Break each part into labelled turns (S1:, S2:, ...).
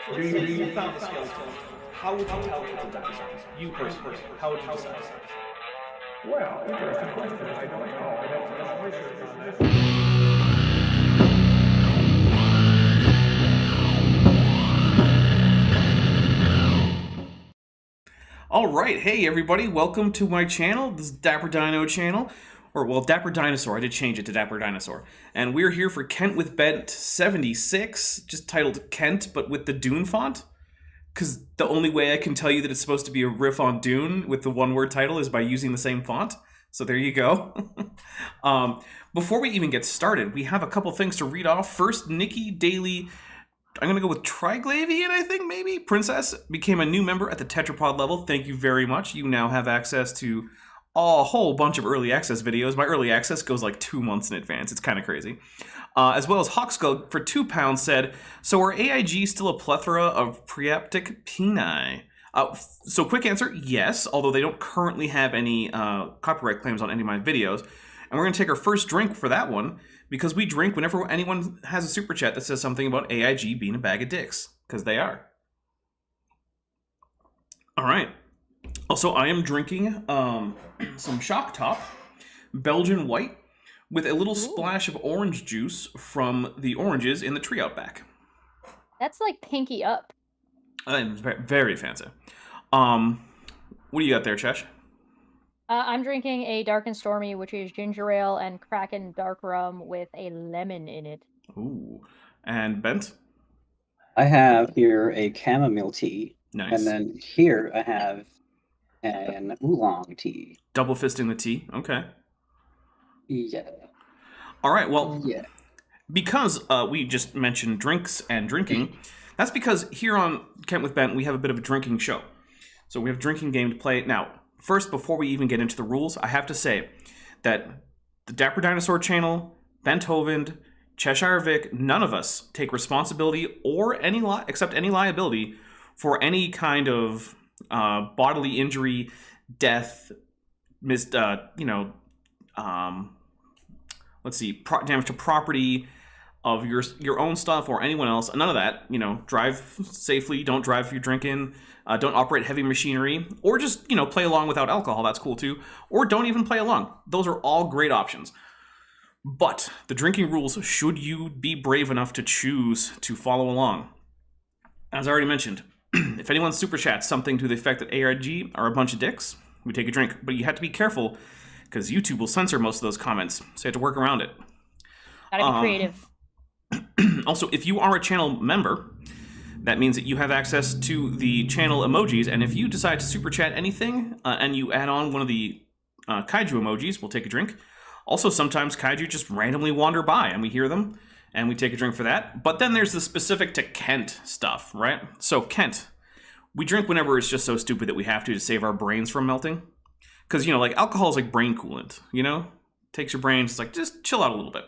S1: let's say you found a skeleton. How would you tell if it's a dinosaur? You personally, how would you decide?
S2: Well, interesting question. I don't know. I don't know research on this.
S3: All right, hey everybody, welcome to my channel. This is Dapper Dino channel, or well, Dapper Dinosaur. I did change it to Dapper Dinosaur, and we're here for Kent with Bent 76, just titled Kent, but with the Dune font. Because the only way I can tell you that it's supposed to be a riff on Dune with the one-word title is by using the same font. So there you go. Before we even get started, we have a couple things to read off. First, Nikki Daly. I'm going to go with Triglavian, I think, maybe? Princess became a new member at the Tetrapod level. Thank you very much. You now have access to a whole bunch of early access videos. My early access goes like 2 months in advance. It's kind of crazy. As well as Hawkskull for £2 said, so are AIG still a plethora of preaptic peni? So quick answer, yes, although they don't currently have any copyright claims on any of my videos. And we're going to take our first drink for that one, because we drink whenever anyone has a super chat that says something about AIG being a bag of dicks, because they are. All right. Also, I am drinking some Shock Top Belgian White with a little splash of orange juice from the oranges in the tree out back.
S4: That's like pinky up.
S3: It's very fancy. What do you got there, Chesh?
S4: I'm drinking a Dark and Stormy, which is ginger ale and Kraken dark rum with a lemon in it.
S3: Ooh. And Bent?
S5: I have here a chamomile tea.
S3: Nice.
S5: And then here I have an oolong tea.
S3: Double fisting the tea. Okay.
S5: Yeah.
S3: All right. Well,
S5: yeah.
S3: Because we just mentioned drinks and drinking, that's because here on Kent with Bent, we have a bit of a drinking show. So we have a drinking game to play. Now, first, before we even get into the rules, I have to say that the Dapper Dinosaur channel, Bent Hovind, Cheshire Vic, none of us take responsibility or any except any liability for any kind of bodily injury, death, damage to property of your own stuff or anyone else. None of that. Drive safely. Don't drive if you're drinking. Don't operate heavy machinery, or just play along without alcohol. That's cool too. Or don't even play along. Those are all great options. But the drinking rules, should you be brave enough to choose to follow along, as I already mentioned, if anyone super chats something to the effect that ARG are a bunch of dicks, we take a drink. But you have to be careful, because YouTube will censor most of those comments, so you have to work around it.
S4: Gotta be creative.
S3: Also, if you are a channel member, that means that you have access to the channel emojis, and if you decide to super chat anything, and you add on one of the kaiju emojis, we'll take a drink. Also, sometimes kaiju just randomly wander by, and we hear them, and we take a drink for that. But then there's the specific to Kent stuff, right? So, Kent, we drink whenever it's just so stupid that we have to save our brains from melting. Because, like, alcohol is like brain coolant, Takes your brains, it's like, just chill out a little bit.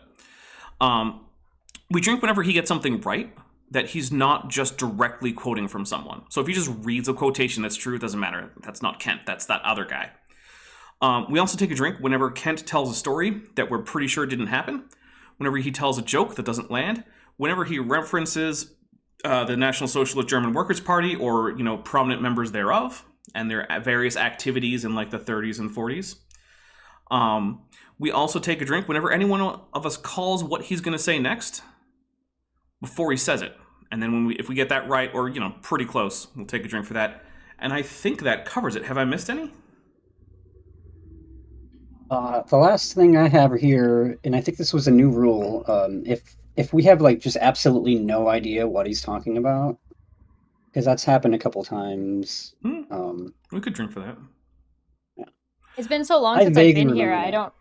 S3: We drink whenever he gets something right, that he's not just directly quoting from someone. So if he just reads a quotation that's true, it doesn't matter. That's not Kent, that's that other guy. We also take a drink whenever Kent tells a story that we're pretty sure didn't happen, whenever he tells a joke that doesn't land, whenever he references the National Socialist German Workers' Party or, prominent members thereof, and their various activities in like the 30s and 40s. We also take a drink whenever any one of us calls what he's going to say next before he says it. And then if we get that right, or, pretty close, we'll take a drink for that. And I think that covers it. Have I missed any?
S5: The last thing I have here, and I think this was a new rule, if we have like just absolutely no idea what he's talking about, because that's happened a couple times.
S3: We could drink for that.
S5: Yeah.
S4: It's been so long since I've been here. I don't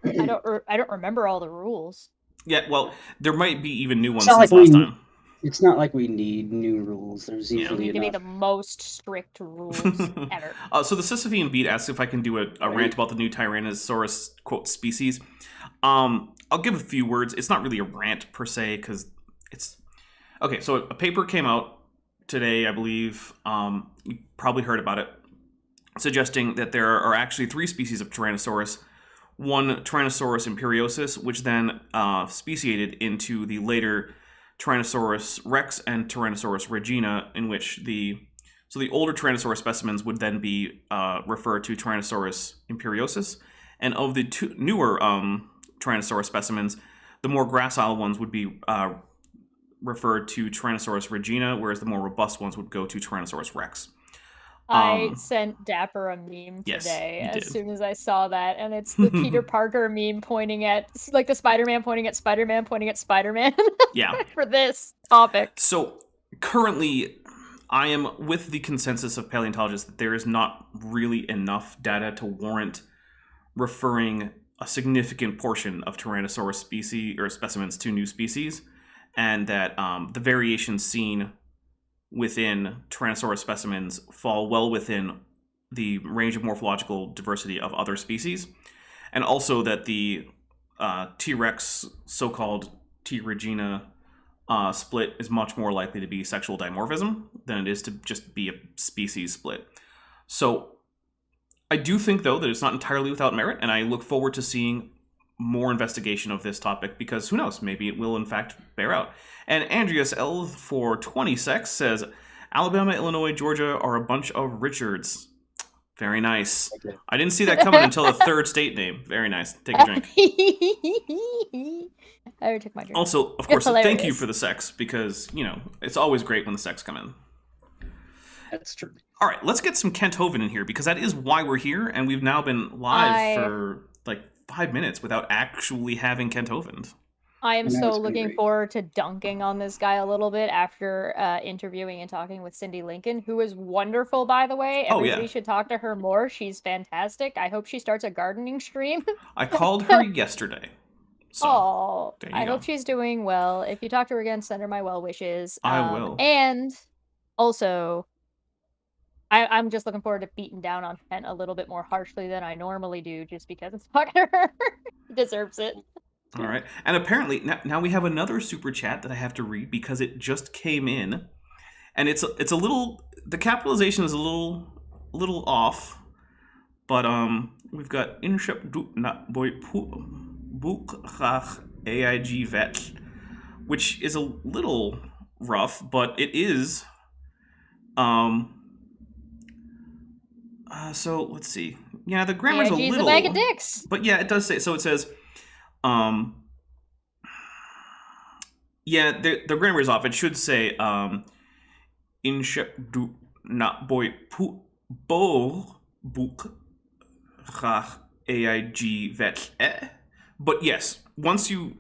S4: remember all the rules.
S3: Yeah, well, there might be even new ones since last time.
S5: It's not like we need new rules. There's usually
S4: need to be the most strict rules ever.
S3: So the Sisyphean Beat asks if I can do a rant about the new Tyrannosaurus quote species. I'll give a few words. It's not really a rant per se, because it's okay. So a paper came out today, I believe. You probably heard about it, suggesting that there are actually 3 species of Tyrannosaurus. One, Tyrannosaurus imperiosus, which then speciated into the later Tyrannosaurus rex and Tyrannosaurus regina, in which the older Tyrannosaurus specimens would then be referred to Tyrannosaurus imperiosus, and of the newer Tyrannosaurus specimens, the more gracile ones would be referred to Tyrannosaurus regina, whereas the more robust ones would go to Tyrannosaurus rex.
S4: I sent Dapper a meme
S3: Yes,
S4: today
S3: you
S4: as
S3: did.
S4: soon as I saw that, and it's the Peter Parker meme pointing at, like, the Spider-Man pointing at Spider-Man pointing at Spider-Man.
S3: Yeah.
S4: For this topic.
S3: So currently, I am with the consensus of paleontologists that there is not really enough data to warrant referring a significant portion of Tyrannosaurus species or specimens to new species, and that the variations seen within Tyrannosaurus specimens fall well within the range of morphological diversity of other species, and also that the T-Rex, so-called T. regina split is much more likely to be sexual dimorphism than it is to just be a species split. So I do think, though, that it's not entirely without merit, and I look forward to seeing more investigation of this topic, because who knows, maybe it will in fact bear out. And Andreas L for 20 secs says, Alabama, Illinois, Georgia are a bunch of Richards. Very nice.
S5: Okay.
S3: I didn't see that coming until the third state name. Very nice. Take a drink.
S4: I already took my drink.
S3: Also, of course,
S4: Hilarious.
S3: thank you for the sex, because, you know, it's always great when the sex come in.
S5: That's true.
S3: All right, let's get some Kent Hovind in here, because that is why we're here, and we've now been live for like 5 minutes without actually having Kent Hovind.
S4: I am
S5: And that
S4: so
S5: was pretty
S4: looking
S5: great.
S4: forward to dunking on this guy a little bit after interviewing and talking with Cindy Lincoln, who is wonderful, by the way.
S3: Oh,
S4: Everybody
S3: yeah.
S4: should talk to her more. She's fantastic. I hope she starts a gardening stream.
S3: I called her yesterday. So,
S4: Oh,
S3: there you
S4: I
S3: go.
S4: hope she's doing well. If you talk to her again, send her my well wishes.
S3: I will.
S4: And also, I'm just looking forward to beating down on Kent a little bit more harshly than I normally do, just because it's talking to her. He deserves it.
S3: All right. And apparently, now we have another super chat that I have to read, because it just came in. And it's a little, the capitalization is a little off. But we've got Inshep du na boy bukrach aig vet, which is a little rough, but it is so let's see. Yeah, the grammar's a
S4: AIG's
S3: little,
S4: a bag of dicks.
S3: but yeah, it does say, so it says yeah, the grammar is off. It should say Inshep du na boy bo buk rach aig vet. But yes, once you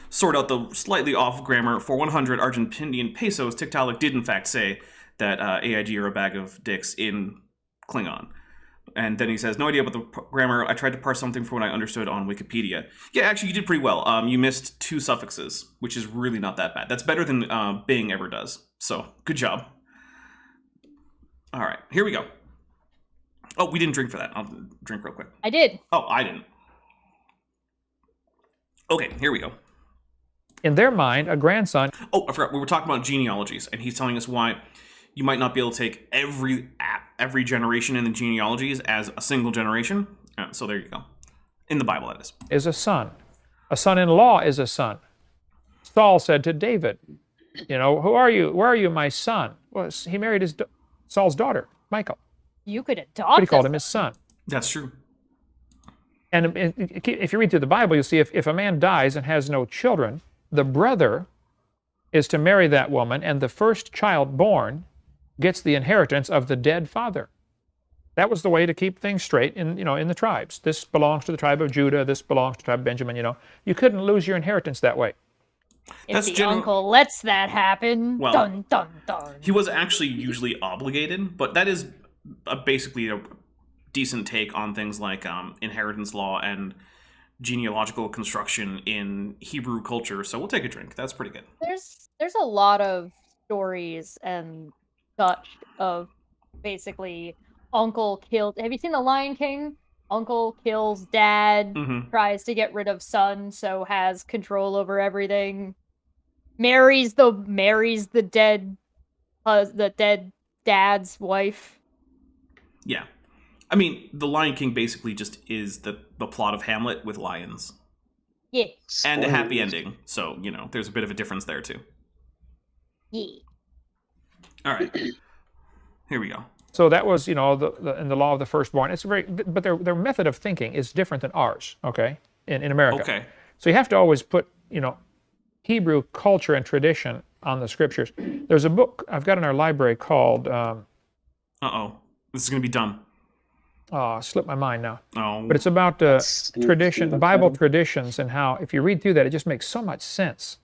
S3: sort out the slightly off grammar, for 100 Argentinian pesos, Tiktaalik did in fact say that AIG are a bag of dicks in Klingon. And then he says, no idea about the grammar. I tried to parse something from what I understood on Wikipedia. Yeah, actually, you did pretty well. You missed 2 suffixes, which is really not that bad. That's better than Bing ever does. So, good job. All right, here we go. Oh, we didn't drink for that. I'll drink real quick.
S4: I did.
S3: Oh, I didn't. Okay, here we go.
S6: In their mind, a grandson.
S3: Oh, I forgot. We were talking about genealogies, and he's telling us why you might not be able to take every generation in the genealogies as a single generation. So there you go. In the Bible, that is.
S6: Is a son. A son-in-law is a son. Saul said to David, you know, who are you? Where are you, my son? Well, he married Saul's daughter, Michal.
S4: You could adopt.
S6: But he called
S4: this
S6: him his son.
S3: That's true.
S6: And if you read through the Bible, you'll see if a man dies and has no children, the brother is to marry that woman, and the first child born gets the inheritance of the dead father. That was the way to keep things straight in the tribes. This belongs to the tribe of Judah. This belongs to the tribe of Benjamin. You know, you couldn't lose your inheritance that way.
S4: If the uncle lets that happen,
S3: Well,
S4: dun dun dun.
S3: He was actually usually obligated, but that is basically a decent take on things like inheritance law and genealogical construction in Hebrew culture. So we'll take a drink. That's pretty good.
S4: There's a lot of stories and such of basically uncle killed. Have you seen The Lion King? Uncle kills dad, tries to get rid of son, so has control over everything. Marries the dead dad's wife.
S3: Yeah. I mean, The Lion King basically just is the plot of Hamlet with lions.
S4: Yeah.
S3: And a happy
S5: Spoilers.
S3: ending. So, there's a bit of a difference there, too.
S4: Yeah.
S3: All right. Here we go.
S6: So that was, in the law of the firstborn. It's but their method of thinking is different than ours. Okay, in America.
S3: Okay.
S6: So you have to always put, Hebrew culture and tradition on the scriptures. There's a book I've got in our library called.
S3: Uh-oh. This is gonna be dumb.
S6: Slipped my mind now.
S3: Oh.
S6: But it's about tradition, Bible traditions, and how if you read through that, it just makes so much sense.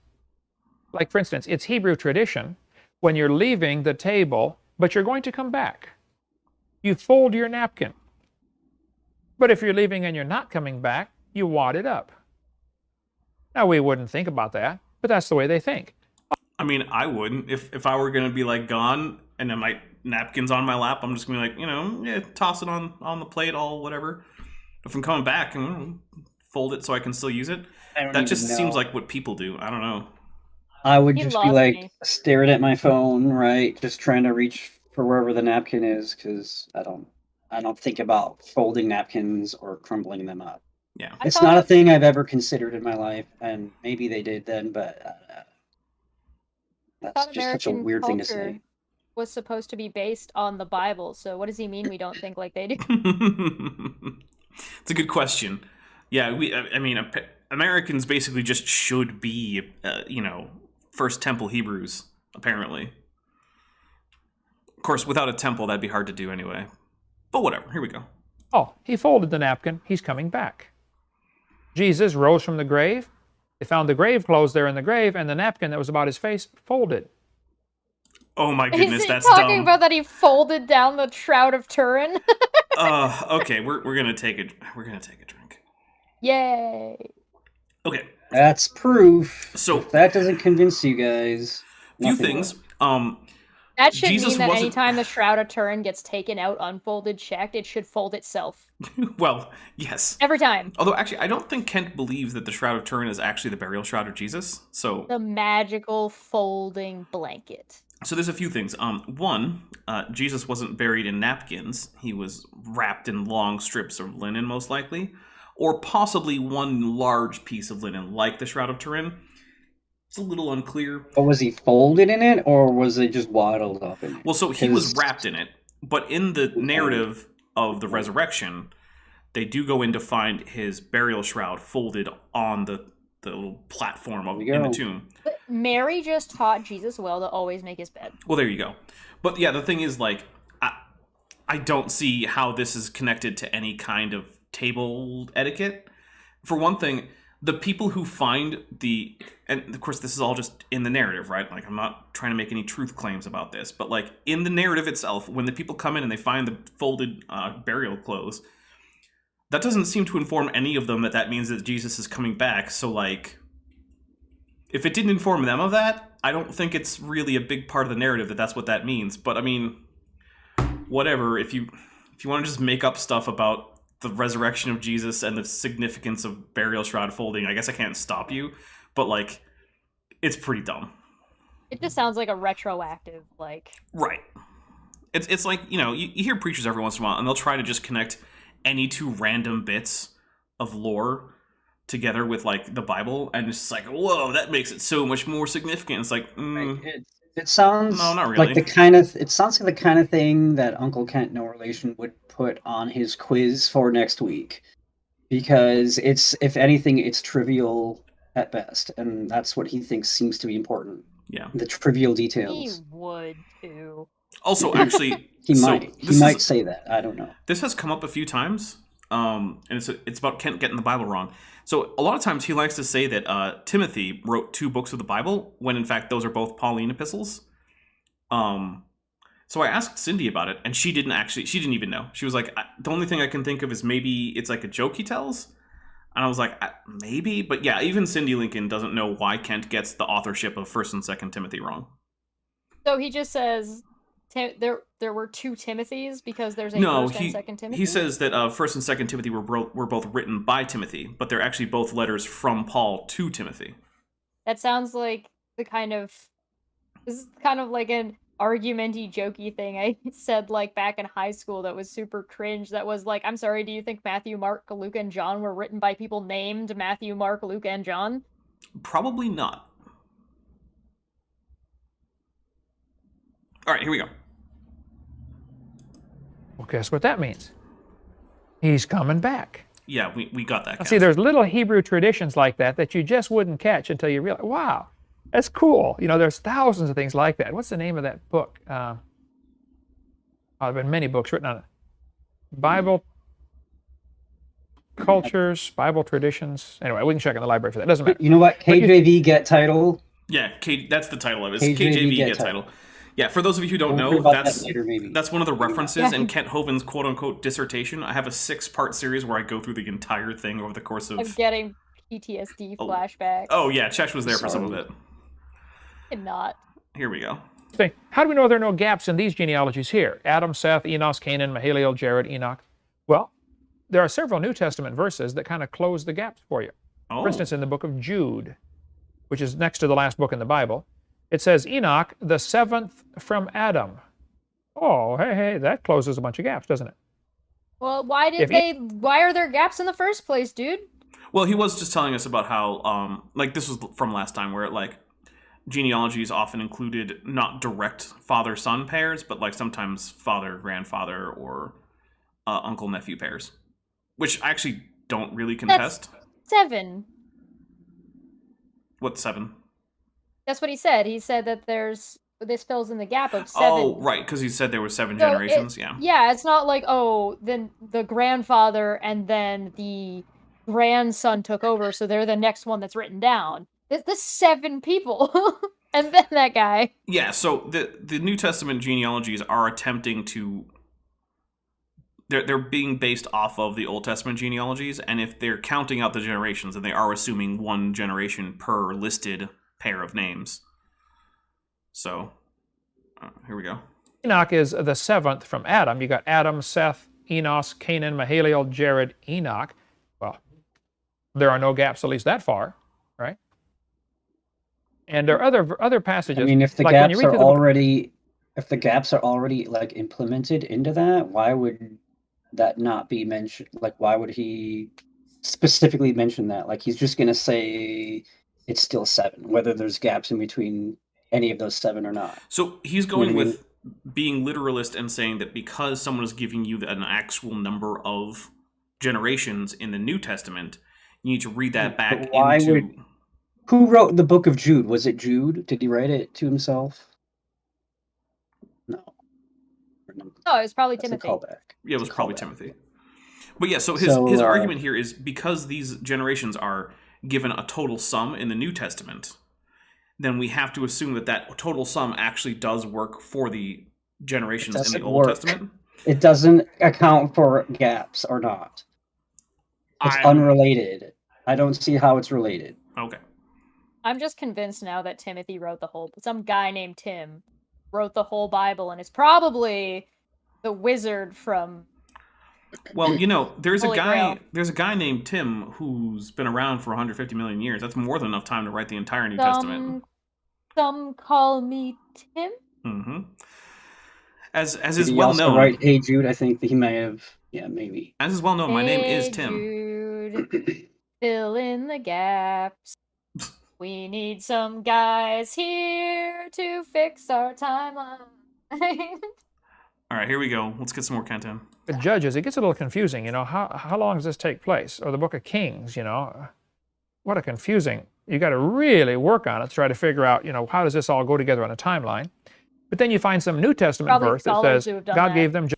S6: Like, for instance, it's Hebrew tradition when you're leaving the table, but you're going to come back. You fold your napkin. But if you're leaving and you're not coming back, you wad it up. Now, we wouldn't think about that, but that's the way they think.
S3: I mean, I wouldn't. If I were gonna be like gone and then my napkin's on my lap, I'm just gonna be like, toss it on the plate, all whatever. If I'm coming back, fold it so I can still use it. That just seems like what people do. I don't know.
S5: I would
S4: You
S5: just be
S4: lost
S5: like
S4: me.
S5: staring at my phone, right? Just trying to reach for wherever the napkin is, because I don't think about folding napkins or crumbling them up.
S3: Yeah.
S4: I
S5: It's
S4: thought
S5: not a
S4: it-
S5: thing I've ever considered in my life, and maybe they did then, but that's
S4: thought
S5: just such a
S4: American
S5: weird thing to
S4: culture
S5: say.
S4: was supposed to be based on the Bible. So what does he mean we don't think like they do?
S3: It's a good question. Yeah, I mean, Americans basically just should be, First Temple Hebrews, apparently. Of course, without a temple, that'd be hard to do anyway. But whatever, here we go.
S6: Oh, he folded the napkin. He's coming back. Jesus rose from the grave. They found the grave clothes there in the grave, and the napkin that was about his face folded.
S3: Oh my goodness,
S4: Is he
S3: that's
S4: talking
S3: dumb.
S4: about that he folded down the Shroud of Turin?
S3: Okay, we're gonna take a drink.
S4: Yay!
S3: Okay,
S5: That's proof.
S3: So-
S5: If that doesn't convince you guys,
S3: few
S5: nothing
S3: things.
S5: will.
S4: That should
S3: Jesus
S4: mean that
S3: wasn't-
S4: anytime the Shroud of Turin gets taken out, unfolded, checked, it should fold itself.
S3: Well, yes.
S4: Every time.
S3: Although, actually, I don't think Kent believes that the Shroud of Turin is actually the burial shroud of Jesus. So
S4: The magical folding blanket.
S3: there's a few things. One, Jesus wasn't buried in napkins. He was wrapped in long strips of linen, most likely. Or possibly one large piece of linen, like the Shroud of Turin. It's a little unclear.
S5: But was he folded in it, or was it just waddled up in it?
S3: Well, so he was
S5: 'Cause-
S3: wrapped in it. But in the narrative of the resurrection, they do go in to find his burial shroud folded on the little platform
S5: There you
S3: in the
S5: go.
S3: tomb.
S4: But Mary just taught Jesus well to always make his bed.
S3: Well, there you go. But yeah, the thing is, I don't see how this is connected to any kind of table etiquette. For one thing, the people who find and of course this is all just in the narrative, right? Like, I'm not trying to make any truth claims about this, but like in the narrative itself, when the people come in and they find the folded burial clothes, that doesn't seem to inform any of them that means that Jesus is coming back. So like, if it didn't inform them of that, I don't think it's really a big part of the narrative that that's what that means. But I mean, whatever. If you want to just make up stuff about the resurrection of Jesus and the significance of burial shroud folding, I guess I can't stop you. But like, it's pretty dumb.
S4: It just sounds like a retroactive, like...
S3: Right. It's like, you hear preachers every once in a while, and they'll try to just connect any two random bits of lore together with like the Bible, and it's just like, whoa, that makes it so much more significant. It's like,
S5: It sounds
S3: No, not really.
S5: like it sounds like the kind of thing that Uncle Kent No Relation would put on his quiz for next week, because if anything, it's trivial at best, and that's what he thinks seems to be important.
S3: Yeah.
S5: The trivial
S4: He
S5: details.
S4: would, too.
S3: Also, actually,
S5: He
S3: so
S5: might
S3: this is-
S5: say that. I don't know.
S3: This has come up a few times, and it's about Kent getting the Bible wrong. So a lot of times he likes to say that Timothy wrote 2 books of the Bible, when in fact those are both Pauline epistles. So I asked Cindy about it, and she didn't even know. She was like, the only thing I can think of is maybe it's like a joke he tells. And I was like, maybe, but yeah, even Cindy Lincoln doesn't know why Kent gets the authorship of 1st and 2nd Timothy wrong.
S4: So he just says there were 2 Timothys because there's a
S3: No,
S4: 1st and 2nd Timothy?
S3: he says that 1st and 2nd Timothy were both written by Timothy, but they're actually both letters from Paul to Timothy.
S4: That sounds like this is kind of like an argumenty, jokey thing I said like back in high school that was super cringe. That was like, I'm sorry, do you think Matthew, Mark, Luke, and John were written by people named Matthew, Mark, Luke, and John?
S3: Probably not. All right, here we go.
S6: Well, guess what that means? He's coming back.
S3: Yeah, we got that.
S6: See, there's little Hebrew traditions like that you just wouldn't catch until you realize, wow, that's cool. You know, there's thousands of things like that. What's the name of that book? There have been many books written on it. Bible cultures, Bible traditions. Anyway, we can check in the library for that. It doesn't matter.
S5: You know what? KJV get title.
S3: Yeah, that's the title of it.
S5: KJV
S3: KJV
S5: get
S3: get
S5: title.
S3: title. Yeah, for those of you who don't
S5: We'll
S3: know,
S5: hear about
S3: that's
S5: that later, maybe.
S3: that's one of the references in Kent Hovind's quote-unquote dissertation. I have a 6-part series where I go through the entire thing over the course of...
S4: I'm getting PTSD flashbacks.
S3: Oh yeah, Chesh was there for some of it.
S4: Cannot.
S3: Here we go.
S6: See, how do we know there are no gaps in these genealogies here? Adam, Seth, Enos, Canaan, Mahalalel, Jared, Enoch. Well, there are several New Testament verses that kind of close the gaps for you.
S3: Oh.
S6: For instance, in the book of Jude, which is next to the last book in the Bible, it says, Enoch, the 7th from Adam. Oh, hey, that closes a bunch of gaps, doesn't it?
S4: Well, why are there gaps in the first place, dude?
S3: Well, he was just telling us about how, like, this was from last time, where, like, genealogies often included not direct father-son pairs, but, like, sometimes father-grandfather or uncle-nephew pairs. Which I actually don't really contest.
S4: That's 7.
S3: What's 7?
S4: That's what he said. He said that this fills in the gap of 7.
S3: Oh, right, because he said there were 7 generations, yeah.
S4: Yeah, it's not like, then the grandfather and then the grandson took over, so they're the next one that's written down. This 7 people. And then that guy.
S3: Yeah, so the New Testament genealogies are attempting to... They're being based off of the Old Testament genealogies, and if they're counting out the generations, then they are assuming 1 generation per listed pair of names. So, here we go.
S6: Enoch is the 7th from Adam. You got Adam, Seth, Enos, Canaan, Mahalalel, Jared, Enoch. Well, there are no gaps, at least that far, right? And there are other passages.
S5: I mean, if the
S6: like
S5: gaps are already, like implemented into that, why would that not be mentioned? Like, why would he specifically mention that? Like, he's just gonna say it's still 7, whether there's gaps in between any of those 7 or not.
S3: So he's going with being literalist and saying that because someone is giving you an actual number of generations in the New Testament, you need to read that back into...
S5: Who wrote the book of Jude? Was it Jude? Did he write it to himself? No.
S4: No, it was probably Timothy.
S3: Yeah, it was probably Timothy. But yeah, so his argument here is because these generations are given a total sum in the New Testament, then we have to assume that total sum actually does work for the generations in the Old Testament.
S5: It doesn't account for gaps or not. It's unrelated. I don't see how it's related.
S3: Okay.
S4: I'm just convinced now that Timothy wrote some guy named Tim wrote the whole Bible, and it's probably the wizard from...
S3: Well, you know, there's a guy named Tim who's been around for 150 million years. That's more than enough time to write the entire New Testament.
S4: Some call me Tim.
S3: Mm-hmm. As is
S5: Did he
S3: well
S5: also
S3: known.
S5: Write Hey Jude, I think that he may have. Yeah, maybe.
S3: As is well known, my name is Tim.
S4: Jude, fill in the gaps. We need some guys here to fix our timeline.
S3: All right, here we go. Let's get some more content.
S6: The Judges, it gets a little confusing. You know, how long does this take place? Or the Book of Kings, you know, what a confusing. You got to really work on it to try to figure out, you know, how does this all go together on a timeline? But then you find some New Testament verse that says God gave them.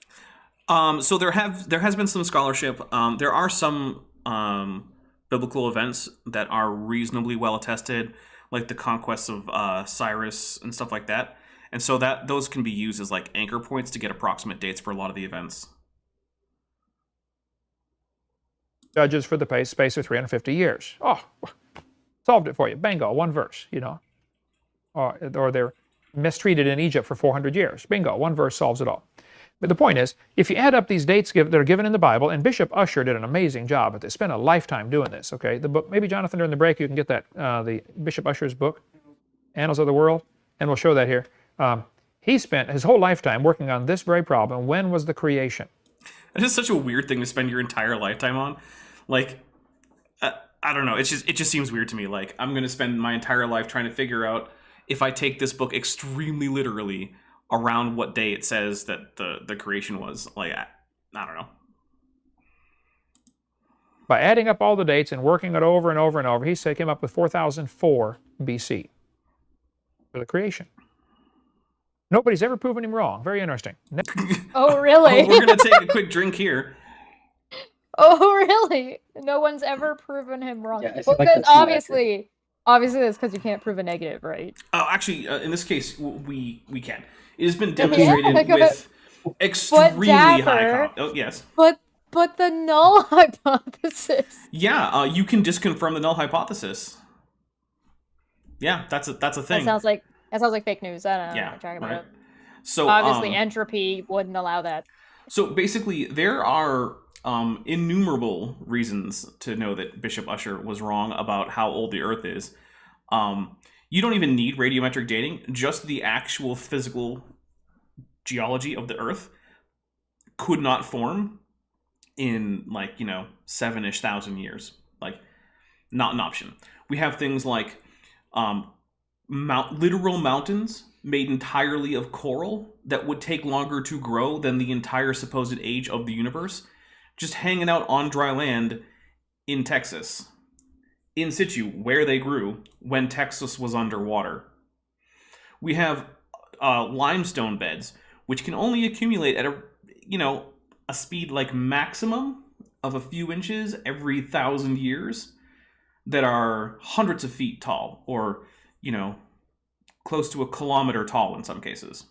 S3: So there has been some scholarship. There are some biblical events that are reasonably well attested, like the conquests of Cyrus and stuff like that. And so those can be used as like anchor points to get approximate dates for a lot of the events.
S6: Judges for the space of 350 years. Oh, solved it for you. Bingo, one verse, you know. Or they're mistreated in Egypt for 400 years. Bingo, one verse solves it all. But the point is, if you add up these dates that are given in the Bible, and Bishop Usher did an amazing job at this, spent a lifetime doing this, okay? The book, maybe Jonathan, during the break, you can get that, the Bishop Usher's book, Annals of the World, and we'll show that here. He spent his whole lifetime working on this very problem. When was the creation?
S3: It is such a weird thing to spend your entire lifetime on. Like, I don't know. It just seems weird to me. Like, I'm going to spend my entire life trying to figure out if I take this book extremely literally, around what day it says that the creation was. Like, I don't know.
S6: By adding up all the dates and working it over and over and over, he came up with 4004 BC for the creation. Nobody's ever proven him wrong. Very interesting.
S4: Oh, really?
S3: Oh, we're going to take a quick drink here.
S4: Oh, really? No one's ever proven him wrong.
S5: Yeah, I feel
S4: Well,
S5: like
S4: because
S5: that's not
S4: obviously that's because you can't prove a negative, right?
S3: Oh, actually, in this case, we can. It has been demonstrated
S4: Yeah,
S3: with extremely high... Oh, yes.
S4: But the null hypothesis.
S3: Yeah, you can disconfirm the null hypothesis. Yeah, that's a thing.
S4: That sounds like fake news. I don't know what you're talking about.
S3: So
S4: Obviously, entropy wouldn't allow that.
S3: So basically, there are innumerable reasons to know that Bishop Usher was wrong about how old the Earth is. You don't even need radiometric dating. Just the actual physical geology of the Earth could not form in, like, 7-ish thousand years. Like, not an option. We have things like literal mountains made entirely of coral that would take longer to grow than the entire supposed age of the universe, just hanging out on dry land in Texas, in situ, where they grew when Texas was underwater. We have limestone beds, which can only accumulate at a speed like maximum of a few inches every 1,000 years, that are hundreds of feet tall, or close to a kilometer tall in some cases.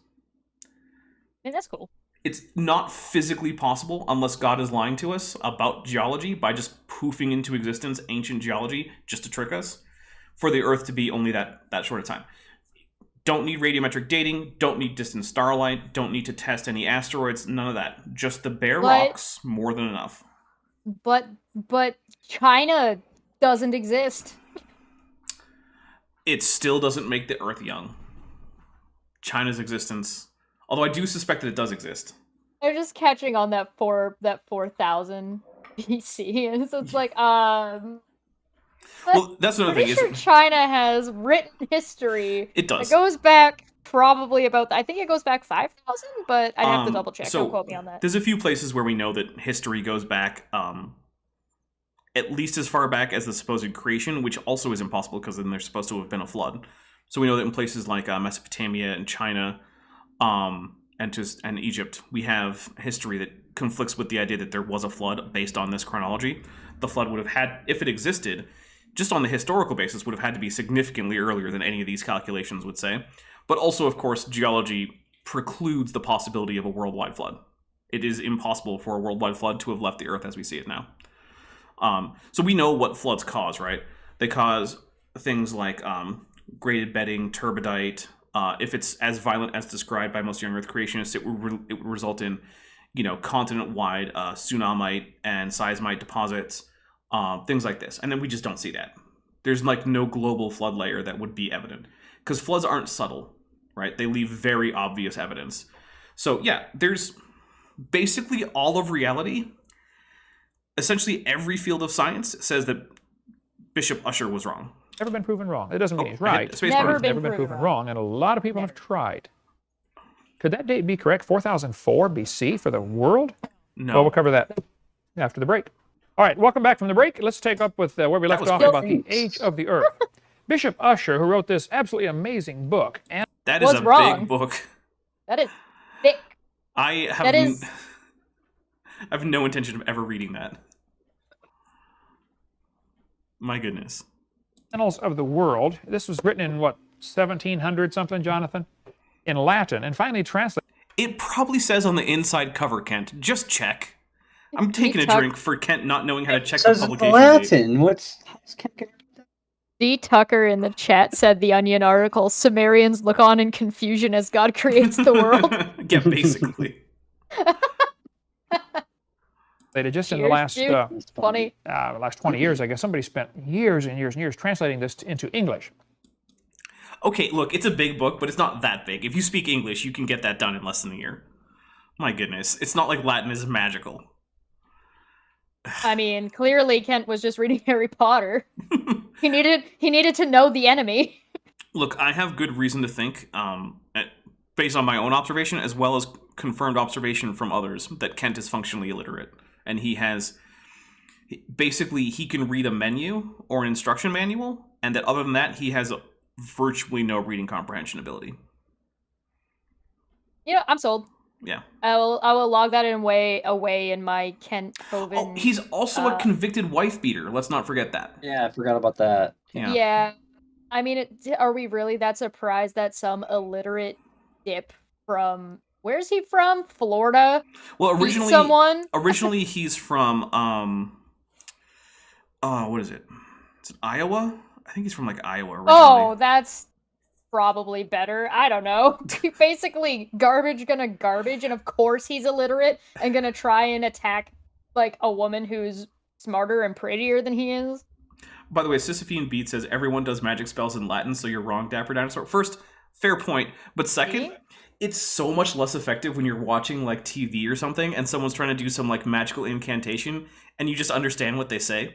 S4: And that's cool.
S3: It's not physically possible, unless God is lying to us about geology by just poofing into existence ancient geology just to trick us, for the Earth to be only that short of time. Don't need radiometric dating, don't need distant starlight, don't need to test any asteroids, none of that. Just the bare rocks, more than enough.
S4: But China doesn't exist.
S3: It still doesn't make the Earth young. China's existence, although I do suspect that it does exist.
S4: They're just catching on that 4000 BC, and so it's like, well,
S3: that's another thing.
S4: Sure, China has written history.
S3: It does.
S4: It goes back probably about, I think it goes back 5,000, but I'd have to double check.
S3: So
S4: don't quote me on that.
S3: There's a few places where we know that history goes back at least as far back as the supposed creation, which also is impossible because then there's supposed to have been a flood. So we know that in places like Mesopotamia and China and Egypt, we have history that conflicts with the idea that there was a flood based on this chronology. The flood would have had, if it existed, just on the historical basis, would have had to be significantly earlier than any of these calculations would say. But also, of course, geology precludes the possibility of a worldwide flood. It is impossible for a worldwide flood to have left the Earth as we see it now. So we know what floods cause, right? They cause things like graded bedding, turbidite. If it's as violent as described by most young Earth creationists, it would result in, continent-wide tsunamite and seismite deposits, things like this. And then we just don't see that. There's like no global flood layer that would be evident, because floods aren't subtle, right? They leave very obvious evidence. So yeah, there's basically all of reality. Essentially every field of science says that Bishop Usher was wrong.
S6: Never been proven wrong. It doesn't mean he's right.
S4: Never
S6: Never been proven wrong, and a lot of people have tried. Could that date be correct? 4004 BC for the world?
S3: No.
S6: Well, we'll cover that after the break. All right, welcome back from the break. Let's take up with where we left off about the age of the Earth. Bishop Usher, who wrote this absolutely amazing book, and
S3: that is a big book.
S4: That is thick.
S3: I have no intention of ever reading that. My goodness.
S6: Annals of the World. This was written in, what, 1700 something, Jonathan? In Latin, and finally translated.
S3: It probably says on the inside cover, Kent. Just check. I'm taking a drink for Kent not knowing how to check the publication
S5: Latin.
S3: date.
S5: What's Kent gonna do that?
S4: D. Tucker in the chat said the Onion article, Sumerians look on in confusion as God creates the world.
S3: Yeah, basically.
S6: Just in the last
S4: 20.
S6: Last 20 years, I guess somebody spent years and years and years translating this into English.
S3: Okay, look, it's a big book, but it's not that big. If you speak English, you can get that done in less than a year. My goodness, it's not like Latin is magical.
S4: I mean, clearly Kent was just reading Harry Potter. He needed to know the enemy.
S3: Look, I have good reason to think, based on my own observation, as well as confirmed observation from others, that Kent is functionally illiterate. And he can read a menu or an instruction manual, and that other than that, he has virtually no reading comprehension ability.
S4: Yeah, I'm sold.
S3: Yeah.
S4: I will log that away in my Kent Hovind.
S3: Oh, he's also a convicted wife beater. Let's not forget that.
S5: Yeah, I forgot about that.
S4: Yeah. I mean, are we really that surprised that some illiterate dip from... Where's he from? Florida?
S3: Well,
S4: someone?
S3: originally he's from, what is it? Is it Iowa? I think he's from, like, Iowa originally.
S4: Oh, that's probably better. I don't know. Basically, garbage gonna garbage, and of course he's illiterate and gonna try and attack, like, a woman who's smarter and prettier than he is.
S3: By the way, Sisyphean Beat says, everyone does magic spells in Latin, so you're wrong, Dapper Dinosaur. First, fair point. But second, it's so much less effective when you're watching, like, TV or something, and someone's trying to do some, like, magical incantation, and you just understand what they say.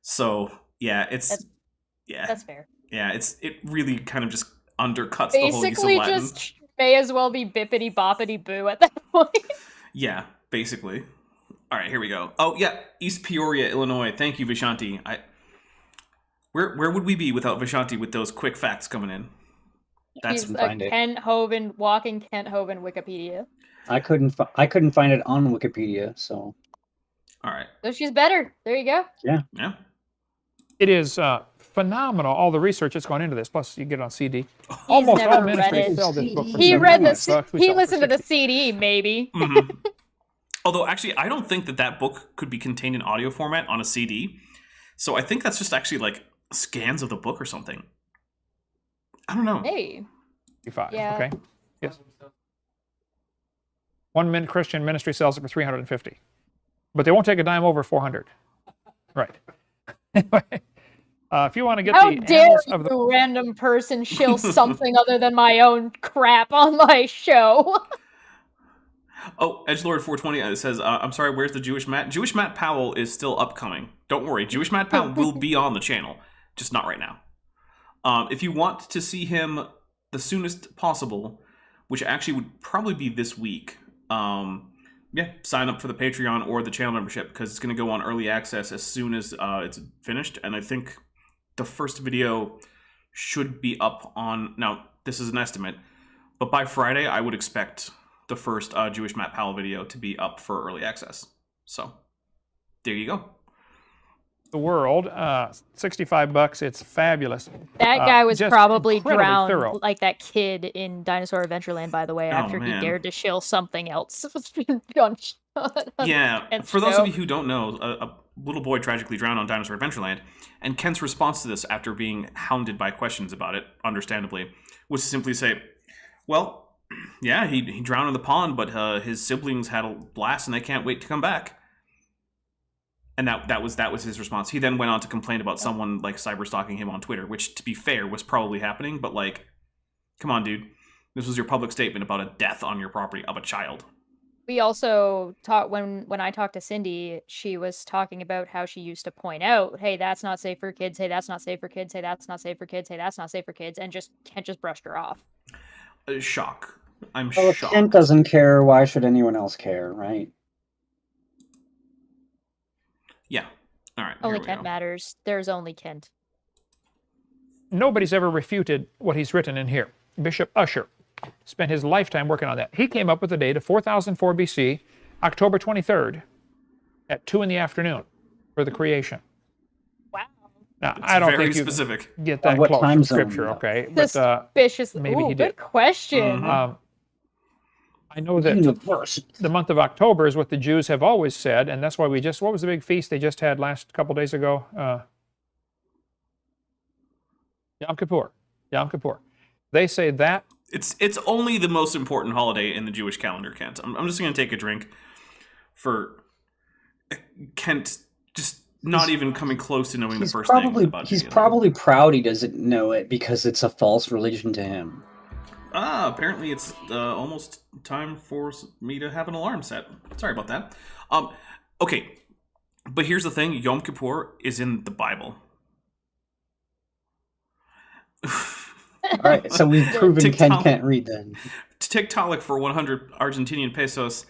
S3: So, yeah, that's
S4: fair.
S3: Yeah, it really kind of just undercuts the whole use of
S4: Basically,
S3: Latin.
S4: just may as well be bippity boppity boo at that point.
S3: Yeah, basically. All right, here we go. Oh, yeah, East Peoria, Illinois. Thank you, Vishanti. Where would we be without Vishanti with those quick facts coming in?
S4: He's a Kent Hovind, walking Kent Hovind Wikipedia.
S5: I couldn't find it on Wikipedia, so.
S3: All right.
S4: So she's better. There you go.
S5: Yeah.
S6: It is phenomenal, all the research that's gone into this. Plus, you get it on CD.
S4: Almost
S6: all
S4: read
S6: ministries
S4: it.
S6: sell this book for
S4: He read
S6: $7
S4: the.
S6: bucks. We
S4: He
S6: sell it for
S4: listened to the
S6: 60.
S4: CD, maybe.
S3: Mm-hmm. Although, actually, I don't think that book could be contained in audio format on a CD. So I think that's just actually, like, scans of the book or something. I don't know.
S4: Hey.
S6: Yeah. Okay. Yes. One Christian ministry sells it for $350, but they won't take a dime over $400. Right. Anyway, if you want to get
S4: How
S6: the
S4: dare
S6: annals
S4: you,
S6: of the
S4: random person, shill something other than my own crap on my show?
S3: Oh, Edgelord420 says, I'm sorry, where's the Jewish Matt? Jewish Matt Powell is still upcoming. Don't worry, Jewish Matt Powell will be on the channel, just not right now. If you want to see him the soonest possible, which actually would probably be this week, sign up for the Patreon or the channel membership, because it's going to go on early access as soon as it's finished. And I think the first video should be up on... Now, this is an estimate, but by Friday, I would expect the first Jewish Matt Powell video to be up for early access. So, there you go.
S6: The world, $65. It's fabulous.
S4: That guy was probably drowned
S6: thorough.
S4: like that kid in Dinosaur Adventureland, by the way, after he dared to shill something else.
S3: Yeah, for those of you who don't know, a little boy tragically drowned on Dinosaur Adventureland, and Kent's response to this, after being hounded by questions about it, understandably, was to simply say, well, yeah, he drowned in the pond, but his siblings had a blast and they can't wait to come back. And that was his response. He then went on to complain about someone, like, cyber-stalking him on Twitter, which, to be fair, was probably happening, but, like, come on, dude. This was your public statement about a death on your property of a child.
S4: We also talked, when I talked to Cindy, she was talking about how she used to point out, hey, that's not safe for kids, hey, that's not safe for kids, hey, that's not safe for kids, hey, that's not safe for kids, and Kent just brushed her off.
S3: Shock. I'm
S5: Well, if
S3: shocked.
S5: Kent doesn't care, why should anyone else care, right?
S3: Yeah. All right.
S4: Only Kent matters. There's only Kent.
S6: Nobody's ever refuted what he's written in here. Bishop Usher spent his lifetime working on that. He came up with the date of 4004 BC, October 23rd, at 2 in the afternoon for the creation.
S4: Wow.
S6: Now,
S3: It's
S6: I don't
S3: very
S6: think you
S3: specific.
S6: can get that
S5: what
S6: close
S5: time
S6: from
S5: zone,
S6: Scripture,
S5: though?
S6: okay? But
S4: Suspicious.
S6: maybe
S4: Ooh,
S6: he
S4: good
S6: did.
S4: question.
S6: I know that the month of October is what the Jews have always said, and that's why what was the big feast they just had last couple days ago? Yom Kippur. Yom Kippur. They say that.
S3: It's only the most important holiday in the Jewish calendar, Kent. I'm just going to take a drink for Kent just not even coming close to knowing the first thing about
S5: He's
S3: Judaism.
S5: probably proud he doesn't know it because it's a false religion to him.
S3: Apparently it's almost time for me to have an alarm set. Sorry about that. Okay, but here's the thing. Yom Kippur is in the Bible.
S5: All right, so we've proven Ken
S3: TikTok.
S5: can't read then.
S3: TikTok for 100 Argentinian pesos.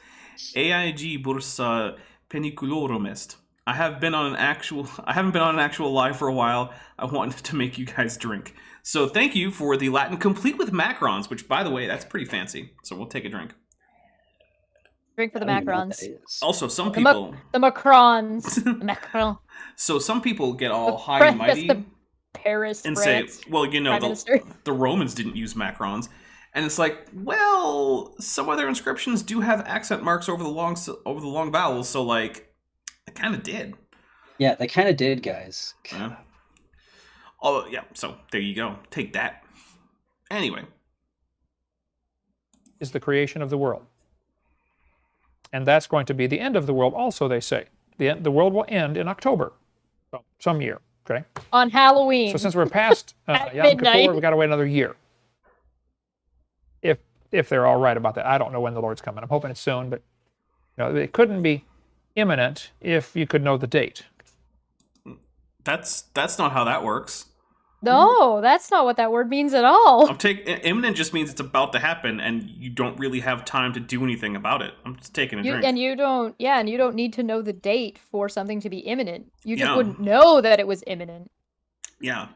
S3: AIG Bursa Peniculorum est. I haven't been on an actual live for a while. I wanted to make you guys drink. So thank you for the Latin complete with macrons, which, by the way, that's pretty fancy. So we'll take a drink.
S4: Drink for the
S5: I don't even know what
S4: macrons.
S5: that is.
S3: Also, some people...
S4: The macrons. The macron.
S3: So some people get all high and mighty
S4: The Paris,
S3: and
S4: France,
S3: say, well, you know, the Romans didn't use macrons. And it's like, well, some of their inscriptions do have accent marks over the long vowels, so, like, it kind of did.
S5: Yeah, they kind of did, guys.
S3: Yeah. Oh, yeah, so there you go. Take that. Anyway.
S6: Is the creation of the world. And that's going to be the end of the world also, they say. The world will end in October, some year, okay?
S4: On Halloween.
S6: So since we're past Yom Kippur, we've got to wait another year. If they're all right about that. I don't know when the Lord's coming. I'm hoping it's soon, but you know, it couldn't be imminent if you could know the date.
S3: That's not how that works.
S4: No, that's not what that word means at all.
S3: Imminent just means it's about to happen, and you don't really have time to do anything about it. I'm just taking a drink.
S4: And you don't need to know the date for something to be imminent. You just wouldn't know that it was imminent.
S3: Yeah,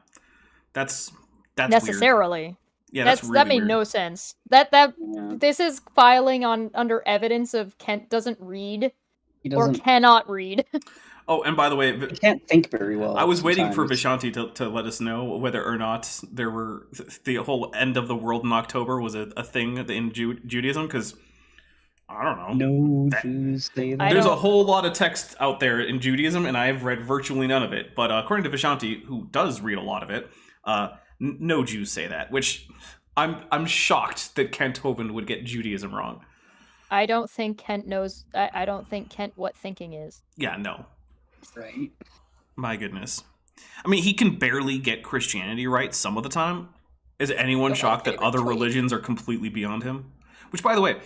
S3: that's
S4: necessarily.
S3: Weird. Yeah, that's really
S4: that made
S3: weird.
S4: No sense. This is filing under evidence of Kent doesn't read or cannot read.
S3: Oh, and by the way,
S5: he can't think very well.
S3: I was waiting for Vishanti to let us know whether or not there were the whole end of the world in October was a thing in Judaism, because I don't know.
S5: No Jews say that.
S3: There's a whole lot of text out there in Judaism, and I have read virtually none of it. But according to Vishanti, who does read a lot of it, no Jews say that, which I'm shocked that Kent Hovind would get Judaism wrong.
S4: I don't think Kent knows. I don't think Kent what thinking is.
S3: Yeah, no.
S5: Right.
S3: My goodness. I mean, he can barely get Christianity right some of the time. Is anyone shocked that other religions are completely beyond him? Which, by the way,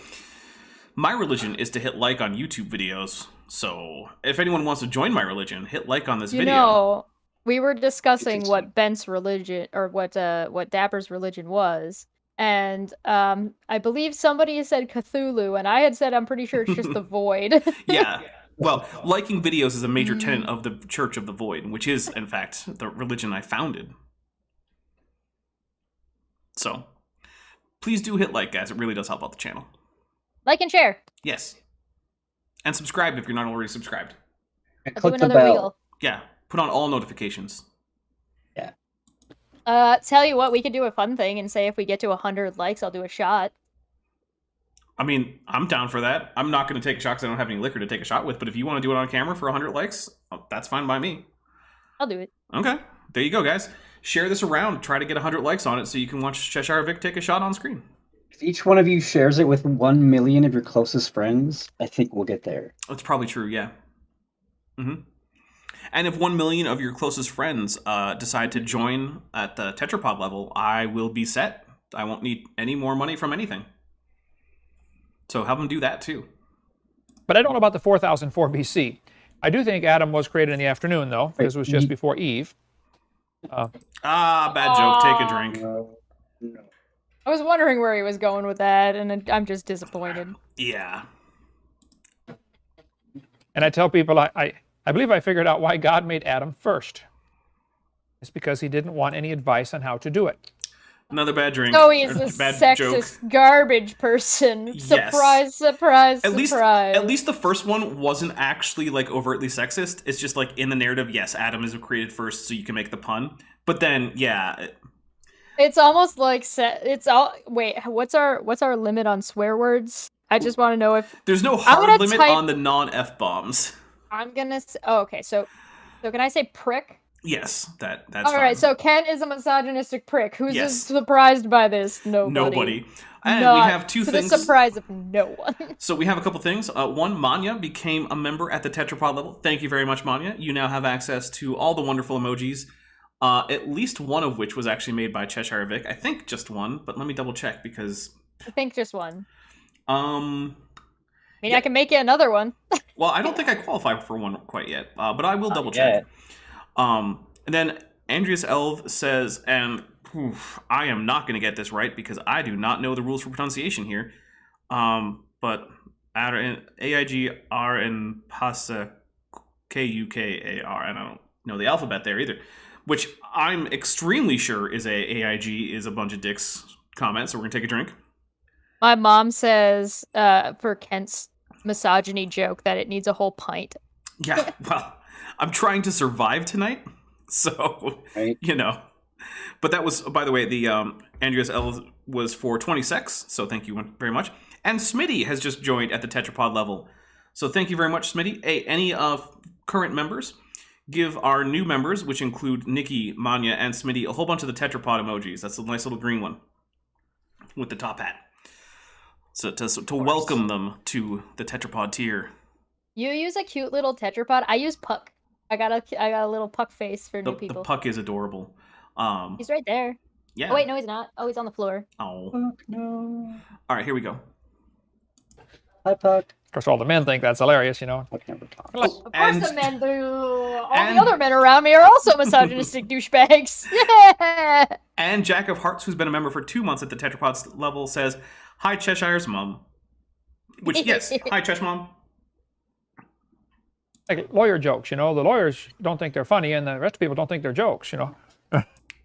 S3: my religion is to hit like on YouTube videos. So if anyone wants to join my religion, hit like on this video.
S4: Know, we were discussing what Bent's religion, or what Dapper's religion was. And I believe somebody said Cthulhu, and I had said I'm pretty sure it's just the void.
S3: Yeah. Well, liking videos is a major tenet of the Church of the Void, which is, in fact, the religion I founded. So, please do hit like, guys. It really does help out the channel.
S4: Like and share.
S3: Yes. And subscribe if you're not already subscribed.
S5: And click the bell.
S4: Reel.
S3: Yeah. Put on all notifications.
S5: Yeah.
S4: Tell you what, we could do a fun thing and say if we get to 100 likes, I'll do a shot.
S3: I mean, I'm down for that. I'm not going to take a shot because I don't have any liquor to take a shot with, but if you want to do it on camera for 100 likes, that's fine by me.
S4: I'll do it.
S3: Okay. There you go, guys. Share this around. Try to get 100 likes on it so you can watch Cheshire Vic take a shot on screen.
S5: If each one of you shares it with 1 million of your closest friends, I think we'll get there.
S3: That's probably true, yeah. Mm-hmm. And if 1 million of your closest friends decide to join at the tetrapod level, I will be set. I won't need any more money from anything. So help them do that too.
S6: But I don't know about the 4004 BC. I do think Adam was created in the afternoon, though, because it was just before Eve.
S3: Bad joke. Take a drink.
S5: No.
S4: I was wondering where he was going with that, and I'm just disappointed.
S3: Yeah.
S6: And I tell people, I believe I figured out why God made Adam first. It's because he didn't want any advice on how to do it.
S3: Another bad drink.
S4: So he's a
S3: bad
S4: sexist
S3: joke.
S4: Garbage person. Surprise, surprise, surprise.
S3: At least the first one wasn't actually like overtly sexist. It's just like in the narrative, yes, Adam is created first, so you can make the pun. But then, yeah,
S4: it's almost like it's all. Wait, what's our limit on swear words? I just want to know if
S3: there's no hard limit on the non-F bombs.
S4: I'm gonna. Okay, so can I say prick?
S3: Yes, that's
S4: all right. So Ken is a misogynistic prick. Who's surprised by this? Nobody.
S3: And we have two things.
S4: To the surprise of no one.
S3: So we have a couple things. One, Manya became a member at the tetrapod level. Thank you very much, Manya. You now have access to all the wonderful emojis. At least one of which was actually made by Cheshire Vic. I think just one, but let me double check because
S4: I think just one.
S3: I
S4: can make you another one.
S3: Well, I don't think I qualify for one quite yet, but I will double check. And then Andreas Elv says, and I am not going to get this right because I do not know the rules for pronunciation here. But A-I-G-R and Pasa K-U-K-A-R. I don't know the alphabet there either. Which I'm extremely sure is A-I-G is a bunch of dicks comment, so we're going to take a drink.
S4: My mom says for Kent's misogyny joke that it needs a whole pint.
S3: Yeah, well, I'm trying to survive tonight, so,
S5: Right.
S3: you know. But that was, by the way, the Andreas L was for 20 secs, so thank you very much. And Smitty has just joined at the Tetrapod level. So thank you very much, Smitty. Hey, any current members, give our new members, which include Nikki, Manya, and Smitty, a whole bunch of the Tetrapod emojis. That's a nice little green one with the top hat. So to welcome them to the Tetrapod tier.
S4: You use a cute little tetrapod. I use Puck. I got a little Puck face for new people.
S3: The Puck is adorable.
S4: He's right there.
S3: Yeah.
S4: Oh wait, no, he's not. Oh, he's on the floor.
S3: Oh.
S5: Puck, no.
S3: All right, here we go.
S5: Hi, Puck.
S6: Of course, all the men think that's hilarious, you know.
S5: Puck never talks.
S6: Like,
S4: Of course,
S3: And-
S4: the men do. All
S3: and-
S4: the other men around me are also misogynistic douchebags. Yeah.
S3: And Jack of Hearts, who's been a member for 2 months at the Tetrapod level, says, "Hi, Cheshire's mom." Which, yes, hi, Chesh mom.
S6: like lawyer jokes, you know. The lawyers don't think they're funny, and the rest of people don't think they're jokes, you know.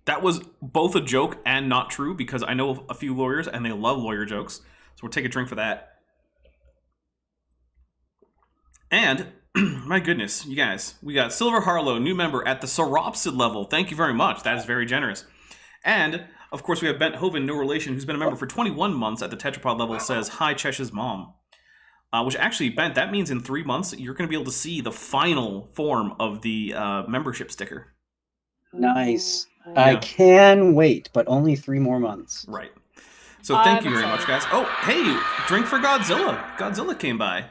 S3: That was both a joke and not true, because I know a few lawyers, and they love lawyer jokes. So we'll take a drink for that. And, my goodness, you guys, we got Silver Harlow, new member at the Sauropsid level. Thank you very much. That is very generous. And, of course, we have Bent Hovind, no relation, who's been a member for 21 months at the Tetrapod level, says, "Hi, Chesh's mom." Which actually, Bent, that means in 3 months, you're going to be able to see the final form of the membership sticker.
S5: Nice.
S3: Yeah.
S5: I can wait, but only 3 more months.
S3: Right. So thank you
S4: I'm
S3: very much, guys. Oh, hey, drink for Godzilla. Godzilla came by.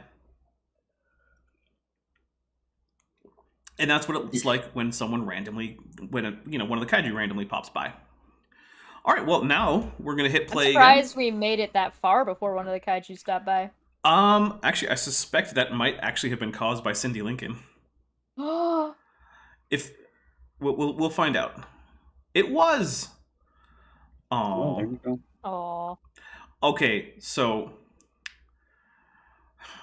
S3: And that's what it's like when someone randomly, one of the kaiju randomly pops by. All right, well, now we're going to hit play
S4: I'm surprised we made it that far before one of the kaiju stopped by.
S3: Actually, I suspect that might actually have been caused by Cindy Lincoln.
S4: Oh,
S3: If we'll find out. It was.
S5: Oh, there you go.
S4: oh.
S3: Okay, so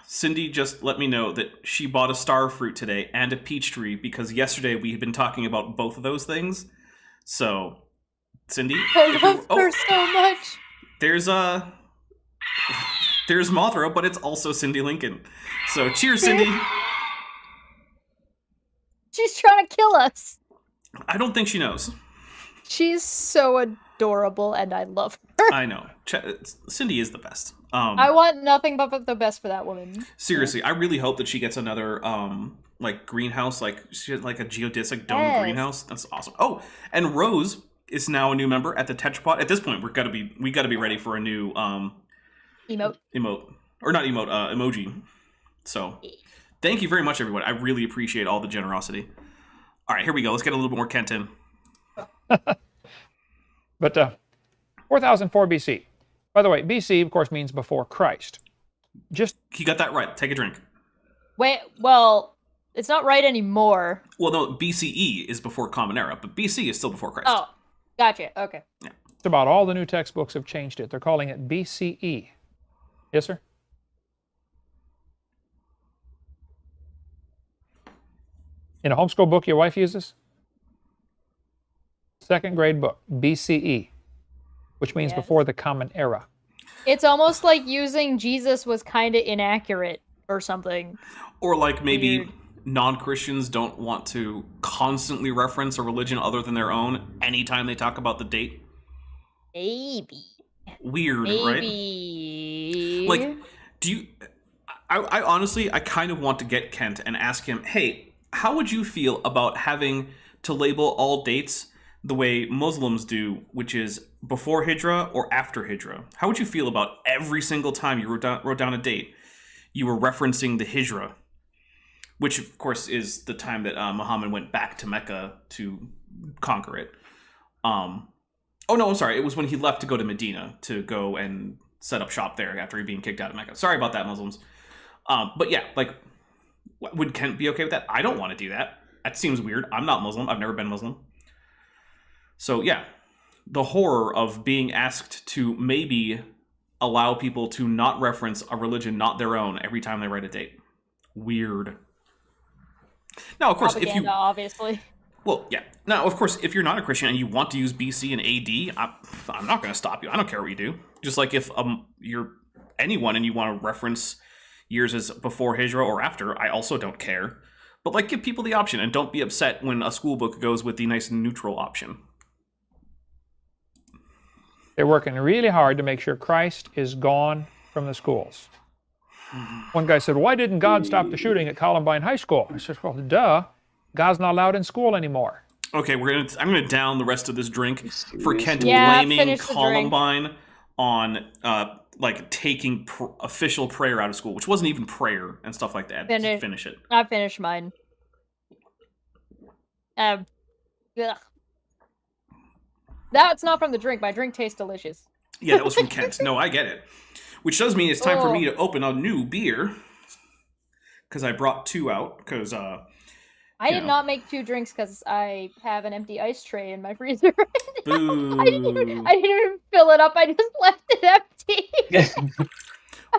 S3: Cindy just let me know that she bought a star fruit today and a peach tree because yesterday we had been talking about both of those things. So, Cindy,
S4: I love her so much.
S3: There's Mothra, but it's also Cindy Lincoln. So, cheers, Cindy.
S4: She's trying to kill us.
S3: I don't think she knows.
S4: She's so adorable, and I love her.
S3: I know. Cindy is the best.
S4: I want nothing but the best for that woman.
S3: Seriously, I really hope that she gets another greenhouse, like she had like a geodesic dome
S4: Yes.
S3: greenhouse. That's awesome. Oh, and Rose is now a new member at the Tetrapod. At this point, we gotta be ready for a new emoji. So, thank you very much, everyone. I really appreciate all the generosity. All right, here we go. Let's get a little bit more Kent in.
S6: But 4004 BC. By the way, BC, of course, means before Christ. Just
S3: He got that right. Take a drink.
S4: Wait, well, it's not right anymore.
S3: Well, no, BCE is before Common Era, but BC is still before Christ.
S4: Oh, gotcha. Okay.
S6: about all the new textbooks have changed it. They're calling it BCE. Yes, sir? In a homeschool book your wife uses? 2nd grade book, BCE, which means
S4: Yes.
S6: before the Common Era.
S4: It's almost like using Jesus was kind of inaccurate or something.
S3: Or like maybe
S4: Weird.
S3: non-Christians don't want to constantly reference a religion other than their own anytime they talk about the date.
S4: Maybe.
S3: Weird, right?
S4: Maybe.
S3: Like, do you... I honestly, I kind of want to get Kent and ask him, hey, how would you feel about having to label all dates the way Muslims do, which is before Hijra or after Hijra? How would you feel about every single time you wrote down a date, you were referencing the Hijra, which of course is the time that Muhammad went back to Mecca to conquer it. Oh no, I'm sorry. It was when he left to go to Medina to go and set up shop there after being kicked out of Mecca. Sorry about that, Muslims. But yeah, like, would Kent be okay with that? I don't want to do that. That seems weird. I'm not Muslim. I've never been Muslim. So yeah, the horror of being asked to maybe allow people to not reference a religion not their own every time they write a date. Weird. Now, of course,
S4: Propaganda, obviously.
S3: Well, yeah. Now, of course, if you're not a Christian and you want to use BC and AD, I'm not going to stop you. I don't care what you do. Just like if you're anyone and you want to reference years as before Hijra or after, I also don't care. But, like, give people the option and don't be upset when a school book goes with the nice neutral option.
S6: They're working really hard to make sure Christ is gone from the schools. One guy said, why didn't God stop the shooting at Columbine High School? I said, well, duh. God's not allowed in school anymore.
S3: Okay, I'm gonna down the rest of this drink for Kent
S4: finish
S3: blaming
S4: the
S3: Columbine on like taking official prayer out of school, which wasn't even prayer and stuff like that. Finish it.
S4: I finished mine. Ugh. That's not from the drink. My drink tastes delicious.
S3: Yeah, that was from Kent. No, I get it. Which does mean it's time for me to open a new beer. Because I brought 2 out. Because,
S4: I did not make 2 drinks because I have an empty ice tray in my freezer.
S3: Boo.
S4: I didn't even fill it up. I just left it empty.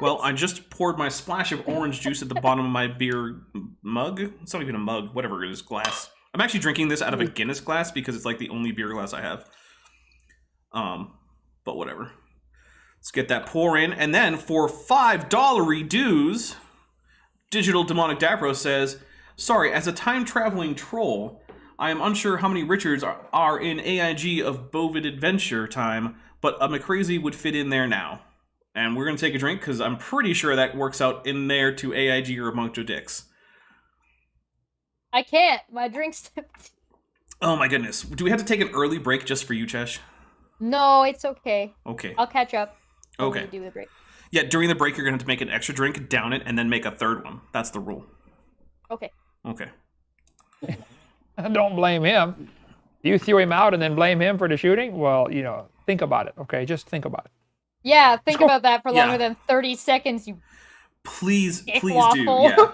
S3: Well, I just poured my splash of orange juice at the bottom of my beer mug. It's not even a mug, whatever it is, glass. I'm actually drinking this out of a Guinness glass because it's like the only beer glass I have. But whatever. Let's get that pour in. And then for $5 dues, Digital Demonic Dapro says, sorry, as a time-traveling troll, I am unsure how many Richards are in AIG of Bovid Adventure Time, but a McCrazy would fit in there now. And we're going to take a drink because I'm pretty sure that works out in there to AIG or a Monk of Dicks.
S4: I can't. My drink's...
S3: Oh my goodness. Do we have to take an early break just for you, Chesh?
S4: No, it's okay.
S3: Okay.
S4: I'll catch up.
S3: Okay.
S4: Do the break.
S3: Yeah, during the break, you're going to have to make an extra drink, down it, and then make a third one. That's the rule.
S4: Okay.
S3: Okay.
S6: Don't blame him. You threw him out and then blame him for the shooting? Well, you know, think about it, okay? Just think about it.
S4: Yeah, think about that for longer than 30 seconds, you
S3: please do.
S4: waffle.
S3: Yeah.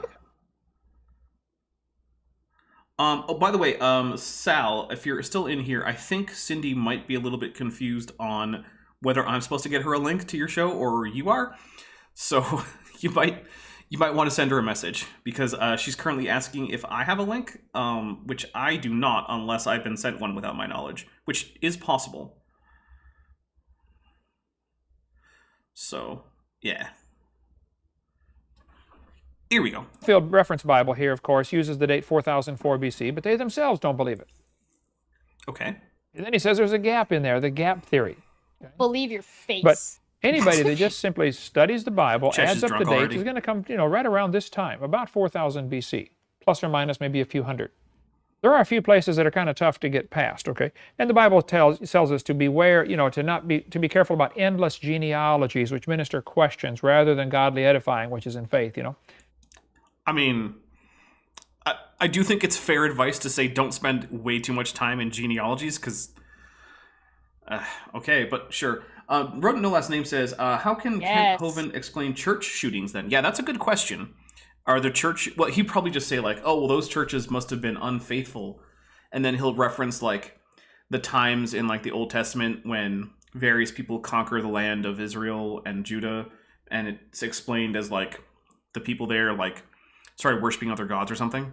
S3: Oh, by the way, Sal, if you're still in here, I think Cindy might be a little bit confused on whether I'm supposed to get her a link to your show or you are. So you might want to send her a message because she's currently asking if I have a link, which I do not unless I've been sent one without my knowledge, which is possible. So, yeah. Here we go.
S6: Field Reference Bible here, of course, uses the date 4004 BC, but they themselves don't believe it.
S3: Okay.
S6: And then he says there's a gap in there, the gap theory. Okay?
S4: Believe your face.
S6: But anybody that just simply studies the Bible,
S3: Chesh
S6: adds up the dates,
S3: already.
S6: is going to come, right around this time, about 4000 BC, plus or minus maybe a few hundred. There are a few places that are kind of tough to get past, okay? And the Bible tells us to beware, to be careful about endless genealogies, which minister questions rather than godly edifying, which is in faith,
S3: I mean, I do think it's fair advice to say don't spend way too much time in genealogies, because... okay, but sure. Wrote No Last Name says, how can Kent Hovind explain church shootings then? Yeah, that's a good question. Are the church... Well, he'd probably just say, like, oh, well, those churches must have been unfaithful. And then he'll reference, like, the times in, like, the Old Testament when various people conquer the land of Israel and Judah, and it's explained as, like, the people there, like... started worshiping other gods or something.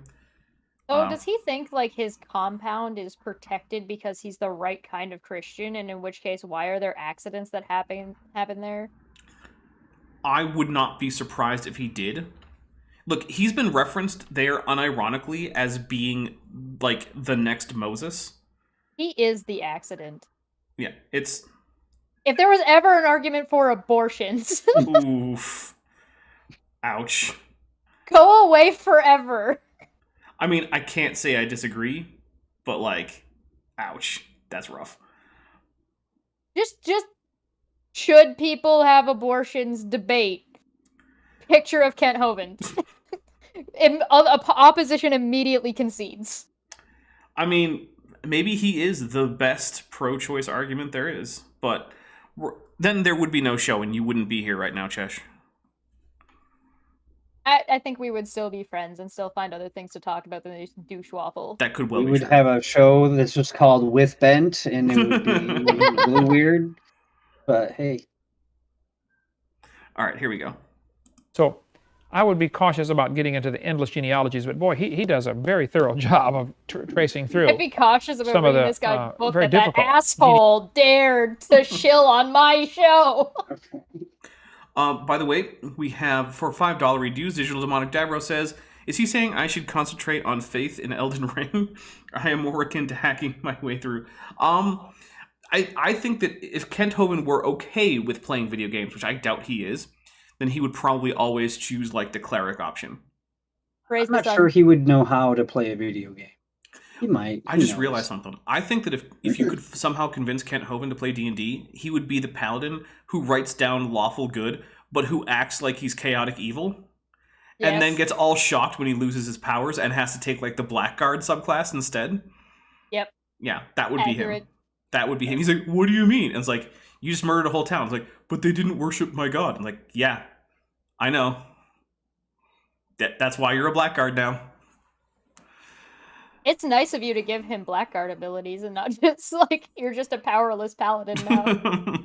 S4: Oh, does he think, like, his compound is protected because he's the right kind of Christian, and in which case, why are there accidents that happen there?
S3: I would not be surprised if he did. Look, he's been referenced there unironically as being, like, the next Moses.
S4: He is the accident.
S3: Yeah, it's...
S4: If there was ever an argument for abortions...
S3: Oof. Ouch.
S4: Go away forever.
S3: I mean, I can't say I disagree, but, like, ouch. That's rough.
S4: Just should people have abortions debate. Picture of Kent Hovind. Opposition immediately concedes.
S3: I mean, maybe he is the best pro-choice argument there is, but then there would be no show and you wouldn't be here right now, Chesh.
S4: I think we would still be friends and still find other things to talk about than this douche waffle.
S3: That could well
S5: We
S3: be
S5: would
S3: true.
S5: have a show that's just called With Bent, and it would be really weird. But hey.
S3: All right, here we go.
S6: So I would be cautious about getting into the endless genealogies, but boy, he does a very thorough job of tracing through.
S4: I'd be cautious about
S6: some of
S4: reading
S6: the,
S4: this guy's book
S6: very
S4: that that
S6: difficult
S4: asshole dared to shill on my show.
S3: By the way, we have, for $5 reduce, Digital Demonic Dabro says, is he saying I should concentrate on faith in Elden Ring? I am more akin to hacking my way through. I think that if Kent Hovind were okay with playing video games, which I doubt he is, then he would probably always choose, like, the cleric option.
S5: I'm not sure he would know how to play a video game. He might.
S3: I just realized something. I think that if you could somehow convince Kent Hovind to play D&D, he would be the paladin who writes down lawful good, but who acts like he's chaotic evil, and then gets all shocked when he loses his powers and has to take, like, the Blackguard subclass instead.
S4: Yep.
S3: Yeah, that would be him. That would be him. He's like, what do you mean? And it's like, you just murdered a whole town. It's like, but they didn't worship my god. I'm like, yeah, I know. That's why you're a Blackguard now.
S4: It's nice of you to give him Blackguard abilities and not just, like, you're just a powerless paladin now.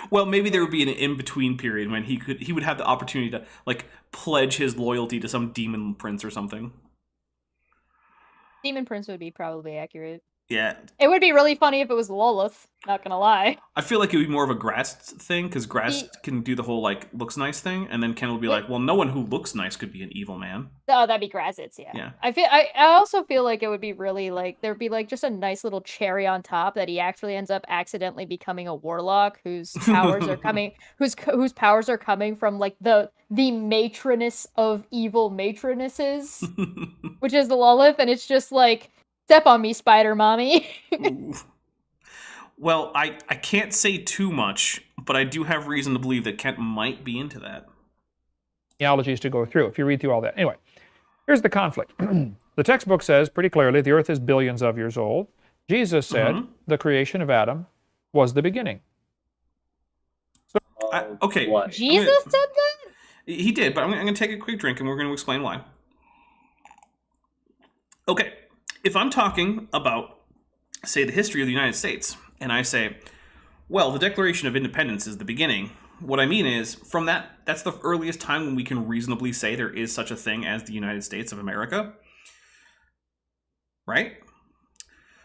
S3: Well, maybe there would be an in-between period when he would have the opportunity to, like, pledge his loyalty to some demon prince or something.
S4: Demon Prince would be probably accurate.
S3: Yeah.
S4: It would be really funny if it was Lolith, not gonna lie.
S3: I feel like it would be more of a Grass thing, because Grass can do the whole, like, looks nice thing, and then Ken will be like, well, no one who looks nice could be an evil man.
S4: Oh, that'd be Grassitz, yeah. I also feel like it would be really, like, there'd be, like, just a nice little cherry on top that he actually ends up accidentally becoming a warlock whose powers are coming, whose powers are coming from, like, the matroness of evil matronesses, which is the Lolith, and it's just like, step on me, Spider Mommy.
S3: Well, I can't say too much, but I do have reason to believe that Kent might be into that.
S6: Genealogies to go through, if you read through all that. Anyway, here's the conflict. The textbook says pretty clearly the earth is billions of years old. Jesus said the creation of Adam was the beginning.
S3: So, okay.
S5: What?
S4: Jesus said that?
S3: He did, but I'm going to take a quick drink and we're going to explain why. Okay. If I'm talking about, say, the history of the United States, and I say, well, the Declaration of Independence is the beginning, what I mean is, from that's the earliest time when we can reasonably say there is such a thing as the United States of America. Right?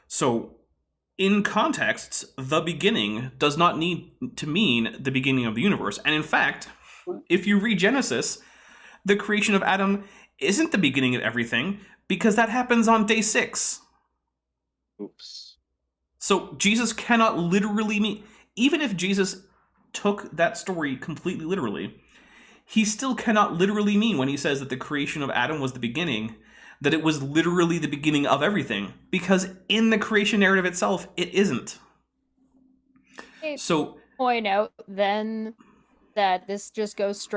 S3: So, in contexts, the beginning does not need to mean the beginning of the universe. And in fact, if you read Genesis, the creation of Adam isn't the beginning of everything, because that happens on day 6.
S5: Oops.
S3: So Jesus cannot literally mean... Even if Jesus took that story completely literally, he still cannot literally mean when he says that the creation of Adam was the beginning, that it was literally the beginning of everything. Because in the creation narrative itself, it isn't. So...
S4: Point out, then, that this just goes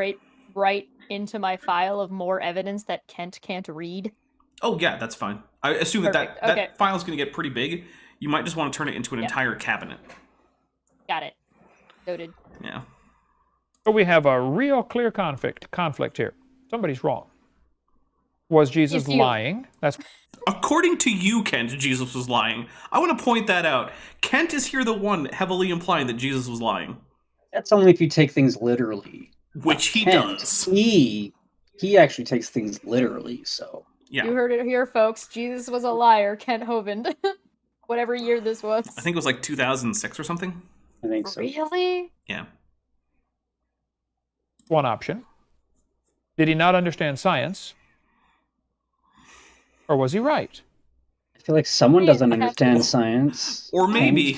S4: right into my file of more evidence that Kent can't read.
S3: Oh, yeah, that's fine. I assume that file's going to get pretty big. You might just want to turn it into an entire cabinet.
S4: Got it. Noted.
S3: Yeah.
S6: So we have a real clear conflict here. Somebody's wrong. Was Jesus lying? That's
S3: according to you, Kent, Jesus was lying. I want to point that out. Kent is here the one heavily implying that Jesus was lying.
S5: That's only if you take things literally.
S3: Which he
S5: Kent,
S3: does.
S5: He actually takes things literally, so...
S3: Yeah.
S4: You heard it here, folks. Jesus was a liar, Kent Hovind. Whatever year this was.
S3: I think it was like 2006 or something.
S5: I think so.
S4: Really?
S3: Yeah.
S6: one option. Did he not understand science? Or was he right?
S5: I feel like someone doesn't understand science.
S3: Or maybe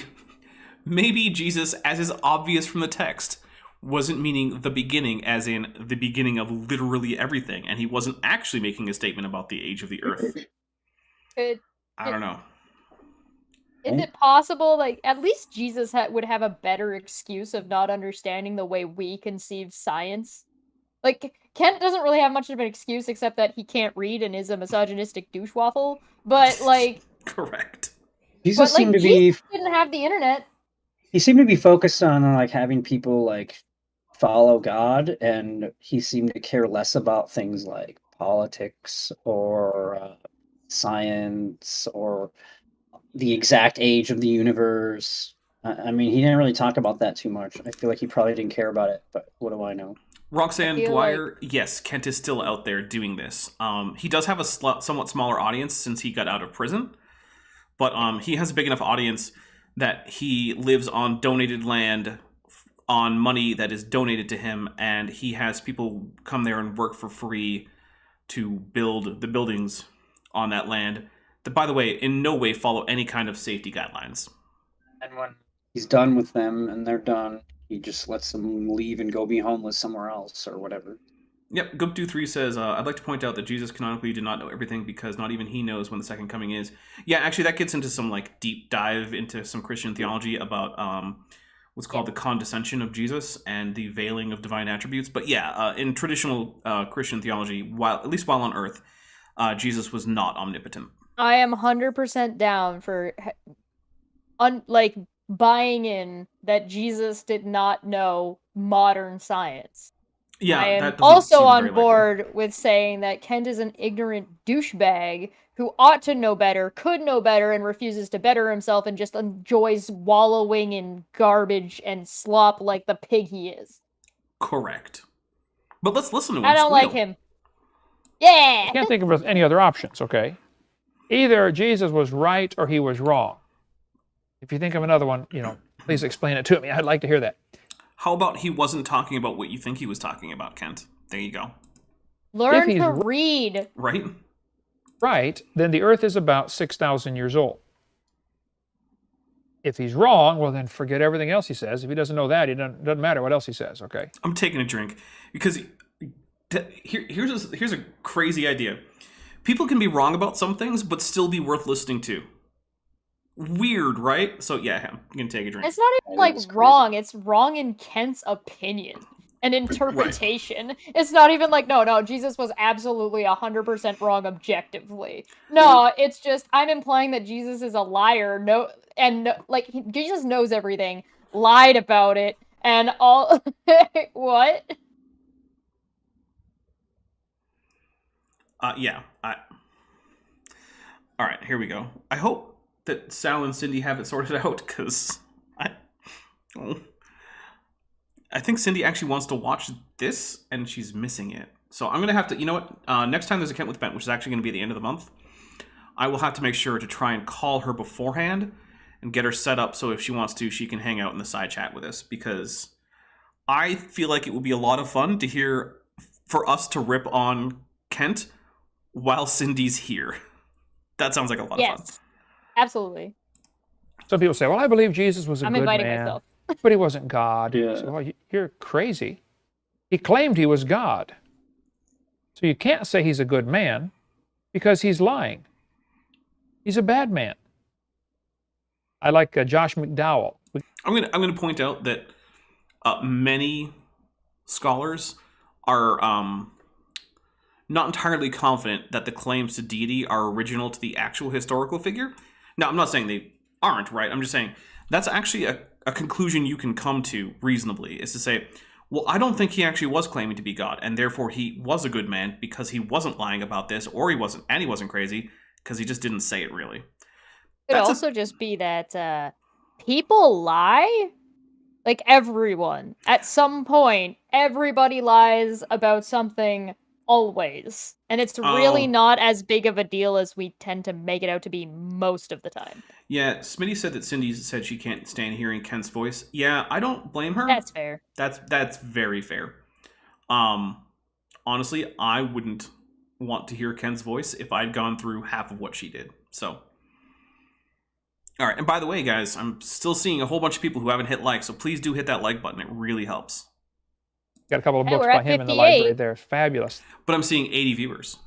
S3: Jesus, as is obvious from the text, wasn't meaning the beginning as in the beginning of literally everything, and he wasn't actually making a statement about the age of the earth. I don't know.
S4: Is it possible, like, at least Jesus would have a better excuse of not understanding the way we conceive science? Like, Kent doesn't really have much of an excuse except that he can't read and is a misogynistic douchewaffle, but, like...
S3: Correct.
S5: Jesus seemed to
S4: Jesus didn't have the internet.
S5: He seemed to be focused on, like, having people, like, follow God, and he seemed to care less about things like politics or science or the exact age of the universe. I mean, he didn't really talk about that too much. I feel like he probably didn't care about it, but what do I know?
S3: Roxanne Dwyer, yes, Kent is still out there doing this. He does have a somewhat smaller audience since he got out of prison, but he has a big enough audience that he lives on donated land, on money that is donated to him, and he has people come there and work for free to build the buildings on that land that, by the way, in no way follow any kind of safety guidelines.
S5: And when he's done with them and they're done, he just lets them leave and go be homeless somewhere else or whatever.
S3: Yep, Goop23 says, I'd like to point out that Jesus canonically did not know everything because not even he knows when the second coming is. Yeah, actually, that gets into some like deep dive into some Christian theology about what's called the condescension of Jesus and the veiling of divine attributes. But yeah, in traditional Christian theology, at least while on earth, Jesus was not omnipotent.
S4: I am 100% down for buying in that Jesus did not know modern science.
S3: Yeah,
S4: I am also on board with saying that Kent is an ignorant douchebag who ought to know better, could know better, and refuses to better himself and just enjoys wallowing in garbage and slop like the pig he is.
S3: Correct. But let's listen to him.
S4: I don't like him. Yeah!
S6: I can't think of any other options, okay? Either Jesus was right or he was wrong. If you think of another one, please explain it to me. I'd like to hear that.
S3: How about he wasn't talking about what you think he was talking about, Kent? There you go.
S4: Learn to read.
S3: Right?
S6: Right, then the Earth is about 6,000 years old. If he's wrong, well, then forget everything else he says. If he doesn't know that, it doesn't matter what else he says, okay?
S3: I'm taking a drink because here's a crazy idea. People can be wrong about some things, but still be worth listening to. Weird, right? So yeah, I'm gonna take a drink.
S4: It's not even wrong. It's wrong in Kent's opinion and interpretation. Right. It's not even no, Jesus was absolutely 100% wrong objectively. No, it's just I'm implying that Jesus is a liar. Jesus knows everything, lied about it, and all. What?
S3: Yeah. All right, here we go. I hope that Sal and Cindy have it sorted out, because I think Cindy actually wants to watch this, and she's missing it. So I'm going to have to, you know what, next time there's a Kent with Bent, which is actually going to be at the end of the month, I will have to make sure to try and call her beforehand and get her set up so if she wants to, she can hang out in the side chat with us, because I feel like it would be a lot of fun to hear, for us to rip on Kent while Cindy's here. That sounds like a lot of fun.
S4: Absolutely.
S6: Some people say, well, I believe Jesus was a good man. I'm
S4: inviting myself.
S6: But he wasn't God.
S5: Yeah.
S6: So, well, you're crazy. He claimed he was God. So you can't say he's a good man because he's lying. He's a bad man. I like Josh McDowell.
S3: I'm gonna point out that many scholars are not entirely confident that the claims to deity are original to the actual historical figure. Now, I'm not saying they aren't, right? I'm just saying that's actually a conclusion you can come to reasonably, is to say, well, I don't think he actually was claiming to be God, and therefore he was a good man because he wasn't lying about this, or he wasn't crazy because he just didn't say it really.
S4: It could also just be that people lie. Like everyone, at some point, everybody lies about something. Always. And it's really not as big of a deal as we tend to make it out to be most of the time.
S3: Yeah, Smitty said that Cindy said she can't stand hearing Kent's voice. Yeah, I don't blame her.
S4: That's fair.
S3: That's very fair. Honestly, I wouldn't want to hear Kent's voice if I'd gone through half of what she did. So, all right. And by the way, guys, I'm still seeing a whole bunch of people who haven't hit like, so please do hit that like button. It really helps.
S6: Got a couple of books by him in the library there. Fabulous.
S3: But I'm seeing 80 viewers.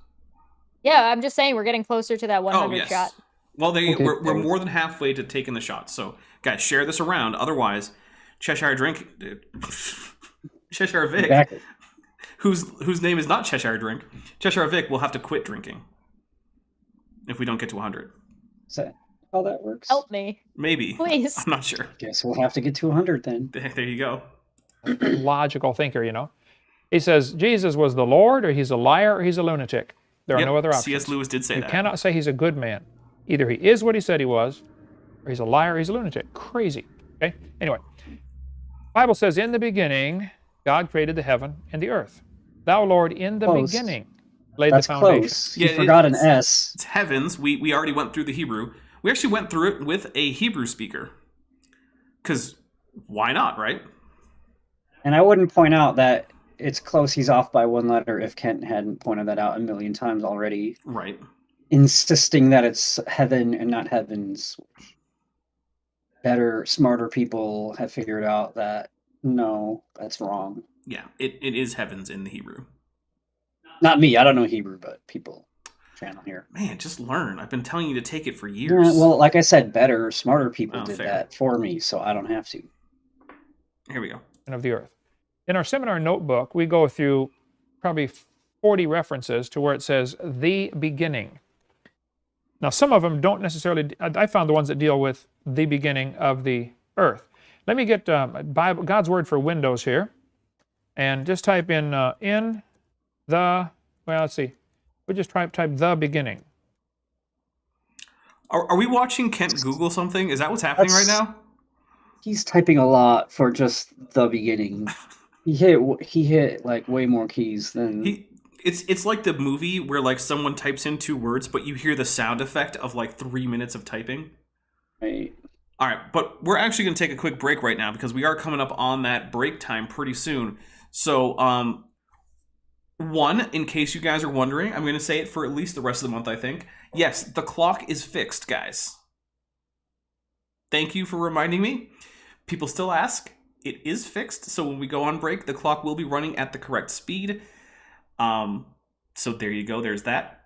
S4: Yeah, I'm just saying we're getting closer to that 100 shot.
S3: Well, we're more than halfway to taking the shot. So, guys, share this around. Otherwise, Cheshire Drink, Cheshire Vic, exactly. whose name is not Cheshire Drink, Cheshire Vic will have to quit drinking if we don't get to 100.
S5: Is that how that works?
S4: Help me.
S3: Maybe.
S4: Please.
S3: I'm not sure.
S5: Guess we'll have to get to 100 then.
S3: There you go.
S6: logical thinker, you know. He says Jesus was the Lord, or he's a liar, or he's a lunatic. There are no other options.
S3: C.S. Lewis did say
S6: You
S3: that.
S6: cannot say he's a good man. Either he is what he said he was, or he's a liar, or he's a lunatic. Crazy. Okay? Anyway, the Bible says, in the beginning, God created the heaven and the earth. Thou, Lord, in the
S5: Close.
S6: beginning laid
S5: That's
S6: the foundation.
S5: close. You forgot an S.
S3: It's heavens. We already went through the Hebrew. We actually went through it with a Hebrew speaker. Because why not, right?
S5: And I wouldn't point out that it's close. He's off by one letter if Kent hadn't pointed that out a million times already.
S3: Right.
S5: Insisting that it's heaven and not heavens. Better, smarter people have figured out that no, that's wrong.
S3: Yeah, it is heavens in the Hebrew.
S5: Not me. I don't know Hebrew, but people channel here.
S3: Man, just learn. I've been telling you to take it for years.
S5: Yeah, well, like I said, better, smarter people did
S3: fair.
S5: that for me, so I don't have to.
S3: Here we go.
S6: Of the earth. In our seminar notebook, we go through probably 40 references to where it says the beginning. Now, some of them don't necessarily, I found the ones that deal with the beginning of the earth. Let me get God's word for Windows here, and just type in the, well, let's see. We just type the beginning.
S3: Are we watching Kent Google something? Is that what's happening right now?
S5: He's typing a lot for just the beginning. He hit like way more keys than
S3: It's like the movie where like someone types in 2 words, but you hear the sound effect of like 3 minutes of typing.
S5: Right.
S3: All right, but we're actually going to take a quick break right now because we are coming up on that break time pretty soon. So, one, in case you guys are wondering, I'm going to say it for at least the rest of the month, I think. Yes, the clock is fixed, guys. Thank you for reminding me. People still ask. It is fixed, so when we go on break, the clock will be running at the correct speed. So there you go. There's that.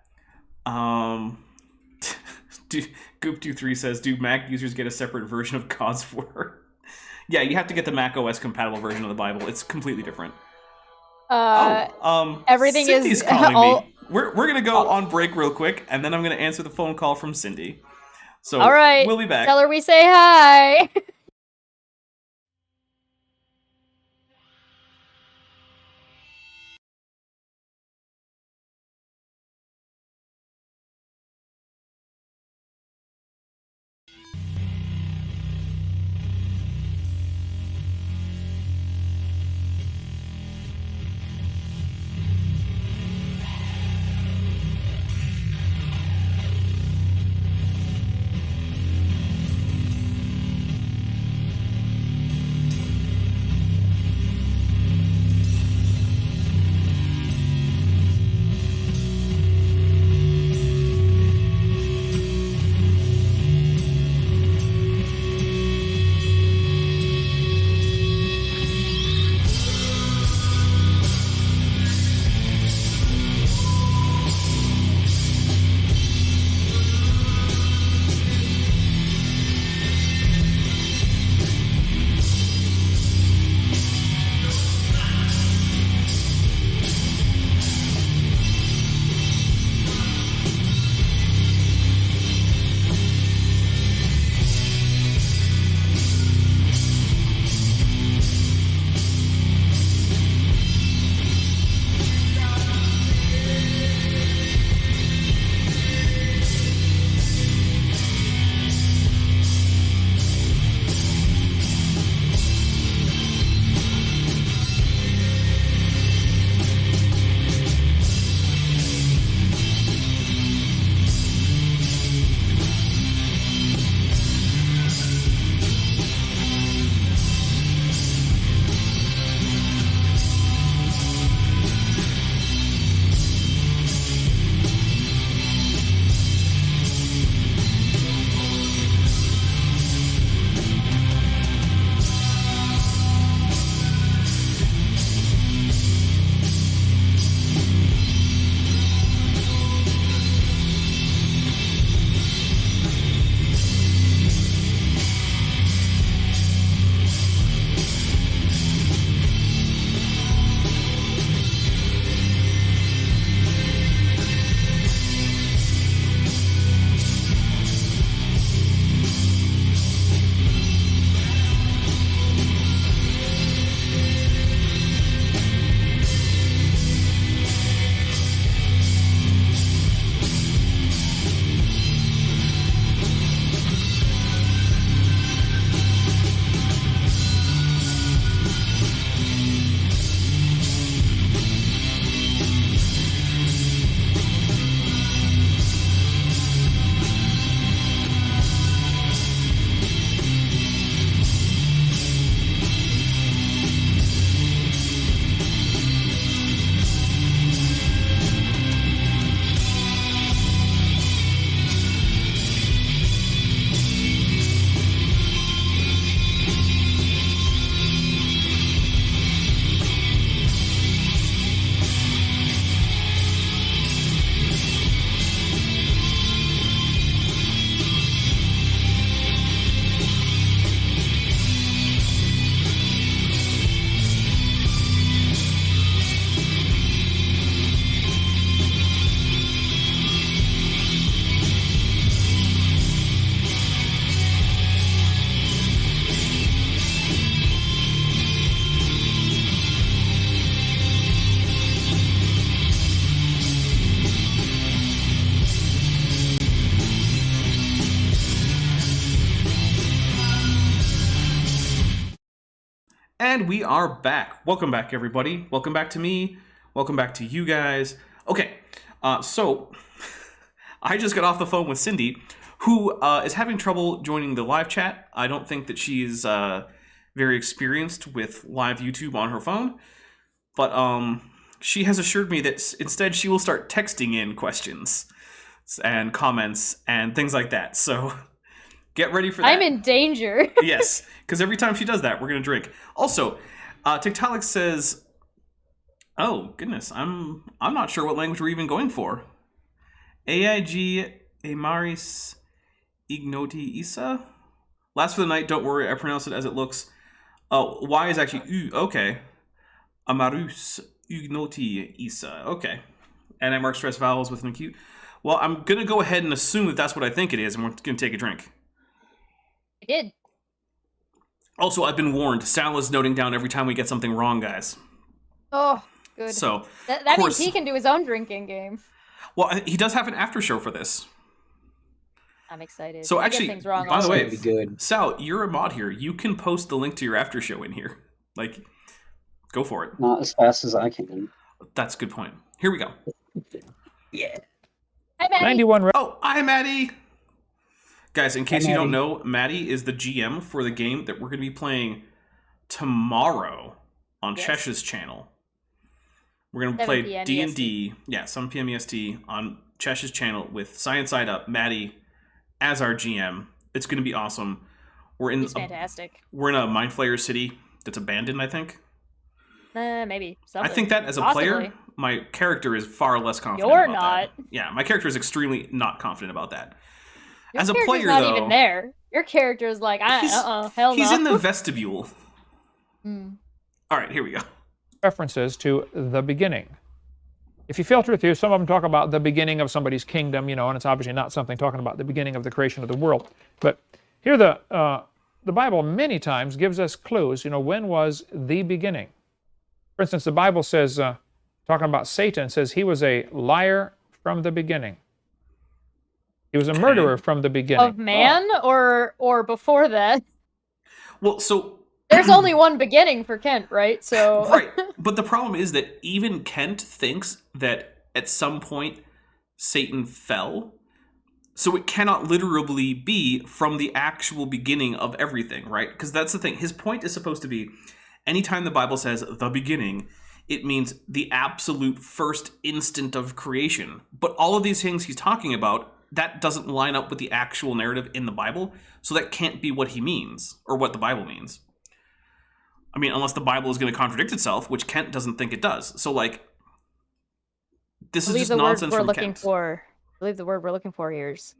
S3: Goop23 says, do Mac users get a separate version of God's Word? Yeah, you have to get the Mac OS compatible version of the Bible. It's completely different.
S4: Everything
S3: Cindy's
S4: is
S3: calling
S4: all...
S3: me. We're gonna go on break real quick, and then I'm gonna answer the phone call from Cindy. So
S4: all right,
S3: we'll be back.
S4: Tell her we say hi.
S3: And we are back. Welcome back, everybody. Welcome back to me. Welcome back to you guys. Okay, so I just got off the phone with Cindy, who is having trouble joining the live chat. I don't think that she's very experienced with live YouTube on her phone, but she has assured me that instead she will start texting in questions and comments and things like that. So get ready for that.
S4: I'm in danger.
S3: Yes, because every time she does that, we're going to drink. Also, Tiktaalik says, oh, goodness, I'm not sure what language we're even going for. AIG Amaris Ignoti Isa? Last for the night, don't worry, I pronounce it as it looks. Oh, Y is actually U, okay. Amarus Ignoti Isa, okay. And I mark stress vowels with an acute. Well, I'm going to go ahead and assume that that's what I think it is, and we're going to take a drink.
S4: I did.
S3: Also, I've been warned. Sal is noting down every time we get something wrong, guys.
S4: Oh, good.
S3: So
S4: that means he can do his own drinking game.
S3: Well, he does have an after show for this.
S4: I'm excited.
S3: So
S4: I
S3: actually,
S4: get things wrong
S3: by the way,
S5: Be good.
S3: Sal, you're a mod here. You can post the link to your after show in here. Like, go for it.
S5: Not as fast as I can.
S3: That's a good point. Here we go.
S5: Yeah.
S4: Hi, Maddie.
S6: 91.
S3: Oh, hi, Maddie. Guys, in case
S5: Hi,
S3: you don't
S5: Maddie.
S3: know, Maddie is the GM for the game that we're going to be playing tomorrow on
S4: Yes.
S3: Chesh's channel. We're going to
S4: 7
S3: play
S4: p.m.
S3: D&D, 7 p.m. EST on Chesh's channel with Science Side Up, Maddie as our GM. It's going to be awesome.
S4: He's fantastic.
S3: We're in a Mind Flayer city that's abandoned, I think.
S4: Maybe. Something.
S3: I think that as a
S4: Possibly.
S3: player, my character is far less confident
S4: You're
S3: about
S4: not.
S3: that. Yeah, my character is extremely not confident about that.
S4: Your
S3: As a
S4: character's
S3: player,
S4: not
S3: though,
S4: even there. Your character's like, hell
S3: he's
S4: no.
S3: in the vestibule.
S4: Hmm.
S3: All right, here we go.
S6: References to the beginning. If you filter through, some of them talk about the beginning of somebody's kingdom, and it's obviously not something talking about the beginning of the creation of the world. But here the Bible many times gives us clues, when was the beginning. For instance, the Bible says, talking about Satan, says he was a liar from the beginning. He was a murderer from the beginning.
S4: Of man or before that?
S3: Well, so
S4: There's only one beginning for Kent, right? So
S3: right, but the problem is that even Kent thinks that at some point Satan fell, so it cannot literally be from the actual beginning of everything, right? Because that's the thing. His point is supposed to be, anytime the Bible says the beginning, it means the absolute first instant of creation. But all of these things he's talking about, that doesn't line up with the actual narrative in the Bible, so that can't be what he means, or what the Bible means. I mean, unless the Bible is going to contradict itself, which Kent doesn't think it does. So, this is just nonsense from Kent.
S4: I believe the word we're looking for here is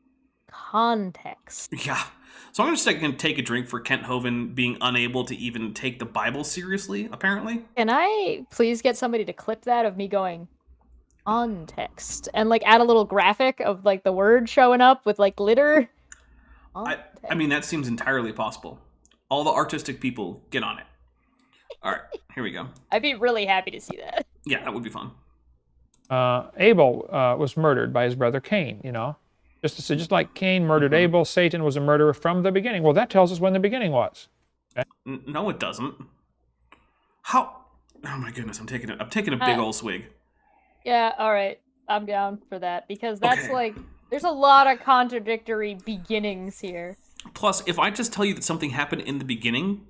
S4: context.
S3: Yeah. So I'm just going to take a drink for Kent Hovind being unable to even take the Bible seriously, apparently.
S4: Can I please get somebody to clip that of me going context and add a little graphic of the word showing up with glitter?
S3: I mean, that seems entirely possible. All the artistic people, get on it. All right, here we go.
S4: I'd be really happy to see that.
S3: Yeah, that would be fun.
S6: Abel was murdered by his brother Cain, Just like Cain murdered Abel, Satan was a murderer from the beginning. Well, that tells us when the beginning was. Okay?
S3: No, it doesn't. How? Oh my goodness, I'm taking a big old swig.
S4: Yeah, all right. I'm down for that because that's
S3: Okay.
S4: there's a lot of contradictory beginnings here.
S3: Plus, if I just tell you that something happened in the beginning,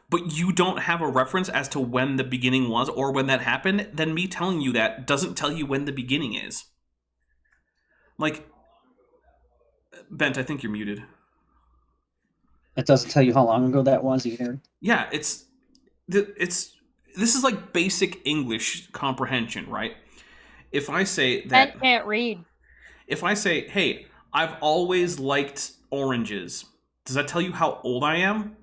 S3: but you don't have a reference as to when the beginning was or when that happened, then me telling you that doesn't tell you when the beginning is. Bent, I think you're muted.
S5: It doesn't tell you how long ago that was either.
S3: Yeah, this is like basic English comprehension, right? If I say that...
S4: Kent can't read.
S3: If I say, hey, I've always liked oranges, does that tell you how old I am?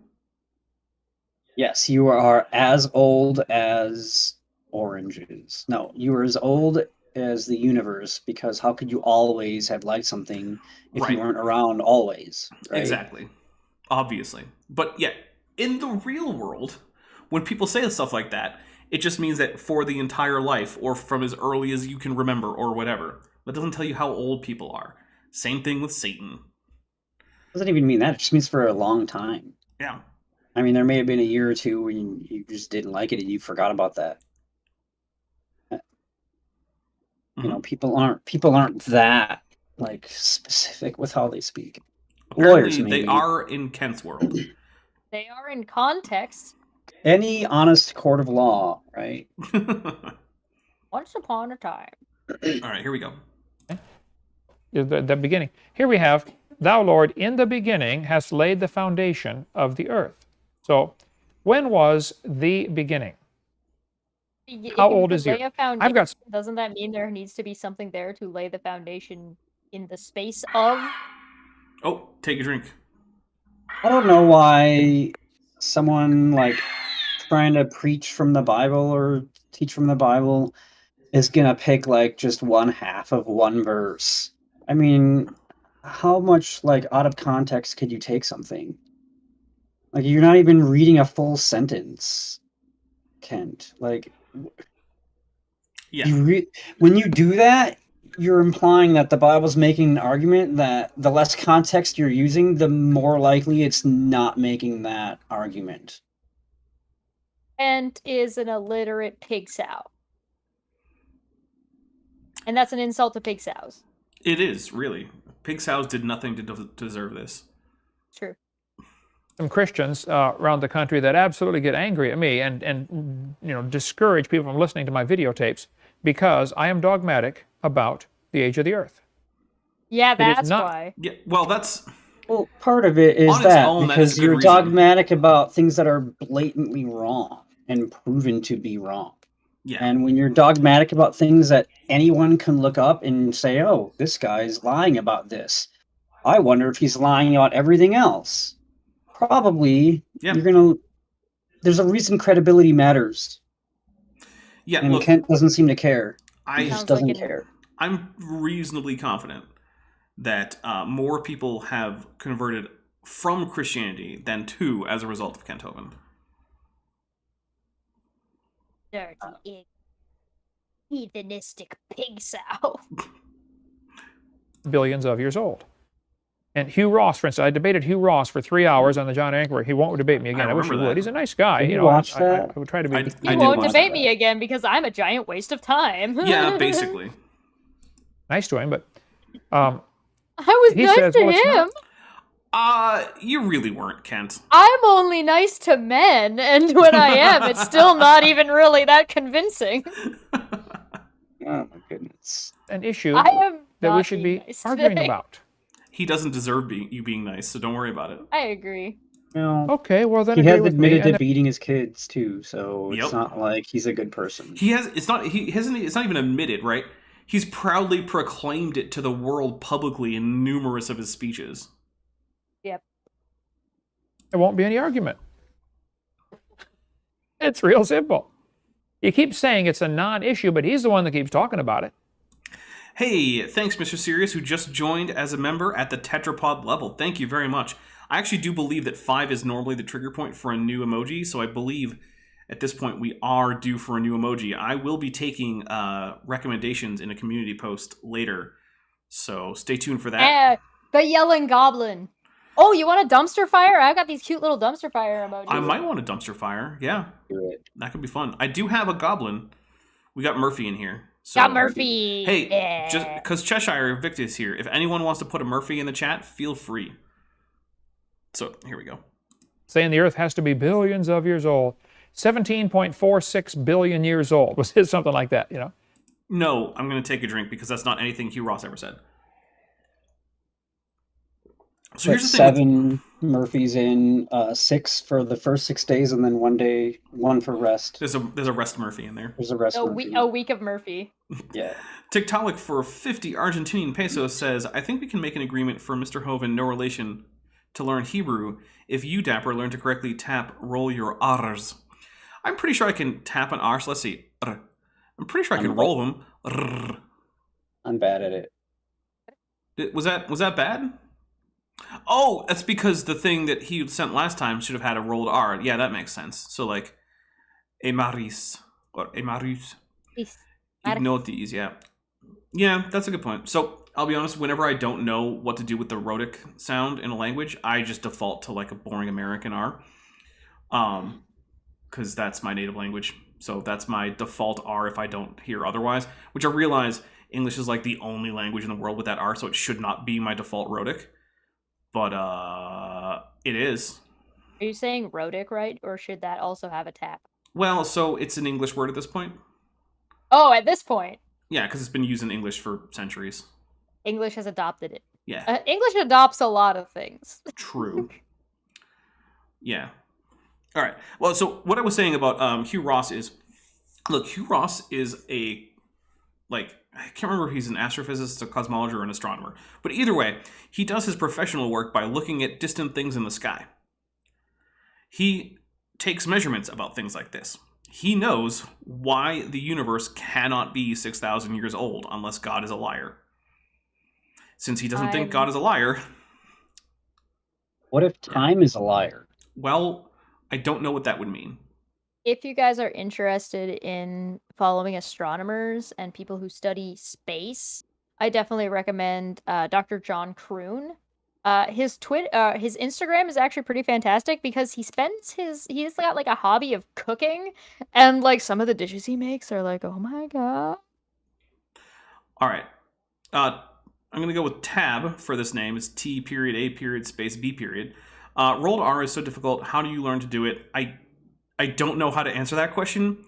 S5: Yes, you are as old as oranges. No, you are as old as the universe, because how could you always have liked something if
S3: Right.
S5: you weren't around always? Right?
S3: Exactly. Obviously. But yeah, in the real world, when people say stuff like that, it just means that for the entire life, or from as early as you can remember, or whatever. That doesn't tell you how old people are. Same thing with Satan.
S5: Doesn't even mean that. It just means for a long time.
S3: Yeah.
S5: I mean, there may have been a year or two when you just didn't like it and you forgot about that. You know, people aren't that like specific with how they speak. Lawyers,
S3: Apparently,
S5: maybe.
S3: they are in Kent's world.
S4: They are in context.
S5: Any honest court of law, right?
S4: Once upon a time.
S3: All right, here we go.
S6: The beginning. Here we have, thou Lord, in the beginning hast laid the foundation of the earth. So, when was the beginning? How old is
S4: it?
S6: you? I've got.
S4: Doesn't that mean there needs to be something there to lay the foundation in the space of?
S3: Oh, take a drink.
S5: I don't know why someone like trying to preach from the Bible or teach from the Bible is gonna pick like just one half of one verse. I mean, how much like out of context could you take something? Like you're not even reading a full sentence, Kent. Like,
S3: yeah,
S5: when you do that, you're implying that the Bible's making an argument that the less context you're using, the more likely it's not making that argument.
S4: Kent is an illiterate pig sow. And that's an insult to pig sows.
S3: It is, really. Pig sows did nothing to deserve this.
S4: True.
S6: Some Christians around the country that absolutely get angry at me and discourage people from listening to my videotapes because I am dogmatic about the age of the earth.
S4: Yeah, that's why.
S3: Yeah, well, that's...
S5: Well, part of it is because you're dogmatic about things that are blatantly wrong and proven to be wrong.
S3: Yeah.
S5: And when you're dogmatic about things that anyone can look up and say, oh, this guy's lying about this. I wonder if he's lying about everything else. Probably, there's a reason credibility matters.
S3: Yeah,
S5: and
S3: look,
S5: Kent doesn't seem to care. He just doesn't care.
S3: I'm reasonably confident that more people have converted from Christianity than to as a result of Kent Hovind.
S4: Dirty, heathenistic pig sow.
S6: Billions of years old. And Hugh Ross, for instance, I debated Hugh Ross for 3 hours on the John Anchor. He won't debate me again. I wish he would. He's a nice guy.
S5: Did you watch that?
S6: I would try to be.
S4: He won't debate me again because I'm a giant waste of time.
S3: Yeah, basically.
S6: Nice to him, but
S4: I was nice to him.
S3: You really weren't, Kent.
S4: I'm only nice to men, and when I am, it's still not even really that convincing.
S5: Oh my goodness.
S6: An issue that we should be arguing about.
S3: He doesn't deserve you being nice, so don't worry about it.
S4: I agree.
S5: No.
S6: Okay, well then
S5: he has admitted to beating his kids too, so it's not like he's a good person.
S3: It's not even admitted, right? He's proudly proclaimed it to the world publicly in numerous of his speeches.
S4: Yep.
S6: There won't be any argument. It's real simple. You keep saying it's a non-issue, but he's the one that keeps talking about it.
S3: Hey, thanks, Mr. Sirius, who just joined as a member at the tetrapod level. Thank you very much. I actually do believe that 5 is normally the trigger point for a new emoji, so I believe at this point we are due for a new emoji. I will be taking recommendations in a community post later, so stay tuned for that.
S4: The yelling goblin. Oh, you want a dumpster fire? I've got these cute little dumpster fire emojis.
S3: I might want a dumpster fire, yeah. That could be fun. I do have a goblin. We got Murphy in here. So,
S4: got Murphy!
S3: Hey, just because Cheshire Vic is here, if anyone wants to put a Murphy in the chat, feel free. So, here we go.
S6: Saying the Earth has to be billions of years old. 17.46 billion years old. Was it something like that, you know?
S3: No, I'm going to take a drink because that's not anything Hugh Ross ever said.
S5: So here's the thing. 7 Murphys in, 6 for the first 6 days, and then 1 for rest.
S3: There's a rest Murphy in there.
S5: There's a rest Murphy.
S4: A week of Murphy.
S5: Yeah.
S3: Tiktaalik for 50 Argentinian pesos says, I think we can make an agreement for Mr. Hovind, no relation, to learn Hebrew if you, Dapper, learn to correctly roll your R's. I'm pretty sure I can tap an R, so let's see. I'm pretty sure I can roll them.
S5: I'm bad at it.
S3: Was that bad? Oh, that's because the thing that he sent last time should have had a rolled R. Yeah, that makes sense. So like, Emaris or Emarus. Ignotis, yeah. Yeah, that's a good point. So I'll be honest, whenever I don't know what to do with the rhotic sound in a language, I just default to like a boring American R. because that's my native language. So that's my default R if I don't hear otherwise, which I realize English is like the only language in the world with that R, so it should not be my default rhotic. But it is.
S4: Are you saying rhotic right, or should that also have a tap?
S3: Well, so it's an English word at this point.
S4: Oh, at this point.
S3: Yeah, because it's been used in English for centuries.
S4: English has adopted it.
S3: Yeah.
S4: English adopts a lot of things.
S3: True. Yeah. All right. Well, so what I was saying about Hugh Ross is, look, Hugh Ross is a, like, I can't remember if he's an astrophysicist, a cosmologist, or an astronomer. But either way, he does his professional work by looking at distant things in the sky. He takes measurements about things like this. He knows why the universe cannot be 6,000 years old unless God is a liar. Since he doesn't think God is a liar...
S5: What if time is a liar?
S3: Well, I don't know what that would mean.
S4: If you guys are interested in following astronomers and people who study space, I definitely recommend Dr. John Kroon. His Instagram is actually pretty fantastic because he's got like a hobby of cooking, and like some of the dishes he makes are like, oh my god.
S3: All right. I'm going to go with tab for this name. It's T period A period space B period. Rolled R is so difficult. How do you learn to do it? I don't know how to answer that question.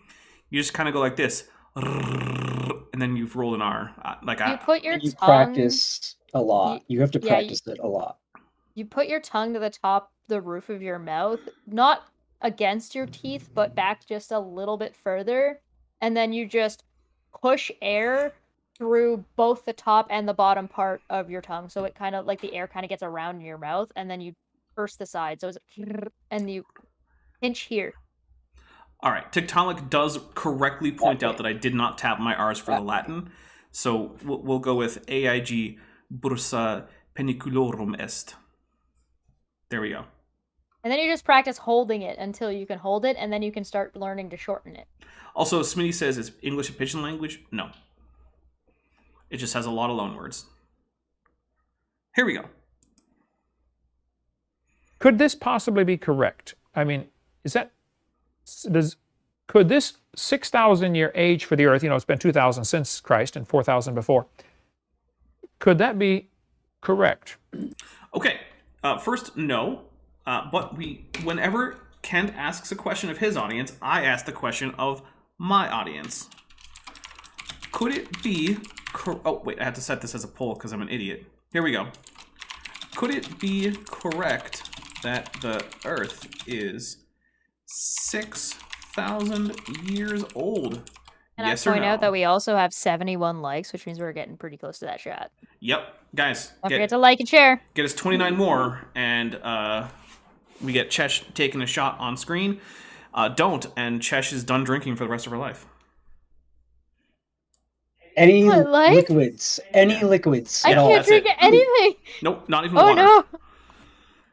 S3: You just kind of go like this, and then you've rolled an R.
S5: You practice a lot. You have to practice it a lot.
S4: You put your tongue to the roof of your mouth, not against your teeth, but back just a little bit further, and then you just push air through both the top and the bottom part of your tongue, so it kind of like the air kind of gets around your mouth, and then you purse the side, so it's and you pinch here.
S3: All right, Tiktaalik does correctly point out that I did not tap my R's for the Latin, so we'll go with AIG bursa peniculorum est. There we go.
S4: And then you just practice holding it until you can hold it, and then you can start learning to shorten it.
S3: Also, Smitty says, is English a pigeon language? No. It just has a lot of loan words. Here we go.
S6: Could this possibly be correct? I mean, could this 6,000 year age for the earth, it's been 2,000 since Christ and 4,000 before, could that be correct?
S3: Okay. First, no. But whenever Kent asks a question of his audience, I ask the question of my audience. Could it be... Oh, wait, I had to set this as a poll because I'm an idiot. Here we go. Could it be correct that the Earth is 6,000 years old?
S4: And
S3: yes
S4: I
S3: or
S4: point
S3: no?
S4: out that we also have 71 likes, which means we're getting pretty close to that shot.
S3: Yep. Guys,
S4: Don't forget to like and share.
S3: Get us 29 more, and we get Chesh taking a shot on screen. Don't, and Chesh is done drinking for the rest of her life.
S5: Any liquids. Any liquids.
S4: I can't drink anything.
S3: Nope, not even
S4: water.
S3: Oh,
S4: no.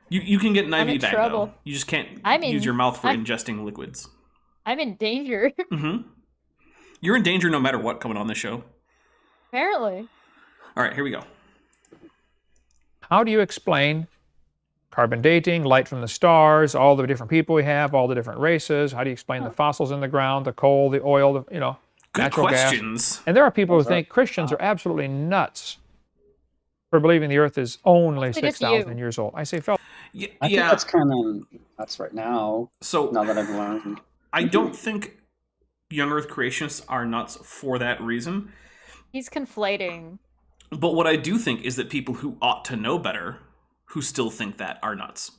S3: You can get an
S4: I'm
S3: IV
S4: in
S3: bag,
S4: trouble.
S3: though. You just can't use your mouth for ingesting liquids.
S4: I'm in danger.
S3: Mm-hmm. You're in danger no matter what coming on this show.
S4: Apparently.
S3: All right, here we go.
S6: How do you explain carbon dating, light from the stars, all the different people we have, all the different races? How do you explain the fossils in the ground, the coal, the oil,
S3: Good
S6: natural
S3: questions.
S6: gas? And there are people who think Christians are absolutely nuts for believing the earth is only 6,000 years old. I say,
S5: I think that's kind of nuts right now.
S3: So
S5: now that I've learned.
S3: I don't think young earth creationists are nuts for that reason.
S4: He's conflating.
S3: But what I do think is that people who ought to know better, who still think that, are nuts.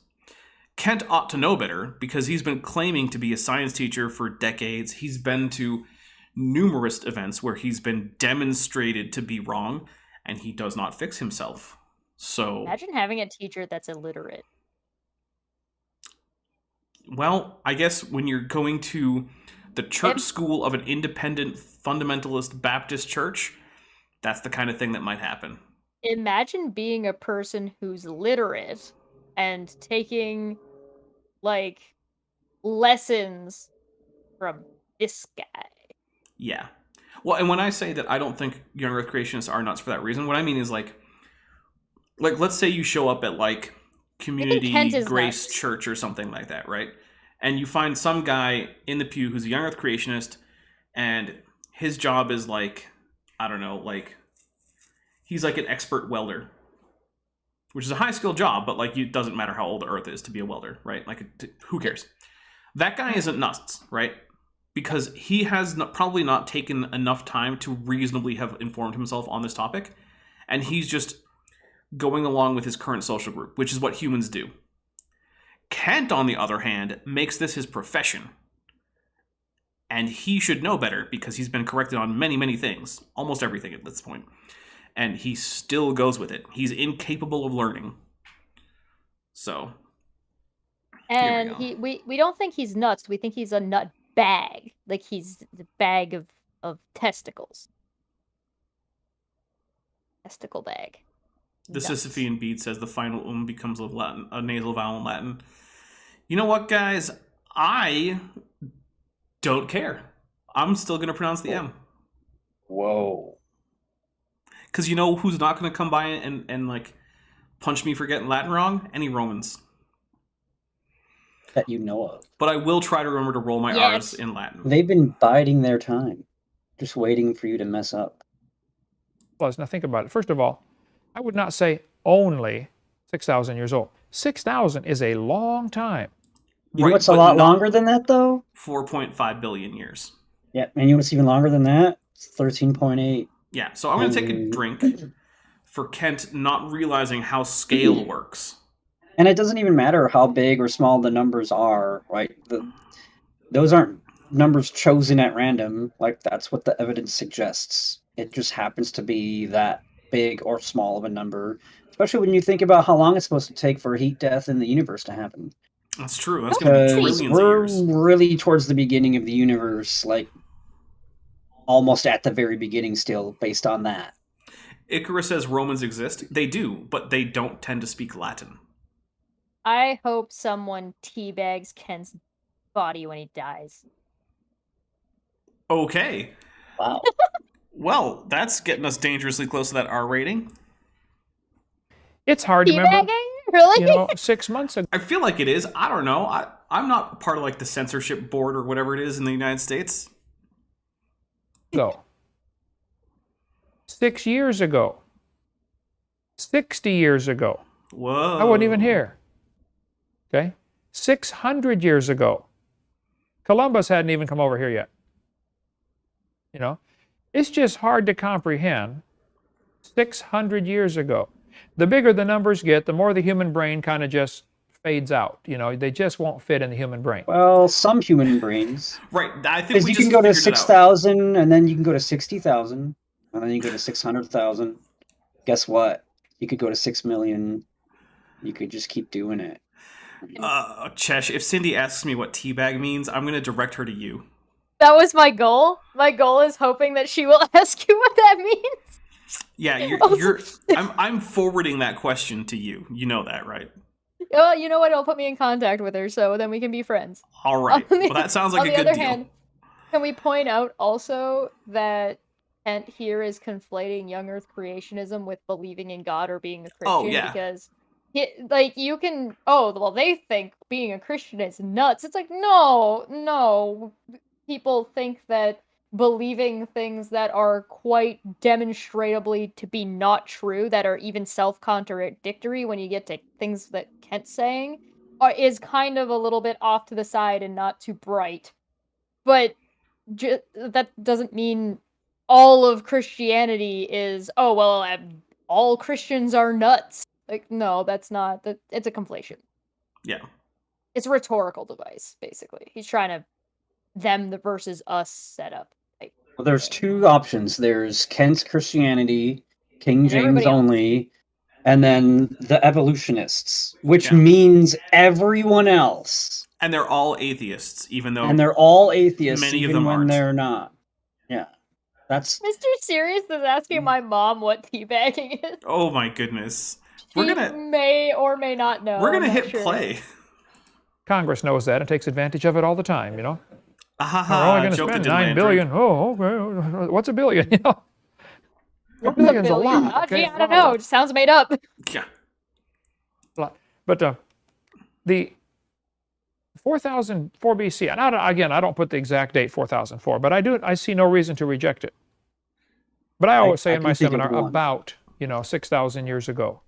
S3: Kent ought to know better because he's been claiming to be a science teacher for decades. He's been to numerous events where he's been demonstrated to be wrong, and he does not fix himself. So
S4: imagine having a teacher that's illiterate.
S3: Well, I guess when you're going to the church school of an independent fundamentalist Baptist church, that's the kind of thing that might happen.
S4: Imagine being a person who's literate and taking, lessons from this guy.
S3: Yeah. Well, and when I say that I don't think young earth creationists are nuts for that reason, what I mean is like let's say you show up at Community Grace Church or something like that, right? and you find some guy in the pew who's a young Earth creationist, and his job is like, I don't know, like he's like an expert welder, which is a high skill job, but like it doesn't matter how old the Earth is to be a welder, right? Like who cares? That guy isn't nuts, right? Because he has probably not taken enough time to reasonably have informed himself on this topic, and he's just going along with his current social group, which is what humans do. Kent, on the other hand, makes this his profession. And he should know better because he's been corrected on many, many things. Almost everything at this point. And he still goes with it. He's incapable of learning. So.
S4: And we don't think he's nuts. We think he's a nut bag. Like he's the bag of testicles. Testicle bag.
S3: The Sisyphean bead says the final becomes a nasal vowel in Latin. You know what, guys? I don't care. I'm still going to pronounce the M.
S5: Whoa.
S3: Because you know who's not going to come by and like punch me for getting Latin wrong? Any Romans.
S5: That you know of.
S3: But I will try to remember to roll my R's in Latin.
S5: They've been biding their time. Just waiting for you to mess up.
S6: Plus, now think about it. First of all, I would not say only 6,000 years old. 6,000 is a long time.
S5: You know what's a lot longer than that, though?
S3: 4.5 billion years.
S5: Yeah, and you know what's even longer than that? It's 13.8.
S3: Yeah, so I'm going to take a drink for Kent not realizing how scale works.
S5: And it doesn't even matter how big or small the numbers are, right? Those aren't numbers chosen at random. Like, that's what the evidence suggests. It just happens to be that big or small of a number, especially when you think about how long it's supposed to take for heat death in the universe to happen.
S3: That's true. That's going to be trillions of years.
S5: We're really towards the beginning of the universe, like almost at the very beginning still, based on that.
S3: Icarus says Romans exist. They do, but they don't tend to speak Latin.
S4: I hope someone teabags Ken's body when he dies.
S3: Okay.
S5: Wow.
S3: Well, that's getting us dangerously close to that R rating.
S6: It's hard to remember.
S4: Teabagging? Really?
S6: You know, 6 months ago.
S3: I feel like it is. I don't know. I'm not part of like the censorship board or whatever it is in the United States.
S6: 6 years ago. 60 years ago.
S3: Whoa.
S6: I wasn't even here. Okay? 600 years ago. Columbus hadn't even come over here yet. You know? It's just hard to comprehend 600 years ago. The bigger the numbers get, the more the human brain kind of just fades out. You know, they just won't fit in the human brain.
S5: Well, some human brains.
S3: Right. I think we
S5: you can go to 6,000, and then you can go to 60,000, and then you go to 600,000. Guess what? You could go to 6 million. You could just keep doing it.
S3: Chesh, if Cindy asks me what teabag means, I'm going to direct her to you.
S4: That was my goal. My goal is hoping that she will ask you what that means.
S3: Yeah, I'm forwarding that question to you. You know that, right?
S4: Well, you know what? It'll put me in contact with her, so then we can be friends.
S3: All right. Well, that sounds like a good deal. On the other hand,
S4: can we point out also that Kent here is conflating young Earth creationism with believing in God or being a Christian?
S3: Oh, yeah.
S4: Because, you can... Oh, well, they think being a Christian is nuts. It's like, no. People think that believing things that are quite demonstrably to be not true, that are even self-contradictory when you get to things that Kent's saying, is kind of a little bit off to the side and not too bright. But that doesn't mean all of Christianity is, all Christians are nuts. Like, no, that's not. It's a conflation.
S3: Yeah.
S4: It's a rhetorical device, basically. He's trying to them versus us setup.
S5: Well, there's two options. There's Kent's Christianity, King James only, and then the evolutionists, which means everyone else.
S3: And they're all atheists, even though...
S5: And they're all atheists,
S3: many
S5: even
S3: of them
S5: when
S3: aren't.
S5: they're not. Yeah. That's...
S4: Mr. Serious is asking my mom what teabagging is.
S3: Oh my goodness.
S4: She may or may not know.
S3: We're going to hit play.
S6: Congress knows that and takes advantage of it all the time, you know?
S3: We're
S6: only going to spend $9 billion. Oh, okay. What's $1 billion? You know, $1 billion's a lot.
S4: Okay? I don't know. It just sounds made up.
S3: Yeah.
S6: But the 4004 BC. And again, I don't put the exact date 4004, but I see no reason to reject it. But I always say in my seminar about 6,000 years ago,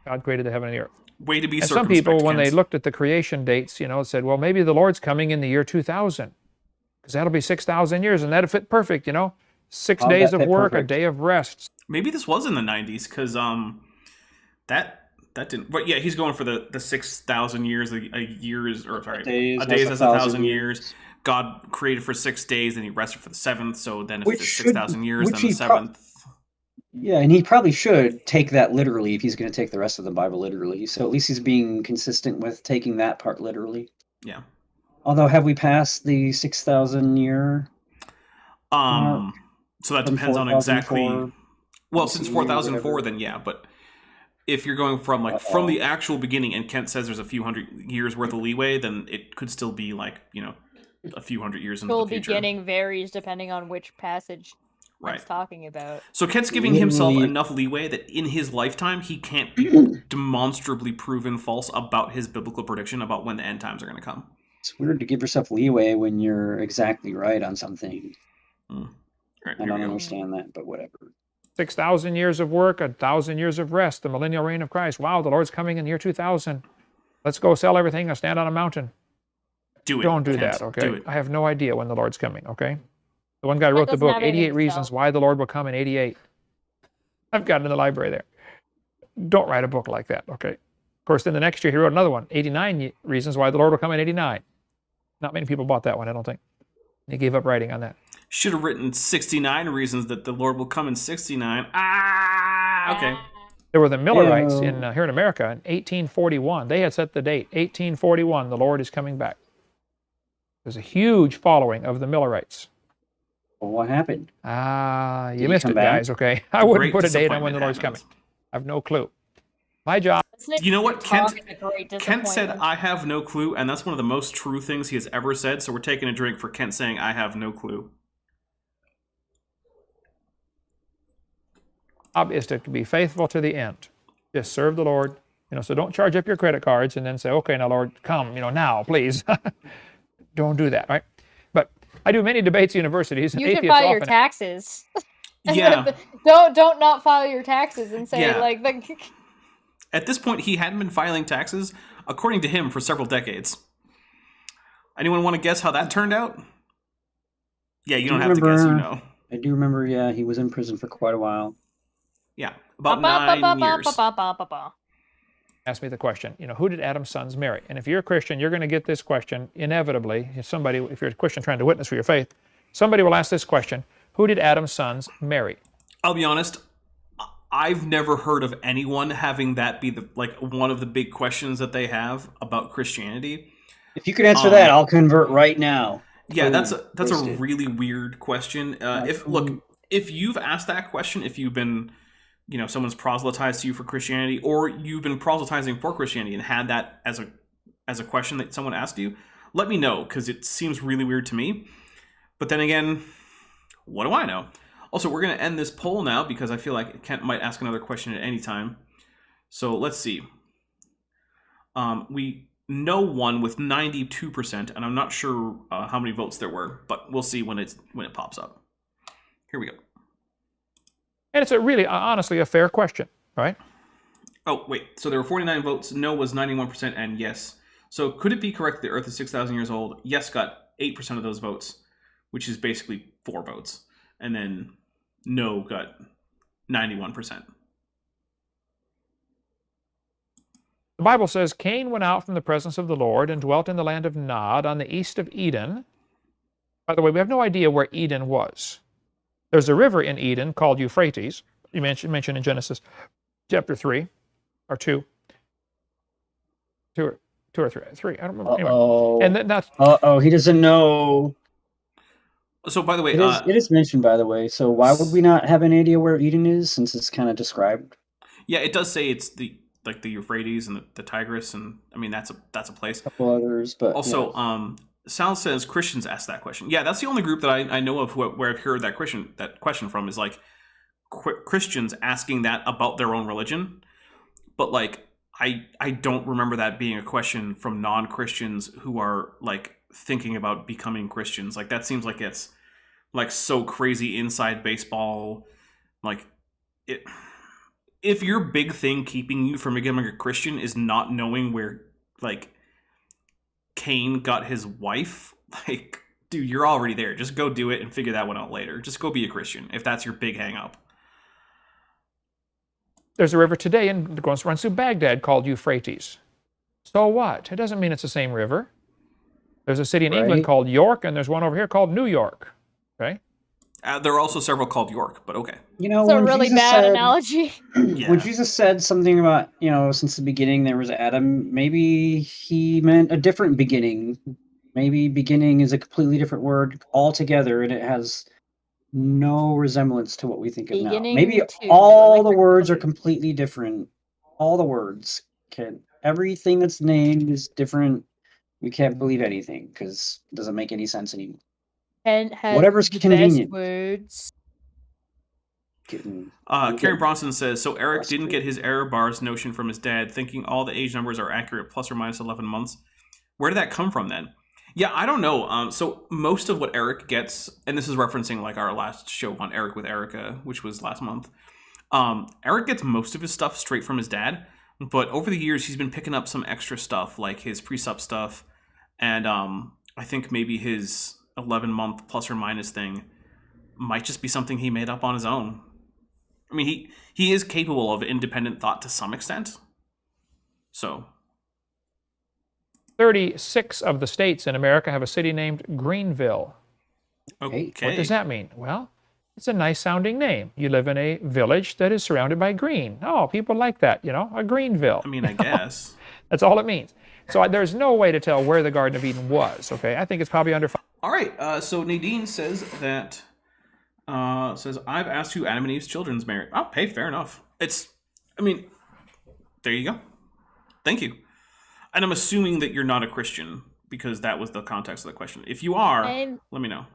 S6: God created the heaven and the earth.
S3: Way to be
S6: and
S3: circumspect,
S6: some people, when
S3: Kent.
S6: they looked at the creation dates, said, well, maybe the Lord's coming in the year 2000, because that'll be 6,000 years, and that'll fit perfect, 6 days of work, a day of rest.
S3: Maybe this was in the 90s, because that didn't. But yeah, he's going for the 6,000 years. A year is, or sorry, a day is 1,000 years. God created for 6 days, then he rested for the seventh. So then, if it's 6,000 years, then the seventh.
S5: Yeah, and he probably should take that literally if he's going to take the rest of the Bible literally. So at least he's being consistent with taking that part literally.
S3: Yeah.
S5: Although, have we passed the 6,000 year?
S3: So that depends on exactly. Well, since 4004, then yeah. But if you're going from from the actual beginning, and Kent says there's a few hundred years worth of leeway, then it could still be a few hundred years into the future.
S4: Beginning varies depending on which passage.
S3: Right.
S4: Talking about.
S3: So Kent's giving himself enough leeway that in his lifetime he can't be demonstrably proven false about his biblical prediction about when the end times are going to come.
S5: It's weird to give yourself leeway when you're exactly right on something.
S3: Right,
S5: I don't understand that, but whatever.
S6: 6,000 years of work, 1,000 years of rest, the millennial reign of Christ. Wow, the Lord's coming in the year 2000. Let's go sell everything and stand on a mountain.
S3: Do it.
S6: Don't do
S3: Kent.
S6: that, okay?
S3: Do it.
S6: I have no idea when the Lord's coming, okay? The one guy wrote the book, 88 Reasons Why the Lord Will Come in 88. I've got it in the library there. Don't write a book like that, okay? Of course, then the next year he wrote another one, 89 Reasons Why the Lord Will Come in 89. Not many people bought that one, I don't think. He gave up writing on that.
S3: Should have written 69 Reasons that the Lord Will Come in 69. Okay.
S6: There were the Millerites here in America in 1841. They had set the date, 1841, the Lord is coming back. There's a huge following of the Millerites.
S5: Well, what happened?
S6: You missed it, guys, okay? I wouldn't put a date on when the Lord's coming. I have no clue. My job...
S3: You know what? Kent said, I have no clue, and that's one of the most true things he has ever said, so we're taking a drink for Kent saying, I have no clue.
S6: Job is to be faithful to the end. Just serve the Lord. So don't charge up your credit cards and then say, okay, now, Lord, come, now, please. Don't do that, right? But I do many debates at universities. And
S4: you should file your taxes.
S3: Yeah.
S4: don't not file your taxes and say
S3: At this point, he hadn't been filing taxes, according to him, for several decades. Anyone want to guess how that turned out? Yeah, you don't have to guess,
S5: I do remember, he was in prison for quite a while.
S3: Yeah, about 9 years.
S6: Ask me the question, who did Adam's sons marry? And if you're a Christian, you're going to get this question inevitably. If you're a Christian trying to witness for your faith, somebody will ask this question, who did Adam's sons marry?
S3: I'll be honest, I've never heard of anyone having that be one of the big questions that they have about Christianity.
S5: If you could answer that, I'll convert right now.
S3: Yeah, that's a really weird question. If you've asked that question, if you've been someone's proselytized to you for Christianity, or you've been proselytizing for Christianity and had that as a question that someone asked you, let me know, because it seems really weird to me. But then again, what do I know? Also, we're going to end this poll now, because I feel like Kent might ask another question at any time. So let's see. We know one with 92%, and I'm not sure how many votes there were, but we'll see when it pops up. Here we go.
S6: And it's honestly a fair question, right?
S3: Oh, wait. So there were 49 votes. No was 91%, and yes. So could it be correct that the Earth is 6,000 years old? Yes got 8% of those votes, which is basically 4 votes. And then no got 91%.
S6: The Bible says, Cain went out from the presence of the Lord and dwelt in the land of Nod on the east of Eden. By the way, we have no idea where Eden was. There's a river in Eden called Euphrates. You mentioned in Genesis chapter 3 or 2. 2 or 3. I don't remember. Anyway. And that's...
S5: he doesn't know.
S3: So, by the way...
S5: It is mentioned, by the way. So why would we not have an idea where Eden is, since it's kind of described?
S3: Yeah, it does say it's the Euphrates and the Tigris, and I mean, that's a place.
S5: A couple others, but...
S3: Also, Sal says Christians ask that question. Yeah, that's the only group that I know of where I've heard that question from is Christians asking that about their own religion. But I don't remember that being a question from non-Christians who are like thinking about becoming Christians. Like that seems like it's like so crazy inside baseball. Like it, if your big thing keeping you from becoming a Christian is not knowing where like Cain got his wife, like dude, you're already there. Just go do it and figure that one out later. Just go be a Christian if that's your big hang up.
S6: There's a river today and it runs through Baghdad called Euphrates. So what? It doesn't mean it's the same river. There's a city in England called York, and there's one over here called New York. Okay.
S3: There are also several called York, but okay.
S5: You know,
S4: It's a
S5: when
S4: really
S5: Jesus
S4: bad
S5: said,
S4: analogy.
S5: when Jesus said something about, since the beginning there was Adam, maybe he meant a different beginning. Maybe beginning is a completely different word altogether, and it has no resemblance to what we think of now.
S4: Beginning
S5: Maybe
S4: to
S5: all the
S4: electric
S5: words are
S4: blue.
S5: completely different. All the words everything that's named is different. We can't believe anything because it doesn't make any sense anymore.
S4: And has
S5: Whatever's
S4: the
S5: convenient.
S4: best words.
S3: Karen Bronson says, so Eric didn't get his error bars notion from his dad, thinking all the age numbers are accurate plus or minus 11 months. Where did that come from then? Yeah, I don't know. So most of what Eric gets, and this is referencing like our last show on Eric with Erica, which was last month. Eric gets most of his stuff straight from his dad, but over the years he's been picking up some extra stuff, like his precept stuff, and I think maybe his 11-month plus or minus thing might just be something he made up on his own. I mean, he is capable of independent thought to some extent. So
S6: 36 of the states in America have a city named Greenville.
S3: Okay.
S6: What does that mean? Well, it's a nice sounding name. You live in a village that is surrounded by green. Oh, people like that, a Greenville.
S3: I mean, I guess.
S6: That's all it means. So there's no way to tell where the Garden of Eden was, okay? I think it's probably under...
S3: All right, so Nadine says that, I've asked who Adam and Eve's children's married. Oh, hey, fair enough. There you go. Thank you. And I'm assuming that you're not a Christian, because that was the context of the question. If you are, let me know.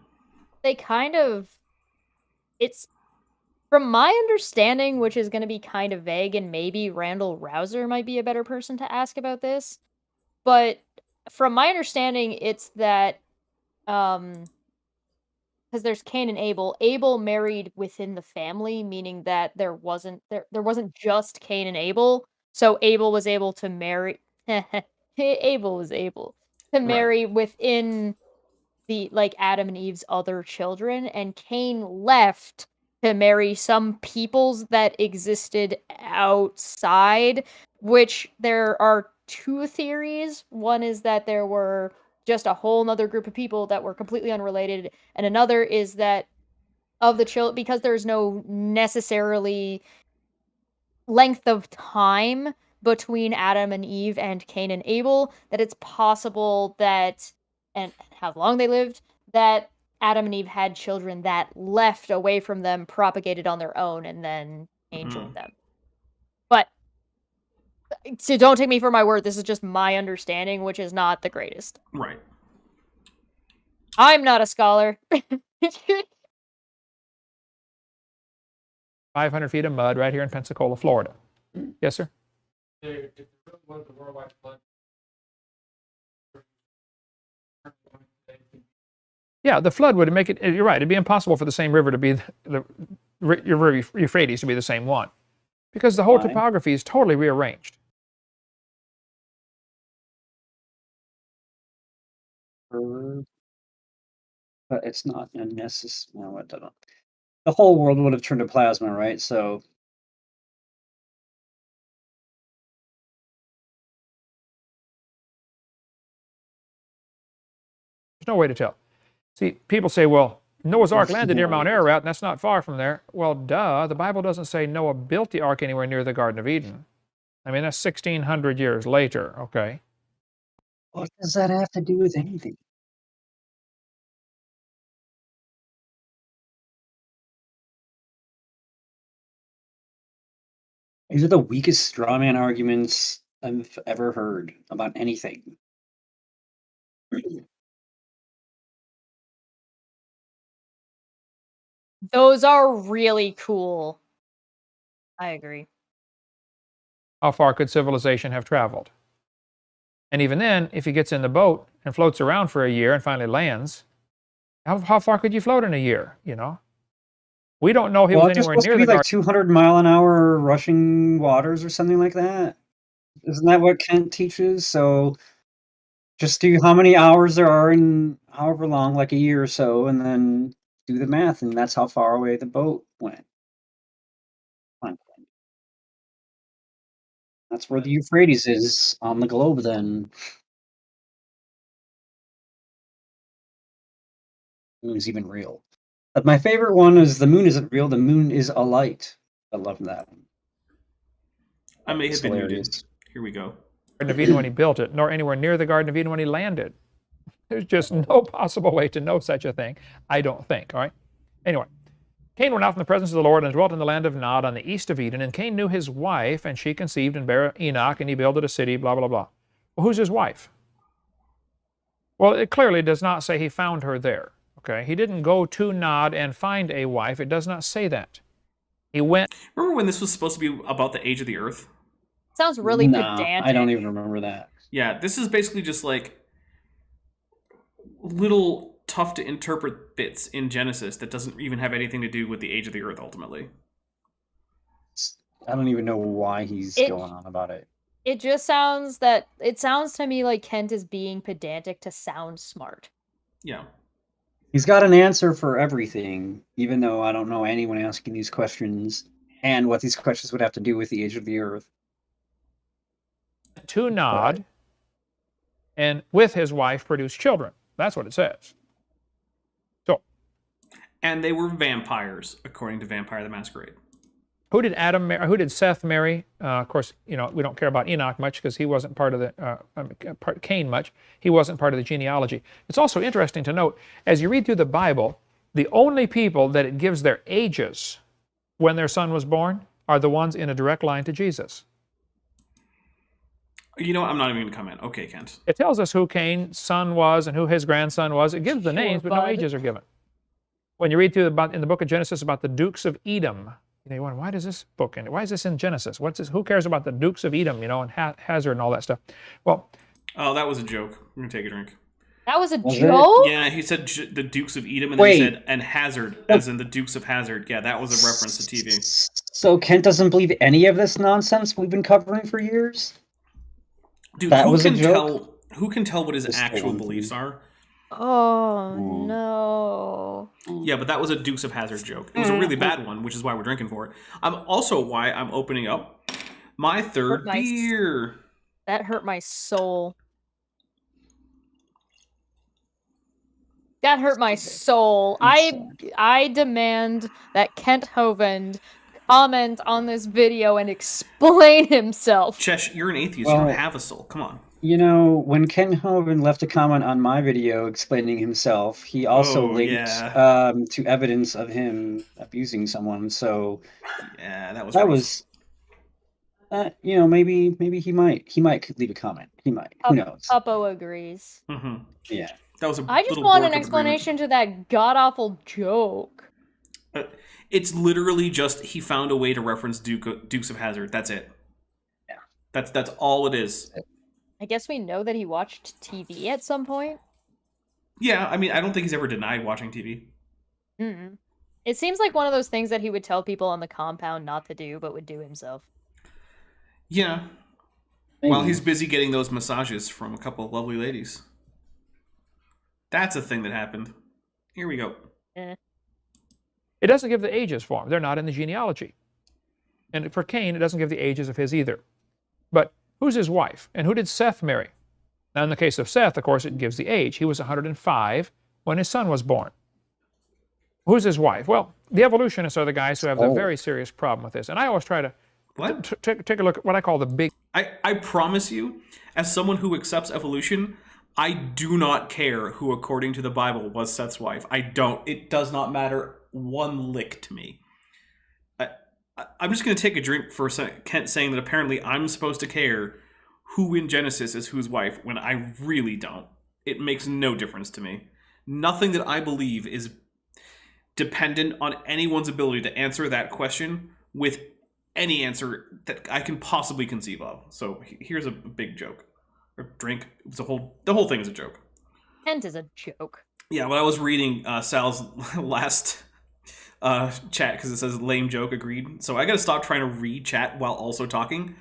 S4: They it's, from my understanding, which is going to be kind of vague, and maybe Randall Rouser might be a better person to ask about this, but from my understanding, it's that, because there's Cain and Abel. Abel married within the family, meaning that there wasn't just Cain and Abel. So Abel was able to marry. Abel was able to marry within the Adam and Eve's other children, and Cain left to marry some peoples that existed outside. Which there are two theories. One is that there were just a whole nother group of people that were completely unrelated, and another is that of the children, because there's no necessarily length of time between Adam and Eve and Cain and Abel, that it's possible that, and how long they lived, that Adam and Eve had children that left away from them, propagated on their own, and then Cain joined them. But so don't take me for my word, this is just my understanding, which is not the greatest.
S3: Right.
S4: I'm not a scholar.
S6: 500 feet of mud right here in Pensacola, Florida. Yes, sir? Yeah, the flood would make it, you're right, it'd be impossible for the same river to be, the river Euphrates to be the same one. Because the whole topography is totally rearranged.
S5: But it's not a necessary. No, I don't know. The whole world would have turned to plasma, right? So
S6: there's no way to tell. See, people say, well, Noah's Ark landed near Mount Ararat, and that's not far from there. Well, duh, the Bible doesn't say Noah built the ark anywhere near the Garden of Eden. I mean, that's 1,600 years later, okay?
S5: What does that have to do with anything? These are the weakest straw man arguments I've ever heard about anything.
S4: Those are really cool. I agree.
S6: how far could civilization have traveled? And even then, if he gets in the boat and floats around for a year and finally lands, how far could you float in a year, you know? We don't know he was
S5: it's
S6: anywhere
S5: supposed
S6: near
S5: to be
S6: the
S5: like 200-mile-an-hour rushing waters or something like that. Isn't that what Kent teaches? So just do how many hours there are in however long, like a year or so, and then do the math, and that's how far away the boat went. Fine. That's where the Euphrates is on the globe then. The moon's even real. But my favorite one is the moon isn't real, the moon is a light. I love that one.
S3: I may have
S5: It's
S3: been
S5: hilarious.
S3: muted. Here we go.
S6: Garden of Eden when he built it, nor anywhere near the Garden of Eden when he landed. There's just no possible way to know such a thing, I don't think, all right? Anyway, Cain went out from the presence of the Lord and dwelt in the land of Nod on the east of Eden, and Cain knew his wife, and she conceived and bare Enoch, and he builded a city, blah, blah, blah. Well, who's his wife? Well, it clearly does not say he found her there, okay? He didn't go to Nod and find a wife. It does not say that. He went...
S3: Remember when this was supposed to be about the age of the earth?
S4: Sounds really
S5: No,
S4: pedantic.
S5: I don't even remember that.
S3: Yeah, this is basically just like little tough to interpret bits in Genesis that doesn't even have anything to do with the age of the earth ultimately.
S5: I don't even know why he's going on about it.
S4: It just sounds to me like Kent is being pedantic to sound smart.
S3: Yeah.
S5: He's got an answer for everything, even though I don't know anyone asking these questions and what these questions would have to do with the age of the earth.
S6: To Nod, and with his wife produced children. That's what it says. So,
S3: and they were vampires, according to Vampire the Masquerade.
S6: Who did Adam marry? Who did Seth marry? Of course, you know, we don't care about Enoch much because he wasn't part of the Cain much. He wasn't part of the genealogy. It's also interesting to note, as you read through the Bible, the only people that it gives their ages when their son was born are the ones in a direct line to Jesus.
S3: You know what? I'm not even going to comment. Okay, Kent.
S6: It tells us who Cain's son was and who his grandson was. It gives the names, but no ages are given. When you read through in the book of Genesis about the Dukes of Edom, you wonder, why does this book end? Why is this in Genesis? What's this? Who cares about the Dukes of Edom, you know, and Hazzard and all that stuff? Well,
S3: oh, that was a joke. I'm going to take a drink.
S4: That was a joke?
S3: Yeah, he said the Dukes of Edom, and then he said, and Hazzard, as in the Dukes of Hazzard. Yeah, that was a reference to TV.
S5: So Kent doesn't believe any of this nonsense we've been covering for years?
S3: Dude,
S5: that
S3: who
S5: was
S3: can
S5: a joke?
S3: who can tell what his actual beliefs are?
S4: Oh, no.
S3: Yeah, but that was a Dukes of Hazzard joke. It was a really bad one, which is why we're drinking for it. Also why I'm opening up my third beer.
S4: That hurt my soul. That hurt my soul. I demand that Kent Hovind comment on this video and explain himself.
S3: Chesh, you're an atheist. You don't have a soul. Come on.
S5: You know, when Ken Hovind left a comment on my video explaining himself, he also linked to evidence of him abusing someone. So
S3: yeah, that
S5: was you know, maybe he might leave a comment. He might. Who knows?
S4: Uppo agrees.
S3: Mm-hmm.
S5: Yeah.
S3: That was
S4: I just want an explanation to that god-awful joke.
S3: It's literally just he found a way to reference Dukes of Hazzard. That's it.
S5: Yeah.
S3: That's all it is.
S4: I guess we know that he watched TV at some point.
S3: Yeah, I mean, I don't think he's ever denied watching TV.
S4: Mm-mm. It seems like one of those things that he would tell people on the compound not to do, but would do himself.
S3: Yeah. While he's busy getting those massages from a couple of lovely ladies. That's a thing that happened. Here we go.
S6: It doesn't give the ages for him. They're not in the genealogy. And for Cain, it doesn't give the ages of his either. But who's his wife? And who did Seth marry? Now, in the case of Seth, of course, it gives the age. He was 105 when his son was born. Who's his wife? Well, the evolutionists are the guys who have the very serious problem with this. And I always try to take a look at what I call the big...
S3: I promise you, as someone who accepts evolution, I do not care who, according to the Bible, was Seth's wife. I don't. It does not matter one lick to me. I'm just going to take a drink for a second, Kent saying that apparently I'm supposed to care who in Genesis is whose wife when I really don't. It makes no difference to me. Nothing that I believe is dependent on anyone's ability to answer that question with any answer that I can possibly conceive of. So here's a big joke. Or drink. The whole thing is a joke.
S4: Kent is a joke.
S3: Yeah, when I was reading Sal's last chat, because it says lame joke, agreed. So I gotta stop trying to read chat while also talking.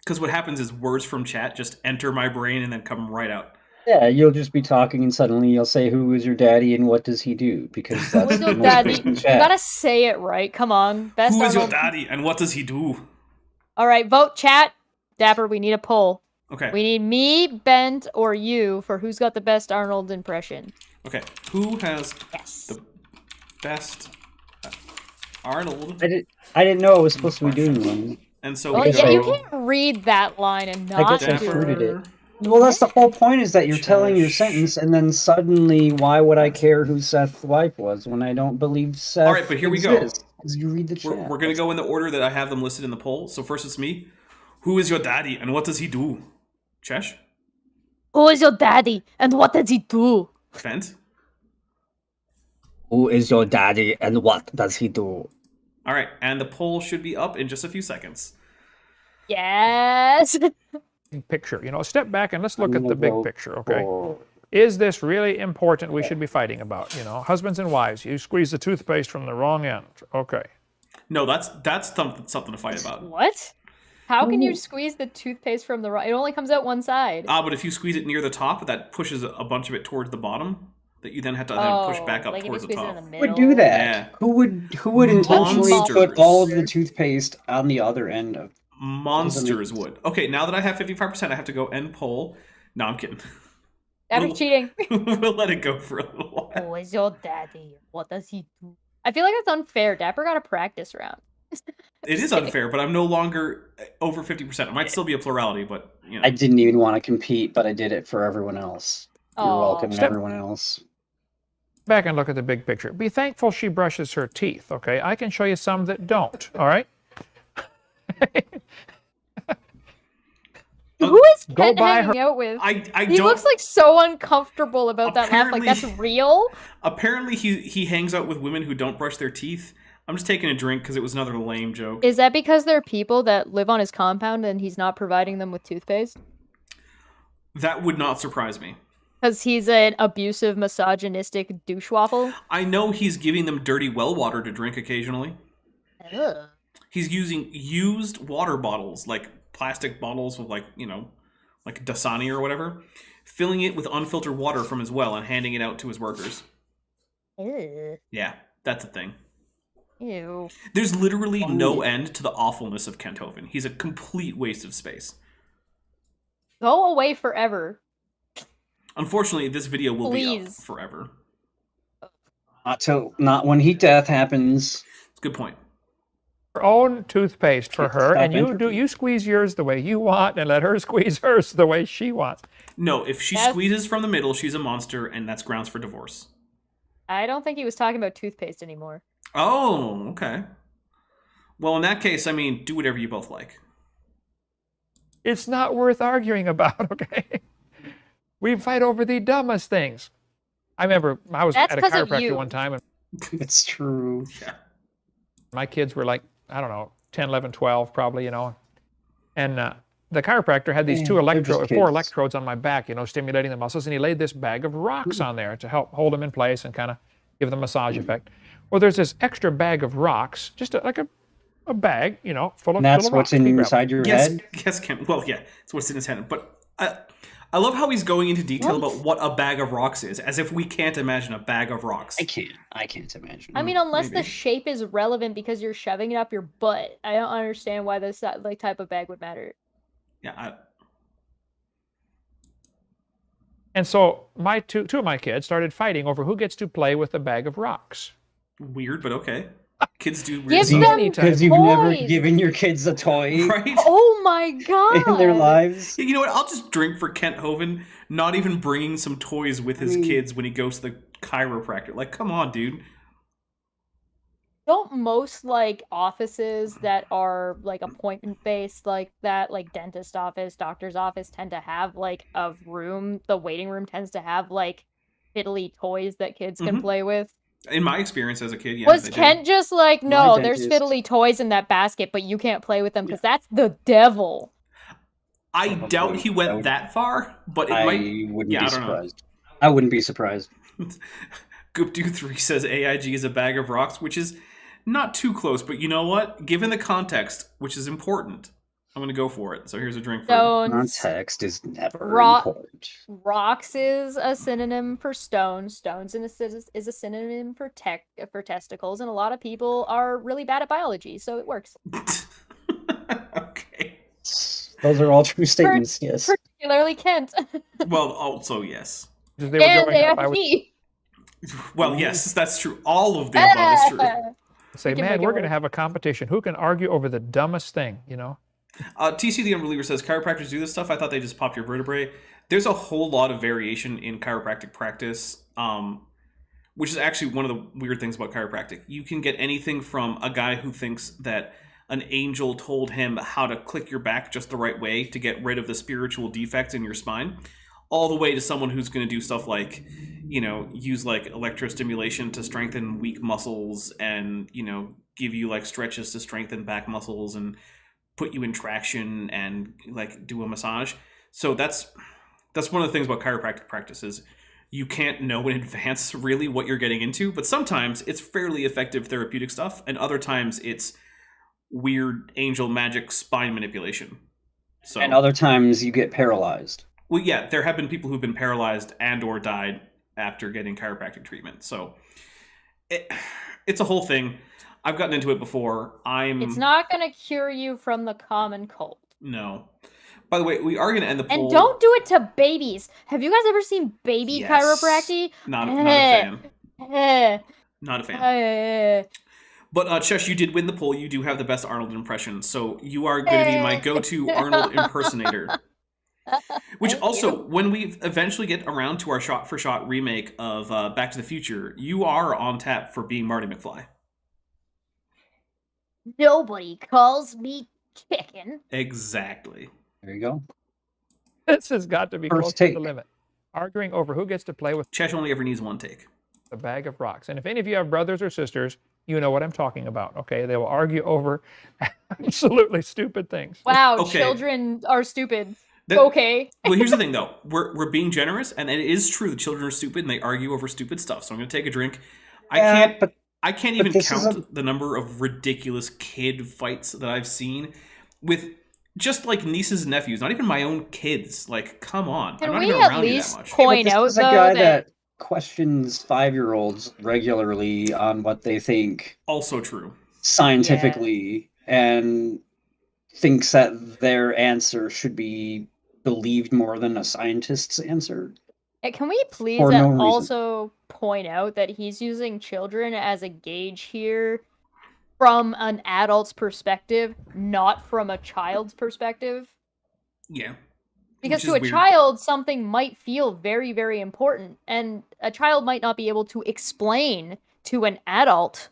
S3: Because what happens is words from chat just enter my brain and then come right out.
S5: Yeah, you'll just be talking and suddenly you'll say, "Who is your daddy and what does he do?" Because that's
S4: Who's
S5: the
S4: your
S5: most
S4: daddy?
S5: recent
S4: You
S5: chat.
S4: gotta say it right. Come on. Best
S3: Who is your
S4: Arnold.
S3: daddy and what does he do?
S4: All right, vote chat. Dapper, we need a poll.
S3: Okay.
S4: We need me, Bent, or you for who's got the best Arnold impression.
S3: Okay. Who has
S4: Yes.
S3: the best Arnold?
S5: I didn't know I was supposed to be doing one.
S3: And so
S4: Well,
S3: we
S4: yeah,
S3: go.
S4: you can't read that line and
S5: I
S4: not
S5: guess I
S4: do
S5: fruited
S4: it.
S5: it. Well, that's the whole point, is that you're telling your
S3: Chesh.
S5: sentence, and then suddenly, why would I care who Seth's wife was when I don't believe Seth
S3: All right, but here we go.
S5: exists? Because you read the chat.
S3: We're gonna go in the order that I have them listed in the poll. So first it's me. Who is your daddy and what does he do? Chesh?
S4: Who is your daddy and what does he do?
S3: Fent?
S5: Who is your daddy and what does he do?
S3: All right, and the poll should be up in just a few seconds.
S4: Yes.
S6: Picture. You know, step back and let's look
S5: I'm
S6: at the
S5: gonna
S6: big
S5: vote
S6: picture, okay?
S5: for-
S6: Is this really important we should be fighting about? You know, husbands and wives, you squeeze the toothpaste from the wrong end. Okay.
S3: No, that's something to fight about.
S4: What? How can you squeeze the toothpaste from the right? It only comes out one side.
S3: But if you squeeze it near the top, that pushes a bunch of it towards the bottom. That you then have to then push back up
S4: like
S3: towards
S4: if
S3: the
S4: you squeeze
S3: top.
S4: it in the
S5: Who would
S4: middle.
S5: do that?
S3: Yeah.
S5: Who would intentionally
S3: Monsters.
S5: put all of the toothpaste on the other end of?
S3: Monsters would. Okay, now that I have 55%, I have to go end poll. No, I'm kidding.
S4: Dapper's cheating.
S3: We'll let it go for a little while.
S4: Who is your daddy? What does he do? I feel like that's unfair. Dapper got a practice round.
S3: It is unfair, but I'm no longer over 50%. It might still be a plurality, but you know.
S5: I didn't even want to compete, but I did it for everyone else. You're
S4: Aw.
S5: welcome,
S6: Step-
S5: everyone else.
S6: Back and look at the big picture. Be thankful she brushes her teeth, okay? I can show you some that don't, all right?
S4: Who is
S6: Go
S4: Kent
S6: buy
S4: hanging out with?
S3: I
S4: He
S3: don't.
S4: looks like so uncomfortable about that laugh. Like, that's
S3: Apparently-
S4: real?
S3: Apparently, he hangs out with women who don't brush their teeth. I'm just taking a drink because it was another lame joke.
S4: Is that because there are people that live on his compound and he's not providing them with toothpaste?
S3: That would not surprise me.
S4: Because he's an abusive, misogynistic douchewaffle?
S3: I know he's giving them dirty well water to drink occasionally.
S4: Ugh.
S3: He's using used water bottles, like plastic bottles with like Dasani or whatever, filling it with unfiltered water from his well and handing it out to his workers.
S4: Ew.
S3: Yeah, that's a thing.
S4: Ew.
S3: There's literally no end to the awfulness of Kent Hovind. He's a complete waste of space.
S4: Go away forever.
S3: Unfortunately, this video will be up
S4: Please.
S3: forever.
S5: Not when heat death happens.
S3: It's a good point.
S6: Her own toothpaste for her, and
S5: Stop entropy.
S6: you squeeze yours the way you want and let her squeeze hers the way she wants.
S3: No, if she
S4: That's-
S3: squeezes from the middle, she's a monster, and that's grounds for divorce.
S4: I don't think he was talking about toothpaste anymore.
S3: Oh, okay. Well, in that case, I mean, do whatever you both like.
S6: It's not worth arguing about, okay? We fight over the dumbest things. I remember I was
S4: That's
S6: at a
S4: 'cause of
S6: chiropractor
S4: you.
S6: one time, and
S5: It's true.
S3: Yeah.
S6: my kids were like, I don't know, 10, 11, 12 probably, you know. And the chiropractor had these
S5: Yeah,
S6: four
S5: they're just kids.
S6: electrodes on my back, you know, stimulating the muscles, and he laid this bag of rocks on there to help hold them in place and kind of give the massage effect. Well, there's this extra bag of rocks, just like a bag, you know, full of
S5: And that's
S6: full of
S5: what's
S6: rocks. Pea gravel.
S5: inside your
S3: Yes,
S5: head.
S3: yes, Ken. Well, yeah, it's what's in his head. But I love how he's going into detail about what a bag of rocks is, as if we can't imagine a bag of rocks.
S5: I can't imagine.
S4: I mean, unless the
S3: maybe.
S4: shape is relevant because you're shoving it up your butt. I don't understand why this like type of bag would matter.
S3: Yeah,
S6: And so my two of my kids started fighting over who gets to play with the bag of rocks.
S3: weird, but okay. Kids do
S4: Give
S3: weird
S4: them
S3: stuff,
S6: Anytime.
S5: Because you've never
S4: toys.
S5: given your kids a toy
S3: right?
S4: Oh my god!
S5: in their lives.
S3: Yeah, you know what? I'll just drink for Kent Hovind, not even bringing some toys with his kids when he goes to the chiropractor. Like, come on, dude.
S4: Don't most like offices that are like appointment based like that, like dentist office, doctor's office, tend to have like a room? The waiting room tends to have like fiddly toys that kids can
S3: Mhm.
S4: play with.
S3: In my experience as a kid, yes.
S4: Was
S3: they
S4: Kent
S3: did.
S4: just like,
S5: My
S4: no, there's
S5: dentist-
S4: fiddly toys in that basket, but you can't play with them because that's the devil.
S3: I doubt he went that far, but it might.
S5: wouldn't
S3: Yeah,
S5: be
S3: I don't know.
S5: surprised. I wouldn't be surprised.
S3: Goopdo3 says AIG is a bag of rocks, which is not too close, but you know what? Given the context, which is important, I'm going to go for it. So here's a drink for
S4: Stones.
S5: Context is never
S4: Rock-
S5: important.
S4: Rocks is a synonym for stone. Stones is a synonym for testicles, and a lot of people are really bad at biology, so it works.
S3: Okay.
S5: Those are all true statements, yes.
S4: Particularly Kent.
S3: Well, also, yes.
S6: They were
S4: And
S6: growing up, I would
S4: AFG.
S3: Well, yes, that's true. All of the above is true.
S6: say,
S4: We can
S6: man,
S4: make it
S6: we're going to
S4: work.
S6: have a competition. Who can argue over the dumbest thing, you know?
S3: TC the Unbeliever says, chiropractors do this stuff? I thought they just popped your vertebrae. There's a whole lot of variation in chiropractic practice, which is actually one of the weird things about chiropractic. You can get anything from a guy who thinks that an angel told him how to click your back just the right way to get rid of the spiritual defects in your spine, all the way to someone who's going to do stuff like, you know, use like electrostimulation to strengthen weak muscles and, you know, give you like stretches to strengthen back muscles and put you in traction and like do a massage. So that's one of the things about chiropractic practice is you can't know in advance really what you're getting into, but sometimes it's fairly effective therapeutic stuff, and other times it's weird angel magic spine manipulation. So,
S5: And other times you get paralyzed.
S3: well, yeah, there have been people who've been paralyzed and or died after getting chiropractic treatment. So it's a whole thing. I've gotten into it before.
S4: It's not going to cure you from the common cold.
S3: No. By the way, we are going to end the poll.
S4: And don't do it to babies. Have you guys ever seen baby
S3: Yes.
S4: chiropractic?
S3: Not a fan.
S4: Eh,
S3: Not a fan.
S4: eh.
S3: But Chesh, you did win the poll. You do have the best Arnold impression, so you are going to be my go-to Arnold impersonator. Which
S4: Thank
S3: also,
S4: you.
S3: when we eventually get around to our shot-for-shot remake of Back to the Future, you are on tap for being Marty McFly.
S4: Nobody calls me chicken.
S3: Exactly.
S5: There you go.
S6: This has got to be
S5: First
S6: close to
S5: take.
S6: the limit. Arguing over who gets to play with
S3: Chesh only ever needs one take.
S6: a bag of rocks. And if any of you have brothers or sisters, you know what I'm talking about, okay? They will argue over absolutely stupid things.
S4: Wow,
S3: Okay.
S4: children are stupid.
S3: That-
S4: Okay.
S3: Well, here's the thing, though. We're being generous, and it is true that children are stupid and they argue over stupid stuff. So I'm going to take a drink. I can't even
S5: this is
S3: count the number of ridiculous kid fights that I've seen with just like nieces and nephews, not even my own kids. Like, come on.
S4: Can
S3: I'm not
S4: we
S3: even
S4: at
S3: around you that
S4: least
S3: much.
S4: point
S5: This
S4: out,
S5: is a
S4: though,
S5: guy
S4: that
S5: that questions 5-year-olds regularly on what they think
S3: Also true.
S5: scientifically and thinks that their answer should be believed more than a scientist's answer.
S4: Can we please
S5: For no reason.
S4: also point out that he's using children as a gauge here from an adult's perspective, not from a child's perspective?
S3: Yeah.
S4: Because
S3: Which
S4: to
S3: is
S4: a
S3: weird.
S4: child, something might feel very, very important, and a child might not be able to explain to an adult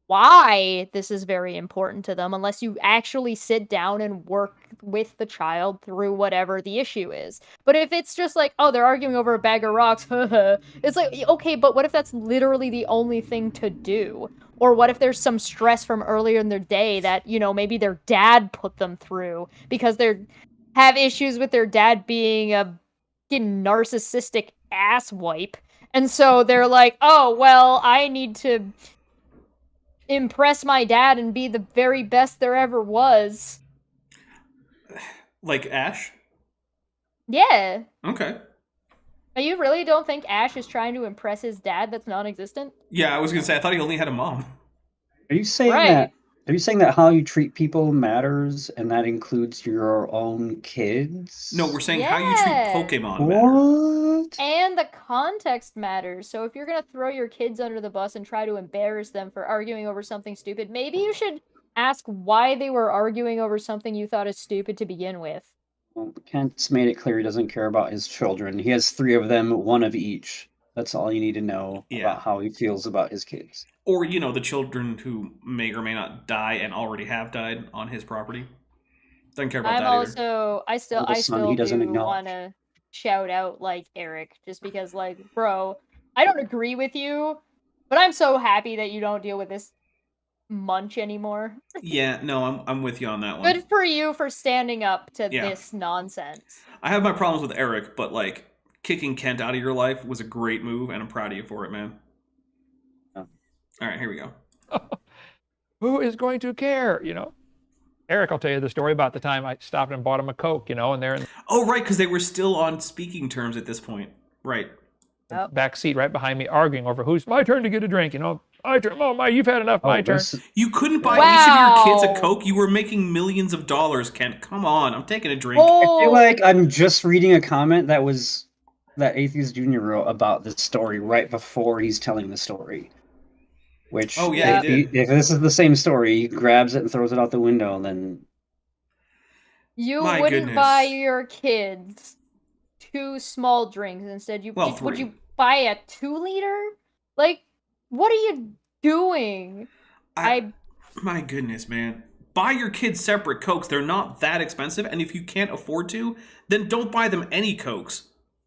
S4: why this is very important to them unless you actually sit down and work with the child through whatever the issue is. But if it's just like, oh, they're arguing over a bag of rocks, it's like, okay, but what if that's literally the only thing to do? Or what if there's some stress from earlier in their day that, you know, maybe their dad put them through because they're have issues with their dad being a fucking narcissistic asswipe. And so they're like, oh, well, I need to impress my dad and be the very best there ever was.
S3: Like Ash?
S4: Yeah.
S3: Okay.
S4: You really don't think Ash is trying to impress his dad that's non-existent?
S3: Yeah, I was going to say, I thought he only had a mom.
S5: Are you saying
S4: Right.
S5: that? Are you saying that how you treat people matters, and that includes your own kids?
S3: No, we're saying
S4: Yeah.
S3: how you treat Pokemon matter.
S5: What?
S4: And the context matters. So if you're going to throw your kids under the bus and try to embarrass them for arguing over something stupid, maybe you should ask why they were arguing over something you thought is stupid to begin with.
S5: Well, Kent's made it clear he doesn't care about his children. He has 3 of them, 1 of each. That's all you need to know
S3: Yeah.
S5: about how he feels about his kids.
S3: Or, you know, the children who may or may not die and already have died on his property. Doesn't care about
S4: I'm
S3: that either.
S4: also, I still
S5: Oldest son he doesn't
S4: do
S5: acknowledge.
S4: want to shout out, like, Eric, just because, like, bro, I don't agree with you, But I'm so happy that you don't deal with this munch anymore.
S3: Yeah, no, I'm with you on that one.
S4: Good for you for standing up to
S3: Yeah.
S4: this nonsense.
S3: I have my problems with Eric, but like kicking Kent out of your life was a great move, and I'm proud of you for it, man.
S5: Yeah.
S3: All right, here we go.
S6: Who is going to care? Eric, I'll tell you the story about the time I stopped and bought him a Coke. And they're in
S3: Oh, right, because they were still on speaking terms at this point. Right.
S6: the back seat right behind me, arguing over who's my turn to get a drink. My turn. Oh my, you've had enough. My turn.
S3: You couldn't buy
S4: Wow.
S3: each of your kids a Coke. You were making millions of dollars, Kent. Come on, I'm taking a drink.
S5: I
S4: Oh,
S5: feel like I'm just reading a comment that Atheist Junior wrote about this story right before he's telling the story. Which,
S3: Oh, yeah, he did.
S5: if this is the same story, he grabs it and throws it out the window, then
S4: you
S3: My
S4: wouldn't
S3: goodness.
S4: buy your kids 2 small drinks. Instead,
S3: Well,
S4: would
S3: 3.
S4: you buy a 2-liter? Like, what are you doing?
S3: My goodness, man. Buy your kids separate Cokes. They're not that expensive, and if you can't afford to, then don't buy them any Cokes.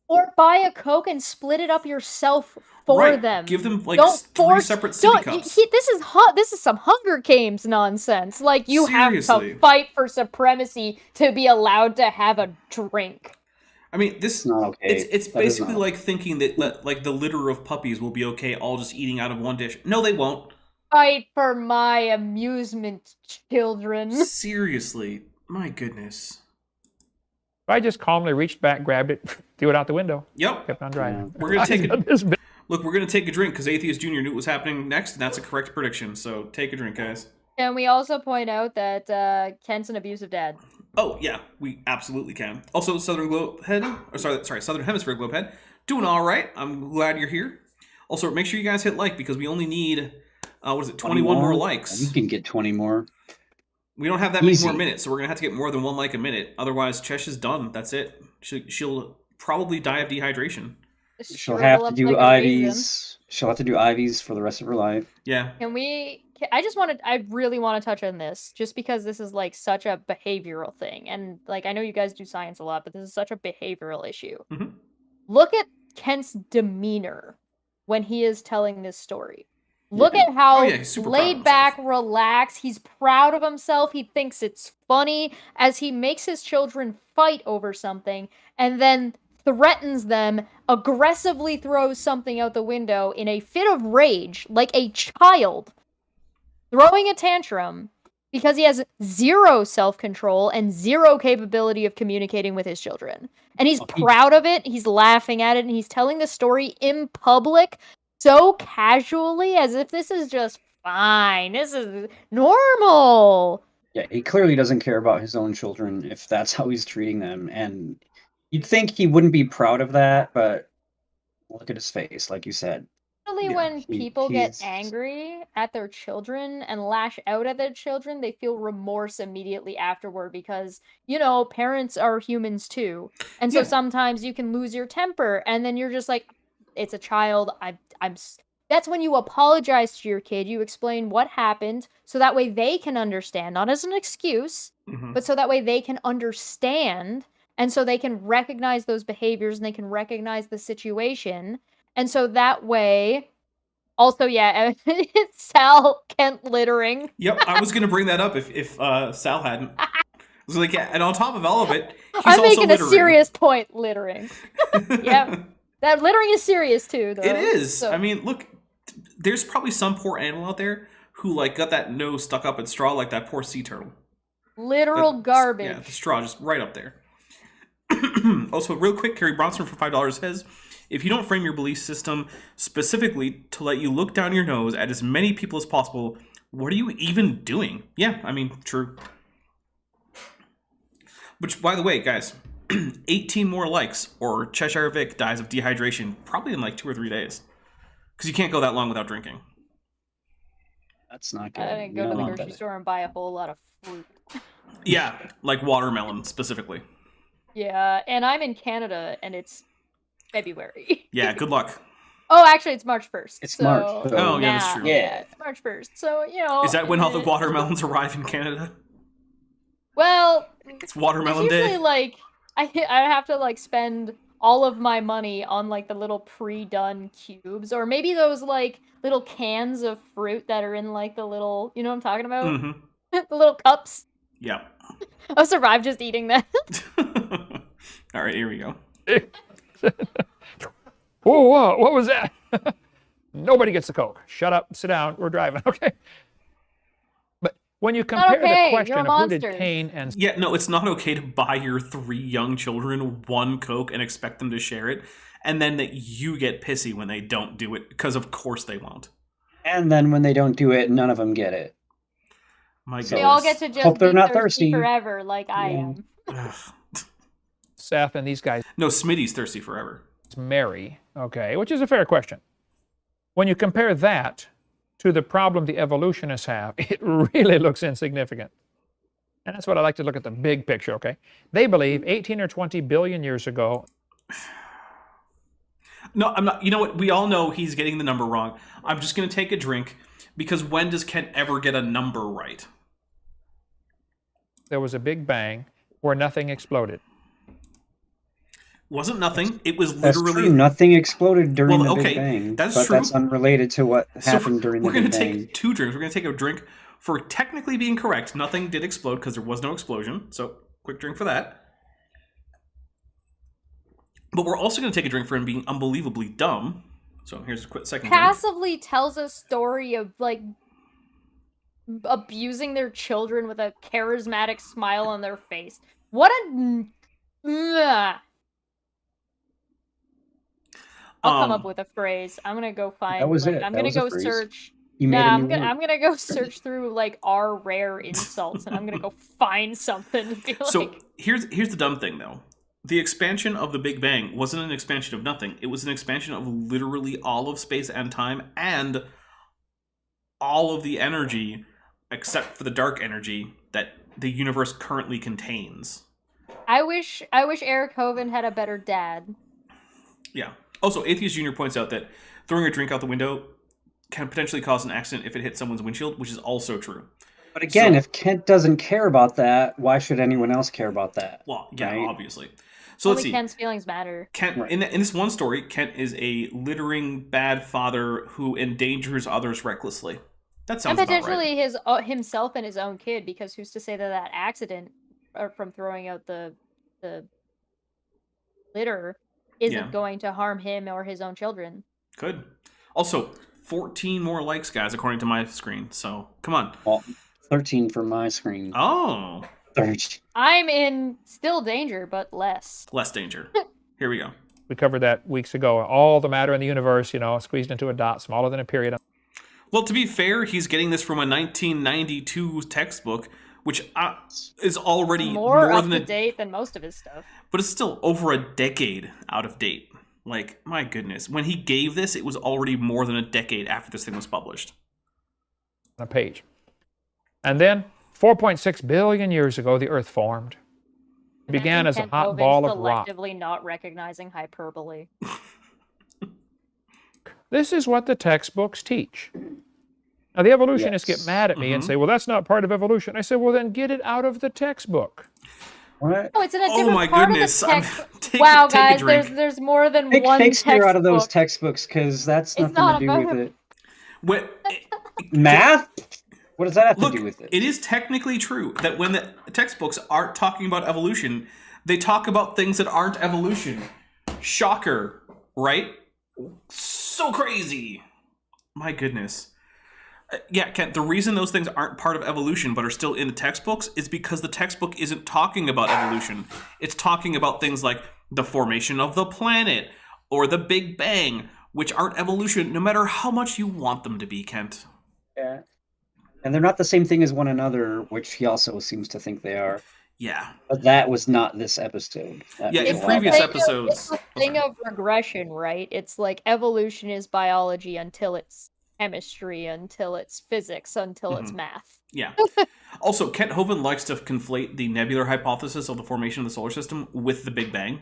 S4: Or buy a Coke and split it up yourself for
S3: Right.
S4: them.
S3: Give them like
S4: Don't
S3: 3
S4: force.
S3: separate sippy
S4: Don't.
S3: cups.
S4: This is some Hunger Games nonsense. Like you have
S3: Seriously.
S4: to fight for supremacy to be allowed to have a drink.
S3: I mean, this
S5: it's not okay.
S3: it's
S5: That is
S3: basically
S5: not
S3: like thinking that like the litter of puppies will be okay all just eating out of one dish. No, they won't.
S4: Fight for my amusement, children.
S3: Seriously. My goodness.
S6: I just calmly reached back, grabbed it, threw it out the window,
S3: Yep.
S6: kept on driving.
S3: We're gonna take
S6: I've done this bit.
S3: Look, we're gonna take a drink because Atheist Junior knew what was happening next, and that's a correct prediction. So take a drink, guys.
S4: Can we also point out that Kent's an abusive dad?
S3: Oh yeah, we absolutely can. Also, Southern Globehead, or sorry, Southern Hemisphere Globehead, doing all right. I'm glad you're here. Also, make sure you guys hit like because we only need 21 more likes.
S5: You can get 20 more.
S3: We don't have that many
S5: Easy.
S3: more minutes, so we're gonna have to get more than 1 like a minute. Otherwise, Chesh is done. That's it. She'll probably die of dehydration.
S5: She'll
S4: Shrivel
S5: have to
S4: up
S5: do
S4: like a raisin.
S5: IVs. She'll have to do IVs for the rest of her life.
S3: Yeah.
S4: I really want to touch on this just because this is like such a behavioral thing. And like, I know you guys do science a lot, but this is such a behavioral issue.
S3: Mhm.
S4: Look at Kent's demeanor when he is telling this story. Look at how
S3: Oh, yeah, he's super proud of
S4: laid back, relaxed. He's proud of himself. He thinks it's funny as he makes his children fight over something and then threatens them, aggressively throws something out the window in a fit of rage, like a child, throwing a tantrum because he has 0 self-control and 0 capability of communicating with his children. And he's proud of it, he's laughing at it, and he's telling the story in public so casually as if this is just fine. This is normal.
S5: Yeah, he clearly doesn't care about his own children if that's how he's treating them. And you'd think he wouldn't be proud of that, but look at his face, like you said.
S4: Usually
S3: Yeah,
S4: when people get
S5: he's-
S4: angry at their children and lash out at their children, they feel remorse immediately afterward because, parents are humans too. And so
S3: Yeah.
S4: sometimes you can lose your temper and then you're just like, it's a child. That's when you apologize to your kid. You explain what happened so that way they can understand, not as an excuse,
S3: Mhm.
S4: but so that way they can understand and so they can recognize those behaviors and they can recognize the situation. And so that way, also, yeah, Sal Kent littering.
S3: Yep, I was gonna bring that up if Sal hadn't. I was like, yeah, and on top of all of it, he's
S4: I'm
S3: also
S4: making
S3: littering.
S4: a serious point, littering. Yep. That littering is serious too, though.
S3: It is.
S4: So,
S3: I mean, look, there's probably some poor animal out there who like got that nose stuck up in straw like that poor sea turtle.
S4: literal garbage.
S3: Yeah, the straw just right up there. Also, real quick, Carrie Bronson for $5 says, if you don't frame your belief system specifically to let you look down your nose at as many people as possible, what are you even doing? Yeah, I mean, true. Which, by the way, guys, 18 more likes or Cheshire Vic dies of dehydration probably in like 2 or 3 days. Because you can't go that long without drinking.
S5: That's not good.
S4: I didn't
S5: You
S4: go to
S5: don't
S4: the
S5: want
S4: grocery
S5: that.
S4: store and buy a whole lot of fruit.
S3: Yeah, like watermelon specifically.
S4: Yeah, and I'm in Canada and it's February.
S3: Yeah, good luck.
S4: Oh, actually, it's March 1st.
S5: It's
S4: so
S5: March, so-
S3: Oh, yeah, that's
S4: now-
S3: true.
S5: Yeah.
S4: it's March 1st. So, you know.
S3: Is that when all the watermelons arrive in Canada?
S4: Well,
S3: It's watermelon
S4: it's usually
S3: day.
S4: like I have to like spend all of my money on like the little pre-done cubes, or maybe those like little cans of fruit that are in like the little, you know what I'm talking about?
S3: Mm-hmm.
S4: The little cups.
S3: Yeah.
S4: I'll survive just eating that.
S3: All right, here we go.
S6: Whoa, what was that? Nobody gets a Coke. Shut up, sit down, we're driving, okay? But when you compare
S4: okay,
S6: the question
S4: you're a
S6: of who did
S4: monster.
S6: Cain and...
S3: Yeah, no, it's not okay to buy your 3 young children 1 Coke and expect them to share it, and then that you get pissy when they don't do it, because of course they won't.
S5: And then when they don't do it, none of them get it.
S3: My goodness.
S4: They all get to just
S5: Hope they're
S4: be
S5: not
S4: thirsty
S5: thirsty.
S4: forever, like I am.
S6: Seth and these guys
S3: No, Smitty's thirsty forever.
S6: marry, okay, which is a fair question. When you compare that to the problem the evolutionists have, it really looks insignificant. And that's what I like to look at the big picture, okay? They believe 18 or 20 billion years ago...
S3: No, I'm not. You know what? We all know he's getting the number wrong. I'm just going to take a drink, because when does Kent ever get a number right?
S6: there was a big bang where nothing exploded.
S3: Wasn't nothing. It was
S5: That's
S3: literally...
S5: true. Nothing exploded during
S3: Well,
S5: the
S3: okay,
S5: Big Bang.
S3: that's
S5: but
S3: true.
S5: that's unrelated to what happened during the
S3: we're gonna
S5: Big Bang.
S3: take 2 drinks. We're going to take a drink for technically being correct. Nothing did explode because there was no explosion. So, quick drink for that. But we're also going to take a drink for him being unbelievably dumb. So, here's a quick second drink.
S4: Passively tells a story of like abusing their children with a charismatic smile on their face. What a... I'll come up with a phrase. I'm gonna go find.
S5: That was
S4: like,
S5: it.
S4: I'm
S5: That
S4: gonna
S5: was a
S4: go
S5: phrase.
S4: search.
S5: You made
S4: Nah,
S5: a new word.
S4: I'm gonna go search through like our rare insults, and I'm gonna go find something to be like.
S3: So, here's the dumb thing, though. The expansion of the Big Bang wasn't an expansion of nothing. It was an expansion of literally all of space and time and all of the energy, except for the dark energy, that the universe currently contains.
S4: I wish Eric Hovind had a better dad.
S3: Yeah. Also, Atheist Jr. points out that throwing a drink out the window can potentially cause an accident if it hits someone's windshield, which is also true.
S5: But again,
S3: So-
S5: if Kent doesn't care about that, why should anyone else care about that?
S3: Well, yeah,
S5: Right?
S3: obviously. So let's
S4: Only
S3: see.
S4: Ken's feelings matter.
S3: Kent,
S5: Right.
S3: in this one story, Kent is a littering bad father who endangers others recklessly. That
S4: And
S3: sounds about right.
S4: potentially his himself and his own kid, because who's to say that accident from throwing out the litter isn't
S3: Yeah.
S4: going to harm him or his own children?
S3: Could. Also, 14 more likes, guys, according to my screen. So, come on.
S5: Well, 13 for my screen.
S3: Oh,
S5: 13.
S4: I'm in still danger, but less.
S3: less danger. Here we go.
S6: We covered that weeks ago. All the matter in the universe, squeezed into a dot, smaller than a period.
S3: Well, to be fair, he's getting this from a 1992 textbook, which is already
S4: More up
S3: than
S4: to
S3: a...
S4: date than most of his stuff.
S3: But it's still over a decade out of date. Like, my goodness. When he gave this, it was already more than a decade after this thing was published.
S6: On a page. And then, 4.6 billion years ago, the Earth formed. It began as a
S4: Ken
S6: hot
S4: Hovind
S6: ball of rock.
S4: selectively not recognizing hyperbole.
S6: This is what the textbooks teach. Now, the evolutionists
S5: Yes.
S6: get mad at me and say, well, that's not part of evolution. I say, well, then get it out of the textbook.
S5: What?
S4: Oh, it's in a
S3: Oh
S4: different
S3: my
S4: part
S3: goodness.
S4: of the text.
S3: Take
S4: Wow,
S3: a
S4: guys,
S3: drink.
S4: there's more than
S5: Take
S4: one
S5: Shakespeare out of those
S4: textbook.
S5: textbooks, because that's
S4: It's
S5: nothing
S4: not
S5: to do
S4: about-
S5: with it.
S3: What,
S5: Math? What does that have
S3: look,
S5: to do with it?
S3: it is technically true that when the textbooks aren't talking about evolution, they talk about things that aren't evolution. Shocker, right? So crazy. My goodness. Yeah, Kent, the reason those things aren't part of evolution but are still in the textbooks is because the textbook isn't talking about evolution. It's talking about things like the formation of the planet or the Big Bang, which aren't evolution no matter how much you want them to be, Kent.
S5: Yeah. And they're not the same thing as one another, which he also seems to think they are.
S3: Yeah.
S5: But that was not this episode. That
S3: Yeah,
S5: was
S3: in
S5: a while
S3: previous
S5: back.
S3: episodes-
S4: It's a thing of regression, right? It's like evolution is biology until it's chemistry, until it's physics, until it's math.
S3: Yeah. Also, Kent Hovind likes to conflate the nebular hypothesis of the formation of the solar system with the Big Bang.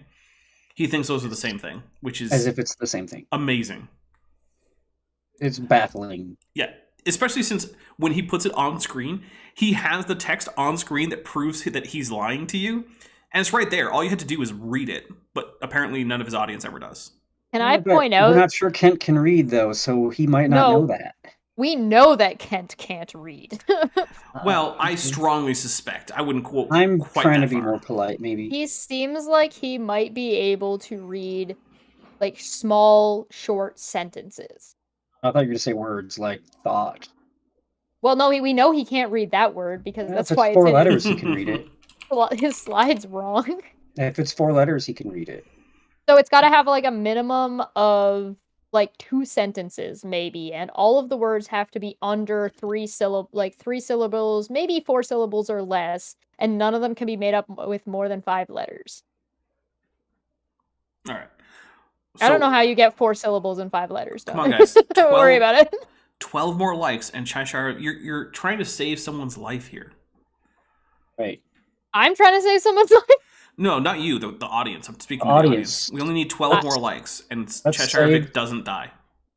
S3: He thinks those are the same thing, which is
S5: As if it's the same thing.
S3: amazing.
S5: It's baffling.
S3: Yeah. Especially since when he puts it on screen, he has the text on screen that proves that he's lying to you. And it's right there. All you had to do is read it. But apparently none of his audience ever does.
S4: Can I
S5: But
S4: point out?
S5: We're not sure Kent can read, though, so he might not know that.
S4: We know that Kent can't read.
S3: Well, I strongly suspect. I wouldn't quote.
S5: I'm
S3: quite
S5: trying to
S3: that
S5: be
S3: far.
S5: more polite, maybe.
S4: He seems like he might be able to read, like, small, short sentences.
S5: I thought you were going to say words like thought.
S4: Well, no, we know he can't read that word because that's
S5: if
S4: why
S5: it's 4
S4: in
S5: letters, he can read it.
S4: his slide's wrong.
S5: If it's 4 letters, he can read it.
S4: So it's got to have like a minimum of like 2 sentences, maybe, and all of the words have to be under 3 syllables, maybe 4 syllables or less, and none of them can be made up with more than 5 letters.
S3: All right.
S4: I don't know how you get 4 syllables and 5 letters.
S3: Come on, guys.
S4: Don't worry about it.
S3: 12 more likes, and Cheshire, you're trying to save someone's life here.
S5: Right.
S4: I'm trying to save someone's life.
S3: No, not you. The audience. I'm speaking
S5: The
S3: to the
S5: audience.
S3: audience. We only need 12 more likes, and
S5: Let's
S3: Cheshire
S5: save-
S3: Vic doesn't die.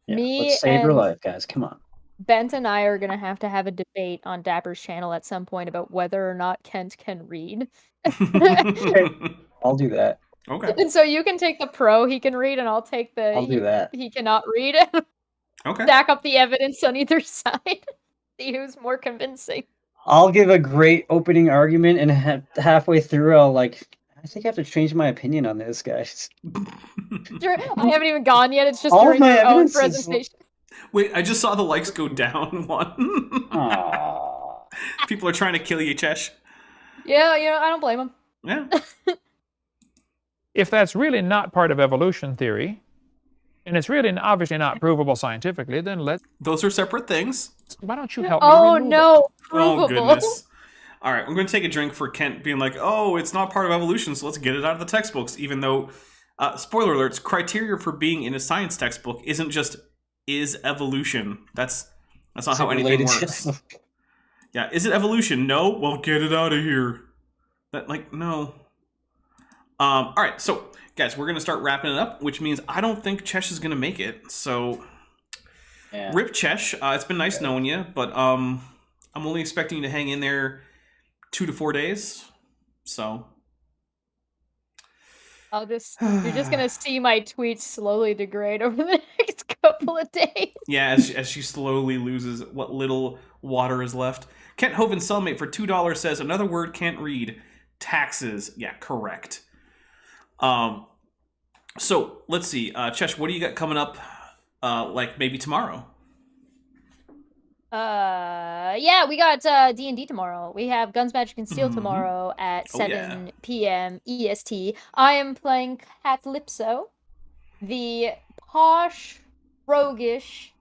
S5: Yeah,
S4: Me
S5: let's save your
S4: and-
S5: life, guys. Come on.
S4: Bent and I are going to have a debate on Dapper's channel at some point about whether or not Kent can read.
S5: I'll do that.
S3: Okay.
S4: And so you can take the pro he can read, and I'll take the
S5: I'll do that.
S4: he cannot read.
S3: Okay.
S4: Stack up the evidence on either side. See who's more convincing.
S5: I'll give a great opening argument, and halfway through, I think I have to change my opinion on this, guys.
S4: Sure, I haven't even gone yet. It's just
S5: All
S4: during
S5: my
S4: your own
S5: evidence is-
S4: presentation.
S3: Wait, I just saw the likes go down one.
S5: Aww.
S3: People are trying to kill you, Chesh.
S4: Yeah, I don't blame him.
S3: Yeah.
S6: If that's really not part of evolution theory, and it's really obviously not provable scientifically, then
S3: Those are separate things.
S6: why don't you help me
S4: Oh
S6: remove
S4: no,
S3: Oh,
S4: provable.
S3: goodness. All right, I'm going to take a drink for Kent being like, oh, it's not part of evolution, so let's get it out of the textbooks, even though, spoiler alerts, criteria for being in a science textbook isn't just is evolution. That's not how anything works. Yeah, is it evolution? No? Well, get it out of here. No. All right, so, guys, we're going to start wrapping it up, which means I don't think Chesh is going to make it, so...
S5: Yeah.
S3: Rip Chesh, it's been nice knowing you, but I'm only expecting you to hang in there 2 to 4 days, so...
S4: You're just gonna see my tweets slowly degrade over the next couple of days.
S3: Yeah, as she slowly loses what little water is left. Kent Hovind cellmate for $2 says, another word can't read. Taxes. Yeah, correct. So, let's see. Chesh, what do you got coming up, maybe tomorrow?
S4: Yeah, we got D&D tomorrow. We have Guns, Magic, and Steel tomorrow at 7 p.m. EST. I am playing Calypso, the posh, roguish,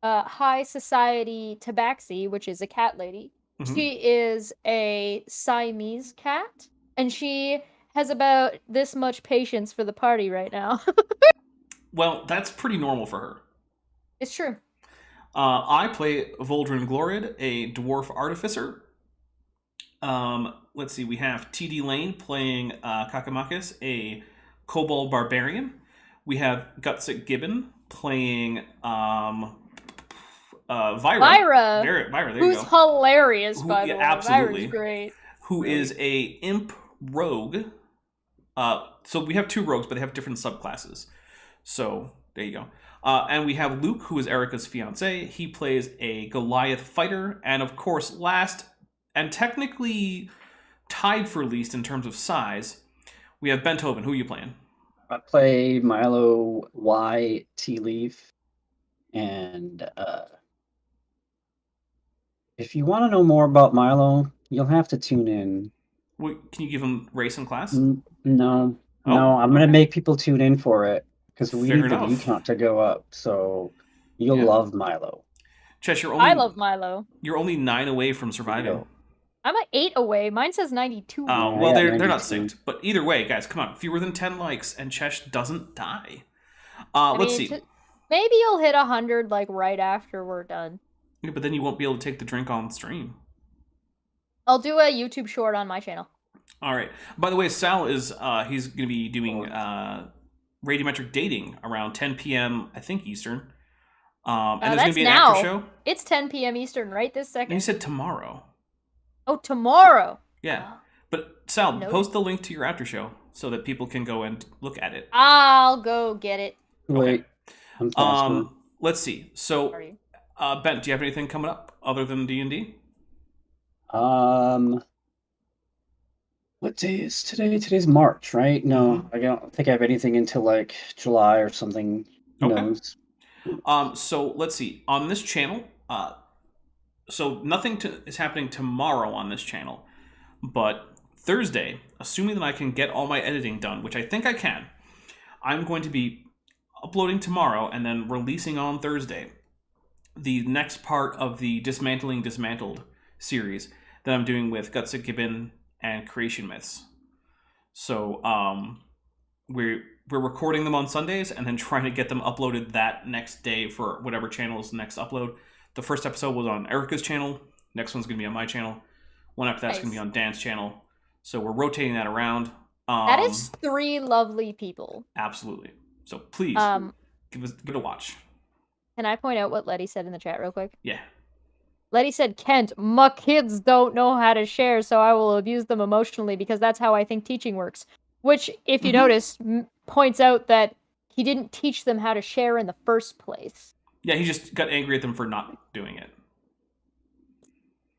S4: high society tabaxi, which is a cat lady. She is a Siamese cat, and she has about this much patience for the party right now.
S3: Well, that's pretty normal for her.
S4: It's true.
S3: I play Voldrin Glorid, a dwarf artificer. Let's see, we have TD Lane playing Kakamakis, a kobold barbarian. We have Gutsick Gibbon playing Vyra.
S4: Vyra,
S3: there you
S4: who's
S3: go.
S4: hilarious, by the way.
S3: Absolutely.
S4: Vyra's great.
S3: Who is a imp rogue. So we have 2 rogues, but they have different subclasses. So there you go. And we have Luke, who is Erica's fiance. He plays a Goliath fighter. And of course, last, and technically tied for least in terms of size, we have Benthoven. Who are you playing?
S5: I play Milo Y Tea Leaf, and if you want to know more about Milo, you'll have to tune in.
S3: Can you give him race and class?
S5: No, I'm gonna make people tune in for it because we
S3: Fair
S5: need
S3: enough.
S5: the view count to go up. So you'll love Milo.
S3: Chesh,
S4: I love Milo.
S3: You're only 9 away from surviving.
S5: Yo.
S4: I'm at 8 away. Mine says 92.
S3: Oh,
S5: Yeah,
S3: well,
S5: I got
S3: they're not
S5: 92.
S3: synced. But either way, guys, come on. Fewer than 10 likes, and Chesh doesn't die.
S4: I
S3: Let's
S4: mean,
S3: see.
S4: Maybe you'll hit 100 like right after we're done.
S3: Yeah, but then you won't be able to take the drink on stream.
S4: I'll do a YouTube short on my channel.
S3: All right. By the way, Sal is he's going to be doing radiometric dating around 10 p.m. I think Eastern. And there's going to be an
S4: now.
S3: after show.
S4: It's 10 p.m. Eastern right this
S3: And you
S4: second.
S3: said tomorrow.
S4: Oh, tomorrow.
S3: Yeah. But Sal,
S4: Noted.
S3: post the link to your after show so that people can go and look at it.
S4: I'll go get it.
S5: Wait, I'm faster.
S3: Let's see. So,
S4: Sorry.
S3: Ben, do you have anything coming up other than D&D?
S5: What day is today? Today's March, right? No, I don't think I have anything until like July or something. Who knows?
S3: So let's see. On this channel, so nothing is happening tomorrow on this channel, but Thursday, assuming that I can get all my editing done, which I think I can, I'm going to be uploading tomorrow and then releasing on Thursday the next part of the Dismantling Dismantled series that I'm doing with Gutsa Gibbon and Creation Myths. So we're recording them on Sundays and then trying to get them uploaded that next day for whatever channel's next upload. The first episode was on Erica's channel. Next one's going to be on my channel. One after that's going to be on Dan's channel. So we're rotating that around.
S4: That is 3 lovely people.
S3: Absolutely. So please give it a watch.
S4: Can I point out what Letty said in the chat real quick?
S3: Yeah.
S4: Letty said, Kent, my kids don't know how to share, so I will abuse them emotionally because that's how I think teaching works. Which, if you notice, points out that he didn't teach them how to share in the first place.
S3: Yeah, he just got angry at them for not doing it.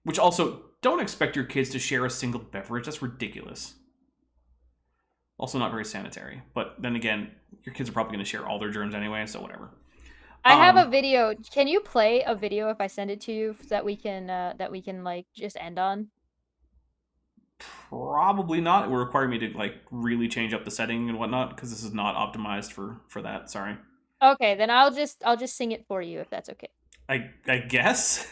S3: Which also, don't expect your kids to share a single beverage. That's ridiculous. Also not very sanitary. But then again, your kids are probably going to share all their germs anyway, so whatever.
S4: I have a video. Can you play a video if I send it to you so that we can like just end on?
S3: Probably not. It will require me to like really change up the setting and whatnot because this is not optimized for that. Sorry.
S4: Okay, then I'll just sing it for you if that's okay.
S3: I guess.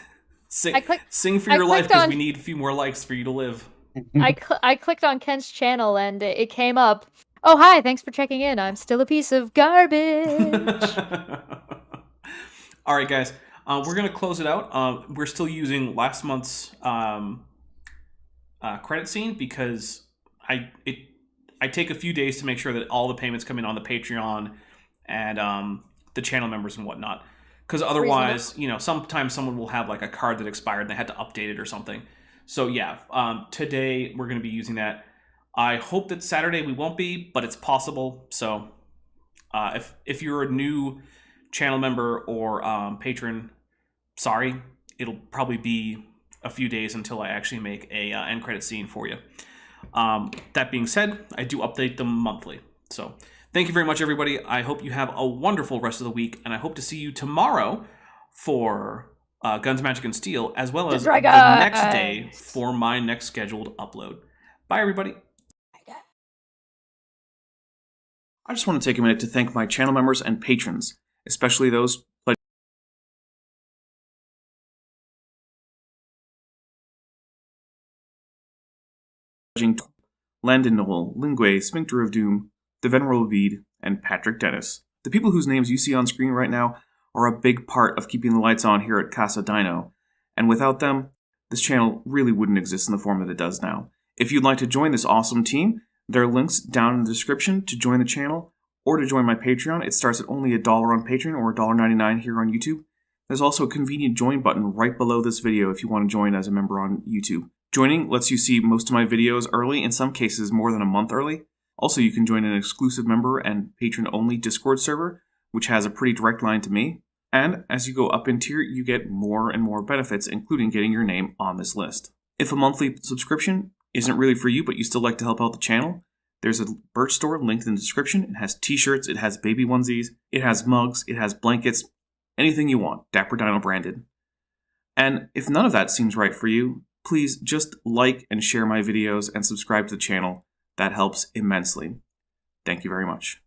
S3: Sing for
S4: I
S3: your life
S4: clicked
S3: because
S4: on-
S3: we need a few more likes for you to live.
S4: I clicked on Kent's channel and it came up. Oh hi, thanks for checking in. I'm still a piece of garbage.
S3: All right, guys. We're gonna close it out. We're still using last month's credit scene because I take a few days to make sure that all the payments come in on the Patreon and the channel members and whatnot. Because otherwise, you know, sometimes someone will have like a card that expired and they had to update it or something. So yeah, today we're gonna be using that. I hope that Saturday we won't be, but it's possible. So if you're a new channel member or patron, sorry, it'll probably be a few days until I actually make a end credit scene for you. That being said, I do update them monthly. So thank you very much, everybody. I hope you have a wonderful rest of the week, and I hope to see you tomorrow for Guns, Magic, and Steel, as well as the next day for my next scheduled upload. Bye, everybody. I just want to take a minute to thank my channel members and patrons, especially those pledging Landon Noel, Lingue, Sphincter of Doom, The Venerable Veed, and Patrick Dennis. The people whose names you see on screen right now are a big part of keeping the lights on here at Casa Dino, and without them, this channel really wouldn't exist in the form that it does now. If you'd like to join this awesome team, there are links down in the description to join the channel or to join my Patreon. It starts at only $1 on Patreon or $1.99 here on YouTube. There's also a convenient join button right below this video if you want to join as a member on YouTube. Joining lets you see most of my videos early, in some cases more than a month early. Also, you can join an exclusive member and patron-only Discord server, which has a pretty direct line to me. And as you go up in tier, you get more and more benefits, including getting your name on this list. If a monthly subscription isn't really for you, but you still like to help out the channel, there's a merch store linked in the description. It has t-shirts, it has baby onesies, it has mugs, it has blankets, anything you want, Dapper Dino branded. And if none of that seems right for you, please just like and share my videos and subscribe to the channel. That helps immensely. Thank you very much.